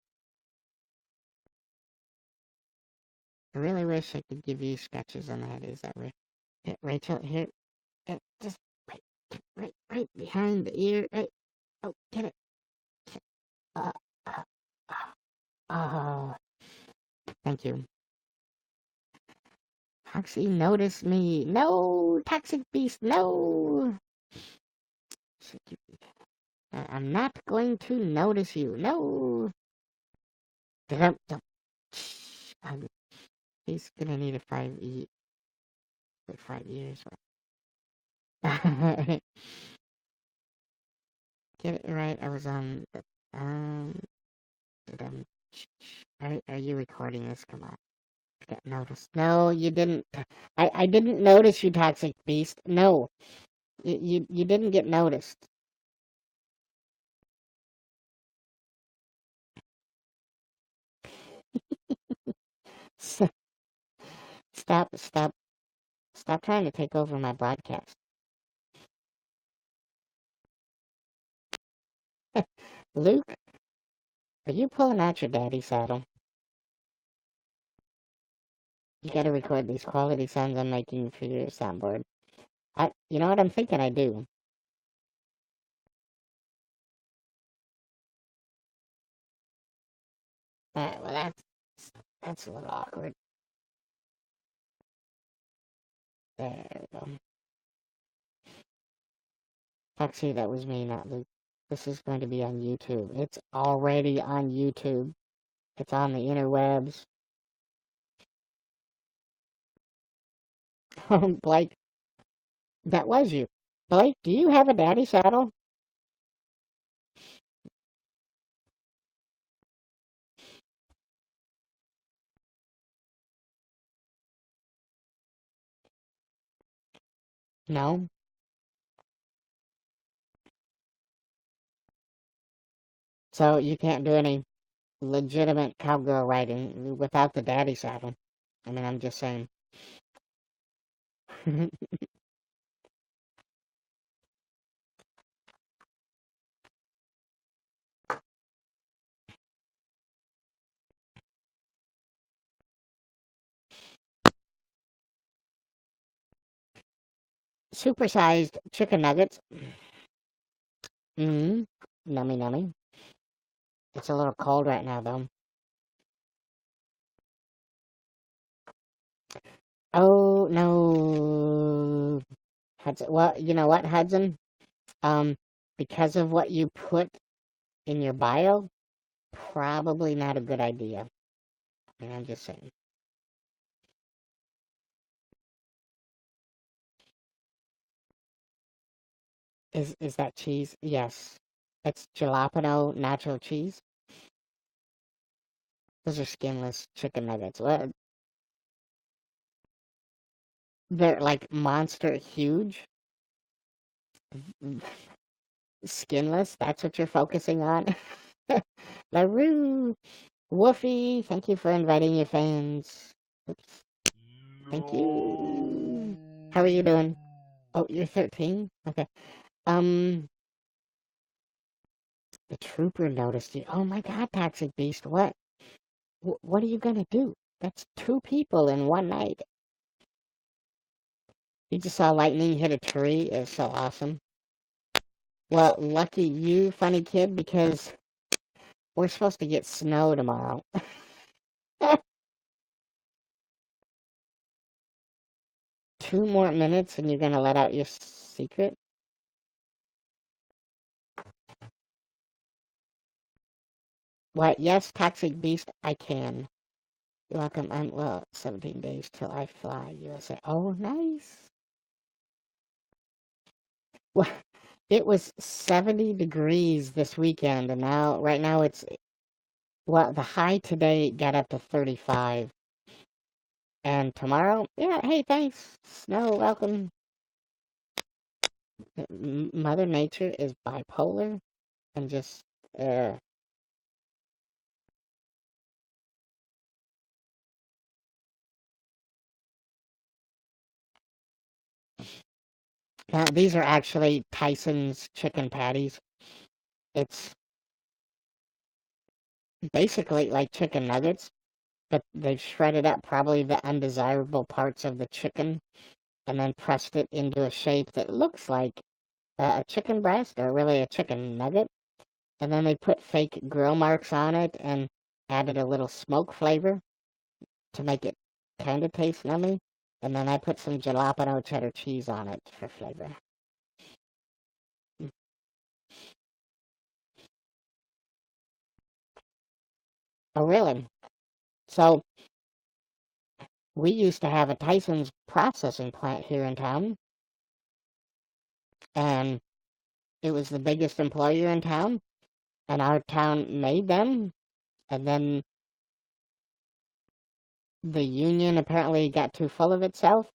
I really wish I could give you scratches on the head. Is that right? Rachel, here. Just right behind the ear. Right. Oh, get it. Uh, uh, oh, thank you. Foxy, notice me. No, Toxic Beast, no. I'm not going to notice you. No. Don't. He's gonna need a 5 years. Get it right. I was on. Um. Are you recording this? Come on. I got noticed. No, you didn't. I didn't notice you, Toxic Beast. No, you didn't get noticed. Stop trying to take over my broadcast. Luke, are you pulling out your daddy saddle? You gotta record these quality sounds I'm making for your soundboard. You know what I'm thinking I do? Well, that's a little awkward. There we go. Actually, that was me, not Luke. This is going to be on YouTube. It's already on YouTube. It's on the interwebs. Blake, that was you. Blake, do you have a daddy saddle? No. So you can't do any legitimate cowgirl riding without the daddy saddle. I mean, I'm just saying. Supersized chicken nuggets. Mmm. Nummy nummy. It's a little cold right now, though. Oh, no. Hudson. Well, you know what, Hudson? Um, because of what you put in your bio, probably not a good idea. And I'm just saying. Is that cheese? Yes. It's jalapeno nacho cheese. Those are skinless chicken nuggets. Well, they're like monster huge. Skinless, that's what you're focusing on. LaRue, Woofy, thank you for inviting your fans. Oops. Thank you. How are you doing? Oh, you're 13? Okay. Um, the trooper noticed you. Oh my god, Toxic Beast, what? What are you gonna do? That's 2 people in one night. You just saw lightning hit a tree. It's so awesome. Well, lucky you, funny kid, because we're supposed to get snow tomorrow. 2 more minutes and you're gonna let out your secret? What? Yes, Toxic Beast, I can. You're welcome. 17 days till I fly, USA. Oh, nice. Well, it was 70 degrees this weekend, and right now the high today got up to 35. And tomorrow, yeah, hey, thanks. Snow, welcome. Mother Nature is bipolar and just, uh, now, these are actually Tyson's chicken patties. It's basically like chicken nuggets, but they've shredded up probably the undesirable parts of the chicken and then pressed it into a shape that looks like a chicken breast or really a chicken nugget. And then they put fake grill marks on it and added a little smoke flavor to make it kind of taste nummy. And then I put some jalapeno cheddar cheese on it for flavor. Oh, really? So, we used to have a Tyson's processing plant here in town, and it was the biggest employer in town, and our town made them, and then the union apparently got too full of itself.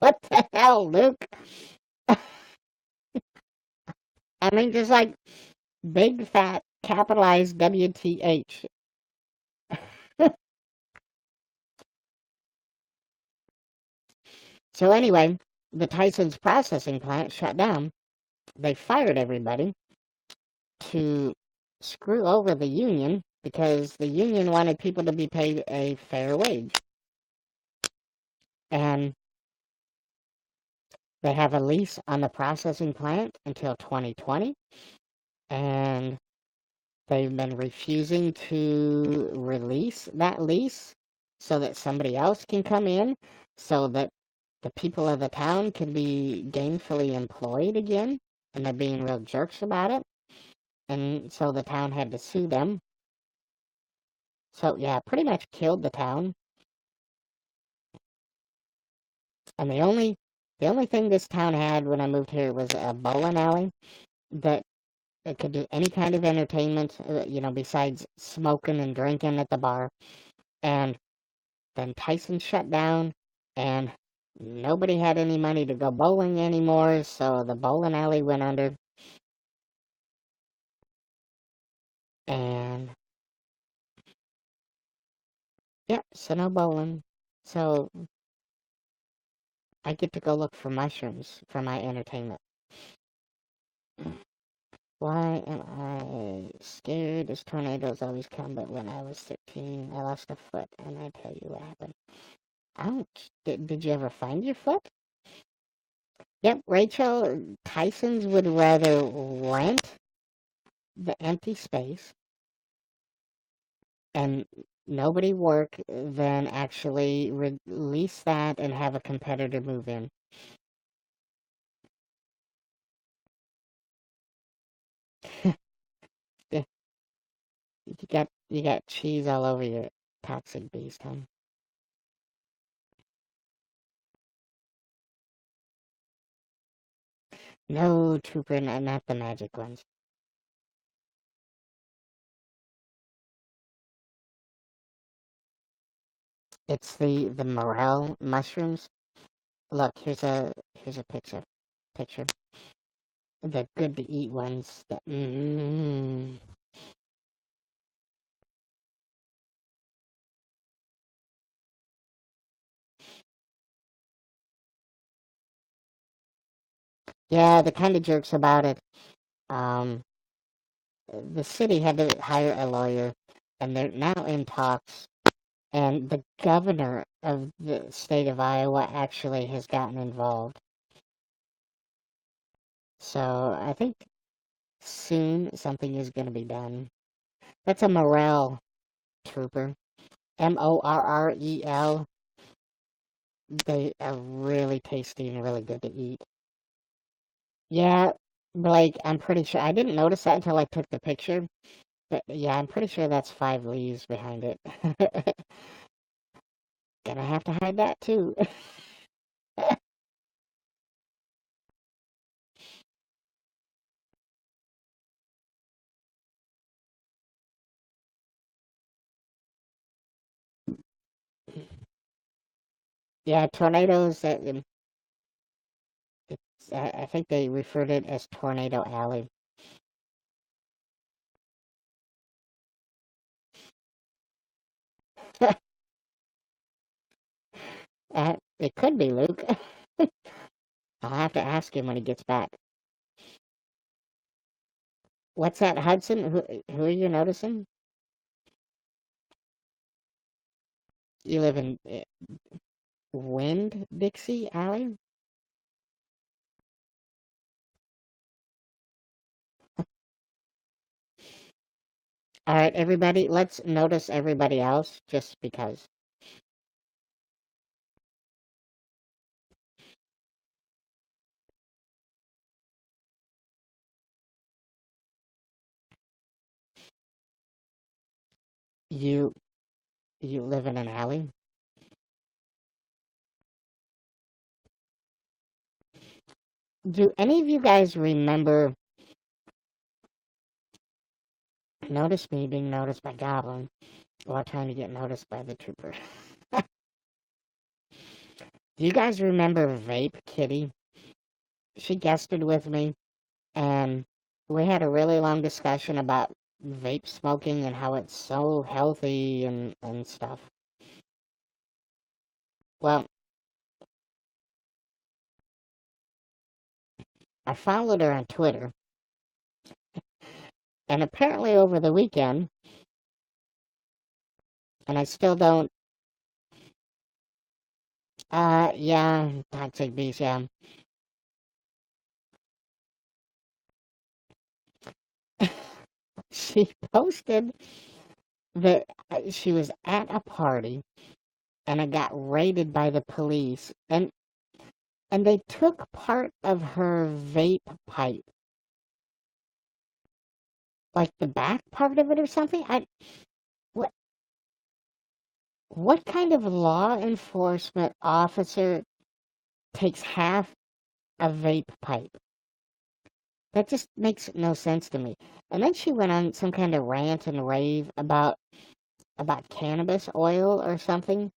What the hell, Luke? I mean, just like big fat capitalized WTH. So anyway, the Tyson's processing plant shut down. They fired everybody to screw over the union because the union wanted people to be paid a fair wage. And they have a lease on the processing plant until 2020. And they've been refusing to release that lease so that somebody else can come in so that the people of the town can be gainfully employed again. And they're being real jerks about it. And so the town had to sue them. So, yeah, pretty much killed the town. And the only thing this town had when I moved here was a bowling alley that it could do any kind of entertainment, besides smoking and drinking at the bar. And then Tyson shut down, and nobody had any money to go bowling anymore, so the bowling alley went under. And yeah, so no bowling. So I get to go look for mushrooms for my entertainment. Why am I scared? As tornadoes always come, but when I was 13, I lost a foot, and I tell you what happened. Ouch. Did you ever find your foot? Yep, Rachel, Tyson's would rather rent the empty space and nobody work than actually release that and have a competitor move in. Yeah, you got cheese all over your toxic beast, huh? No, Trooper, not the magic ones. It's the morel mushrooms. Look, here's a picture. The good to eat ones. Yeah, the kind of jerks about it. Um, the city had to hire a lawyer, and they're now in talks. And the governor of the state of Iowa actually has gotten involved. So I think soon something is going to be done. That's a morel, Trooper. Morrel. They are really tasty and really good to eat. Yeah, Blake, I'm pretty sure. I didn't notice that until I took the picture. But yeah, I'm pretty sure that's 5 leaves behind it. Gonna have to hide that too. Yeah, tornadoes. I think they referred it as Tornado Alley. It could be Luke. I'll have to ask him when he gets back. What's that, Hudson? Who are you noticing? You live in Wind Dixie Alley? All right, everybody, let's notice everybody else just because. You you live in an alley? Do any of you guys remember notice me being noticed by Goblin while trying to get noticed by the trooper? Do you guys remember Vape Kitty? She guested with me, and we had a really long discussion about vape smoking and how it's so healthy and stuff. Well, I followed her on Twitter, and apparently over the weekend, and I still don't, yeah, Toxic Beast, yeah. She posted that she was at a party and it got raided by the police, and they took part of her vape pipe, like the back part of it or something. What what kind of law enforcement officer takes half a vape pipe. That just makes no sense to me. And then she went on some kind of rant and rave about cannabis oil or something.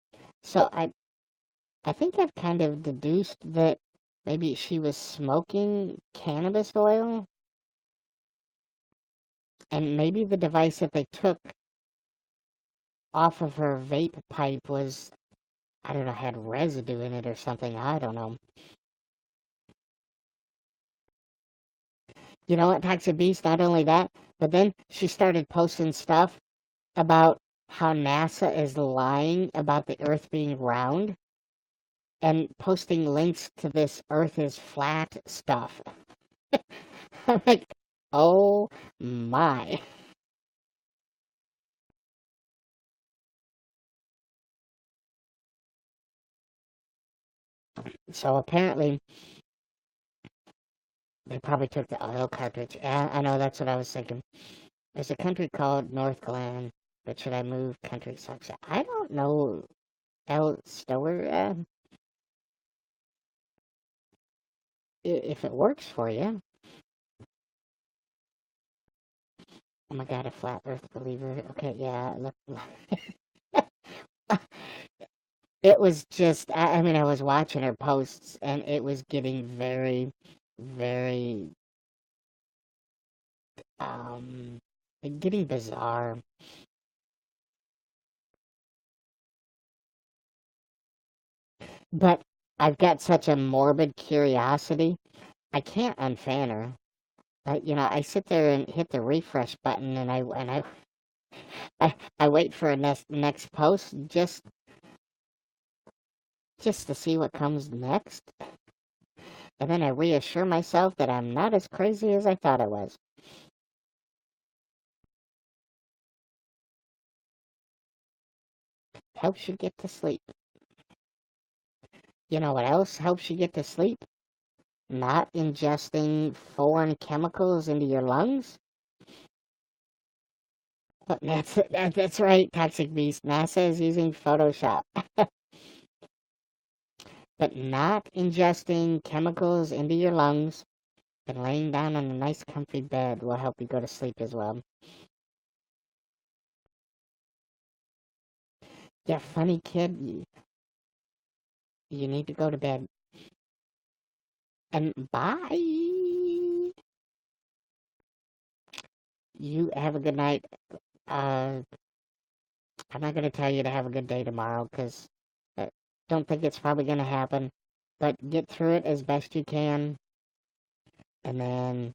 So I think I've kind of deduced that maybe she was smoking cannabis oil, and maybe the device that they took off of her vape pipe was, I don't know, had residue in it or something. I don't know. You know what, Toxic Beast? Not only that, but then she started posting stuff about how NASA is lying about the Earth being round and posting links to this Earth is flat stuff. I'm like, oh my. So apparently, they probably took the oil cartridge. Yeah, I know, that's what I was thinking. There's a country called North Glen, but should I move country sucks? I don't know, El Stower, if it works for you. Oh my god, a flat earth believer. Okay, yeah, look. It was just, I mean, I was watching her posts, and it was getting very, very, um, getting bizarre. But I've got such a morbid curiosity, I can't unfan her. I sit there and hit the refresh button, and I wait for a next post just to see what comes next, and then I reassure myself that I'm not as crazy as I thought I was. Helps you get to sleep. You know what else helps you get to sleep? Not ingesting foreign chemicals into your lungs. But that's right, Toxic Beast. NASA is using Photoshop. But not ingesting chemicals into your lungs and laying down on a nice comfy bed will help you go to sleep as well. Yeah, funny kid, you need to go to bed. And bye. You have a good night. Uh, I'm not going to tell you to have a good day tomorrow because I don't think it's probably going to happen. But get through it as best you can. And then,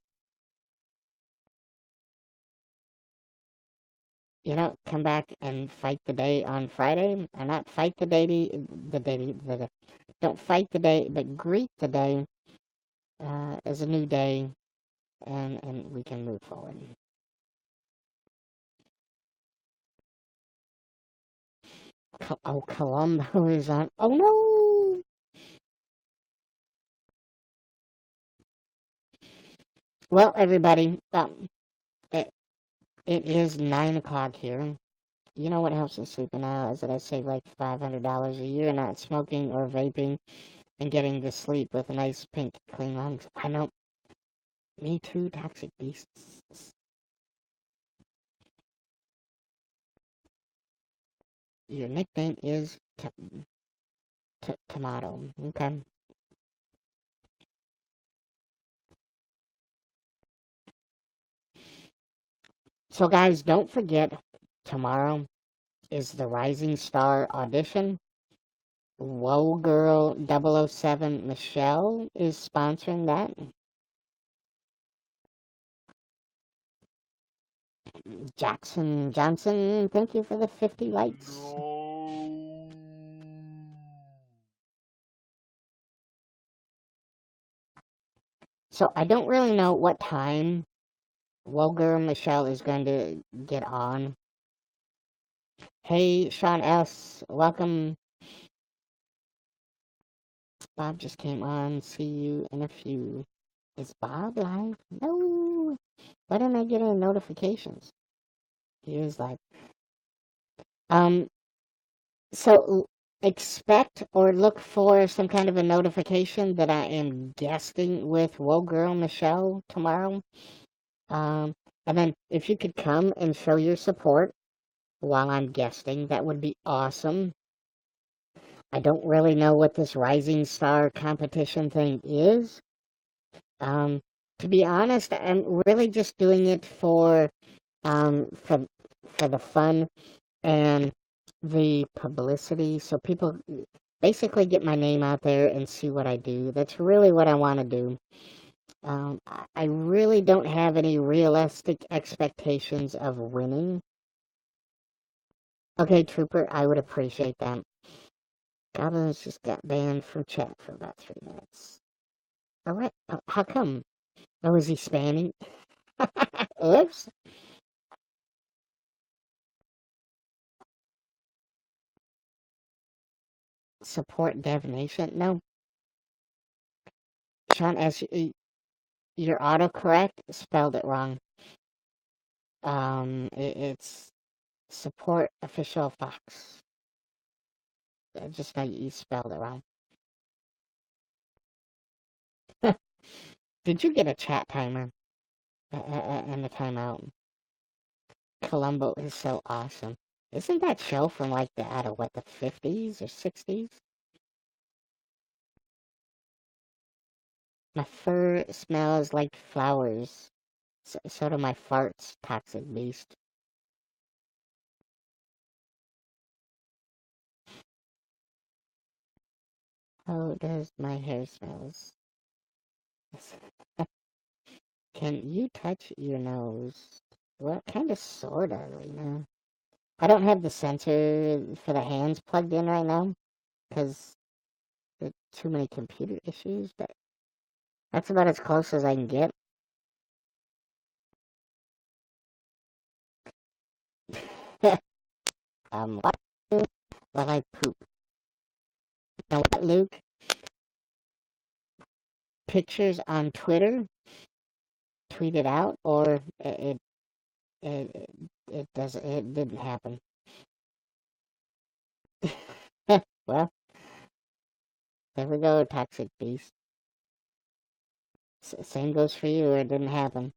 come back and fight the day on Friday. Or not fight the day, don't fight the day, but greet the day as a new day. And we can move forward. Columbo is on. Oh no! Well, everybody, it, it is 9 o'clock here. You know what helps me sleeping now is that I save like $500 a year not smoking or vaping and getting to sleep with nice pink clean lungs. I know. Me too, Toxic Beasts. Your nickname is Tomato. Okay. So, guys, don't forget, tomorrow is the Rising Star audition. Whoa Girl 007 Michelle is sponsoring that. Jackson Johnson, thank you for the 50 likes. So I don't really know what time Woger Michelle is going to get on. Hey, Sean S., welcome. Bob just came on. See you in a few. Is Bob live? No. Why didn't I get any notifications? He is live. So expect or look for some kind of a notification that I am guesting with Whoa Girl Michelle tomorrow. Um, and then if you could come and show your support while I'm guesting, that would be awesome. I don't really know what this Rising Star competition thing is. Um, to be honest, I'm really just doing it um for for the fun and the publicity, so people basically get my name out there and see what I do. That's really what I want to do. I really don't have any realistic expectations of winning. Okay, Trooper, I would appreciate that. Goblins just got banned from chat for about 3 minutes. All right, how come? Oh, is he spamming? Oops. Support divination? No. Sean, as your autocorrect spelled it wrong. It's support Official.Fox. Just know you spelled it wrong. Did you get a chat timer and a timeout? Columbo is so awesome. Isn't that show from like out of what, the 50s or 60s? My fur smells like flowers. So do my farts, toxic beast. How does my hair smells? Can you touch your nose? What kind of sorta, you know? I don't have the sensor for the hands plugged in right now because there's too many computer issues, but that's about as close as I can get. What? While I poop. You know what, Luke? Pictures on Twitter, tweet it out, or it, it didn't happen. Well, there we go, toxic beast. Same goes for you, it didn't happen.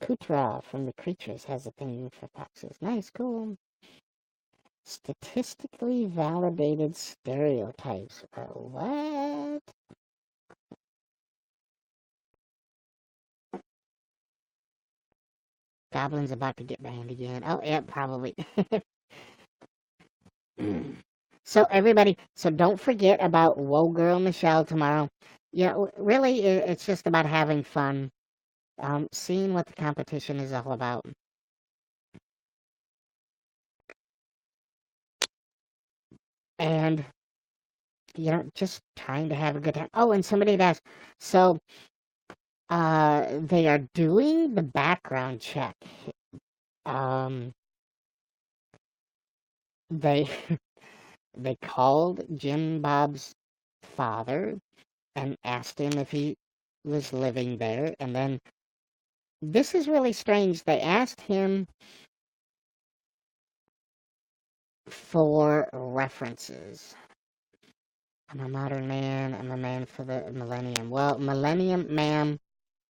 Kutra from the Creatures has a thing for foxes. Nice, cool. Statistically validated stereotypes. What? Goblin's about to get banned again. Oh, yeah, probably. So everybody, so don't forget about Whoa Girl Michelle tomorrow. Yeah, really, it's just about having fun. Seeing what the competition is all about. And, just trying to have a good time. Oh, and somebody had asked, so, they are doing the background check. Um, they, they called Jim Bob's father and asked him if he was living there, and then this is really strange. They asked him for references. I'm a modern man. I'm a man for the millennium. Well, millennium, ma'am,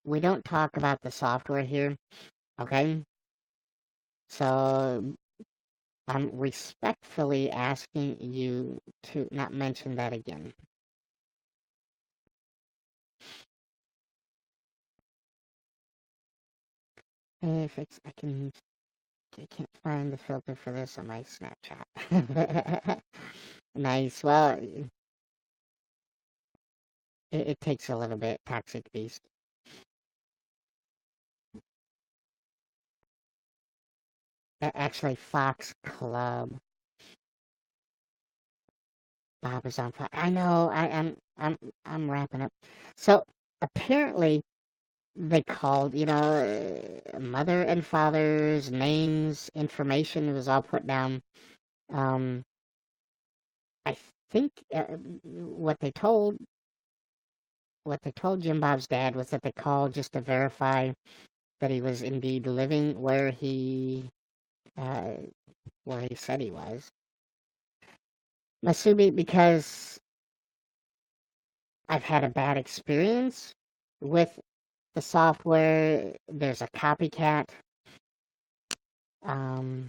we don't talk about the software here, okay? So I'm respectfully asking you to not mention that again. If it's, I can't find the filter for this on my Snapchat. Nice. Well, it takes a little bit, Toxic Beast. Actually, Fox Club. Bob is on fire. I know. I'm wrapping up. So apparently they called, mother and father's names, information was all put down. Um, I think what they told Jim Bob's dad was that they called just to verify that he was indeed living where he said he was. Masubi, because I've had a bad experience with the software. There's a copycat. Um,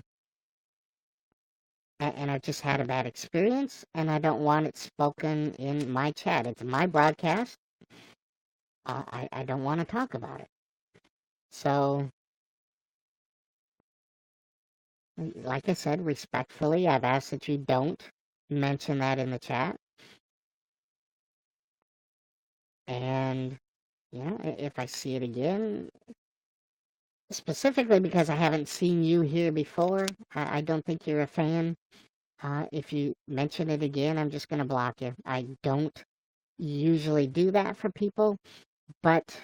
and I've just had a bad experience, and I don't want it spoken in my chat. It's my broadcast. I don't want to talk about it. So, like I said, respectfully, I've asked that you don't mention that in the chat. And, if I see it again, specifically because I haven't seen you here before, I don't think you're a fan. If you mention it again, I'm just going to block you. I don't usually do that for people, but,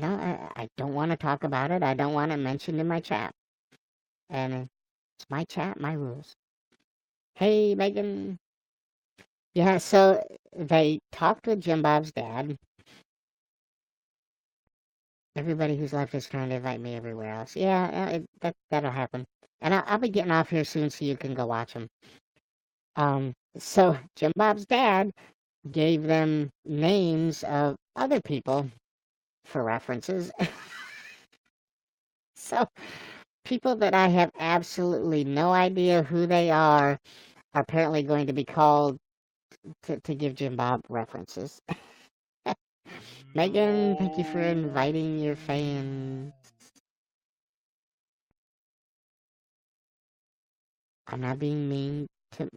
I don't want to talk about it. I don't want it mentioned in my chat. And it's my chat, my rules. Hey, Megan. Yeah, so they talked with Jim Bob's dad. Everybody who's left is trying to invite me everywhere else. Yeah, that'll happen. And I'll be getting off here soon so you can go watch them. So Jim Bob's dad gave them names of other people for references. So people that I have absolutely no idea who they are apparently going to be called to give Jim Bob references. Megan, thank you for inviting your fans. I'm not being mean to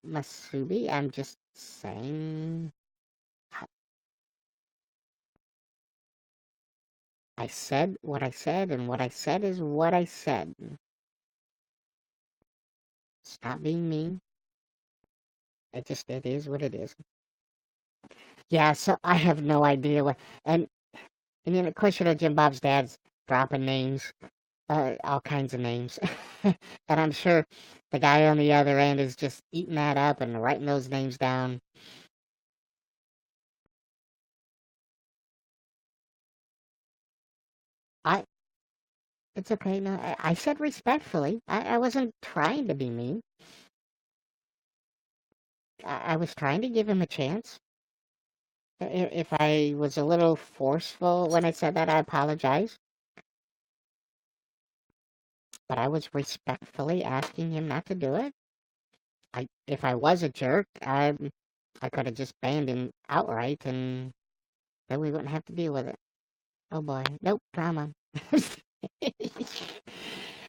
Masubi. I'm just saying. I said what I said, and what I said is what I said. Stop being mean. It is what it is. Yeah, so I have no idea what. And then, of course, Jim Bob's dad's dropping names, all kinds of names. And I'm sure the guy on the other end is just eating that up and writing those names down. It's okay. No, I said respectfully. I wasn't trying to be mean. I was trying to give him a chance. If I was a little forceful when I said that, I apologize. But I was respectfully asking him not to do it. If I was a jerk, I could have just banned him outright, and then we wouldn't have to deal with it. Oh boy, nope, drama.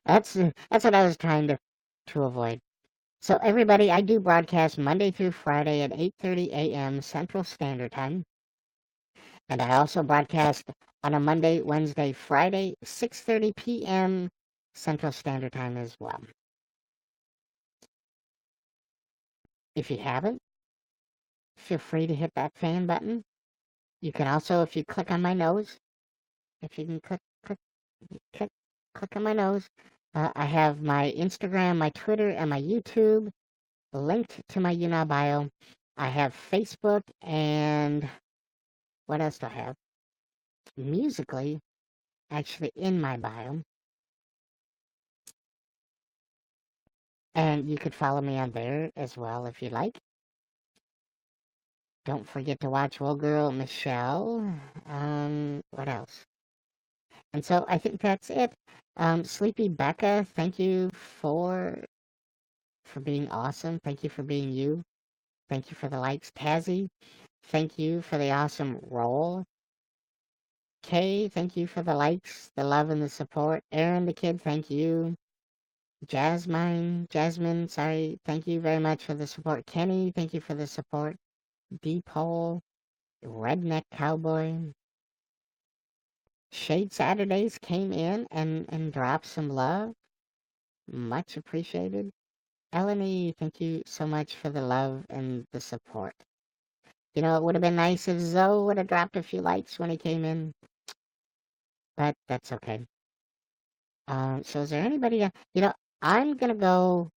That's what I was trying to avoid. So everybody, I do broadcast Monday through Friday at 8:30 a.m. Central Standard Time. And I also broadcast on a Monday, Wednesday, Friday, 6:30 p.m. Central Standard Time as well. If you haven't, feel free to hit that fan button. You can also, if you click on my nose, if you can click on my nose, I have my Instagram, my Twitter, and my YouTube linked to my YouNow bio. I have Facebook, and what else do I have? Musically, actually in my bio. And you could follow me on there as well if you like. Don't forget to watch Well Girl Michelle. What else? And so I think that's it. Sleepy Becca, thank you for being awesome. Thank you for being you. Thank you for the likes. Tazzy, thank you for the awesome roll. Kay, thank you for the likes, the love, and the support. Aaron the Kid, thank you. Jasmine, sorry, thank you very much for the support. Kenny, thank you for the support. Deep Hole, Redneck Cowboy. Shade Saturdays came in and dropped some love. Much appreciated. Eleni, thank you so much for the love and the support. It would have been nice if Zoe would have dropped a few likes when he came in, but that's okay. So is there anybody? I'm gonna go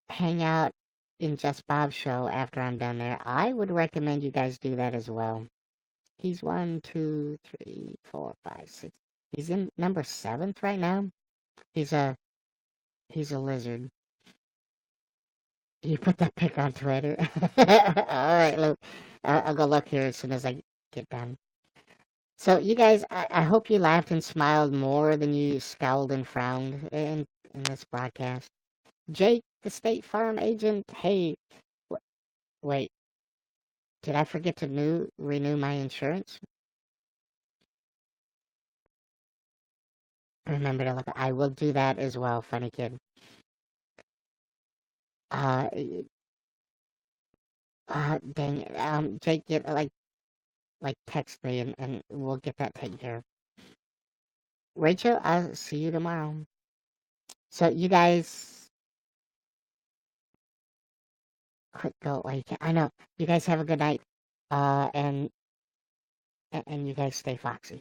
hang out in Just Bob's show after I'm done there. I would recommend you guys do that as well. He's 1, 2, 3, 4, 5, 6. He's in number 7th right now. He's a lizard. You put that pic on Twitter. Alright, look. I'll go look here as soon as I get done. So, you guys, I hope you laughed and smiled more than you scowled and frowned in this broadcast. Jake, the State Farm agent, hey, wait, did I forget to renew my insurance? Remember to look. I will do that as well, funny kid. Uh, dang it. Jake, get text me and we'll get that taken care of. Rachel, I'll see you tomorrow. So you guys, quick go. I know you guys have a good night. And you guys stay foxy.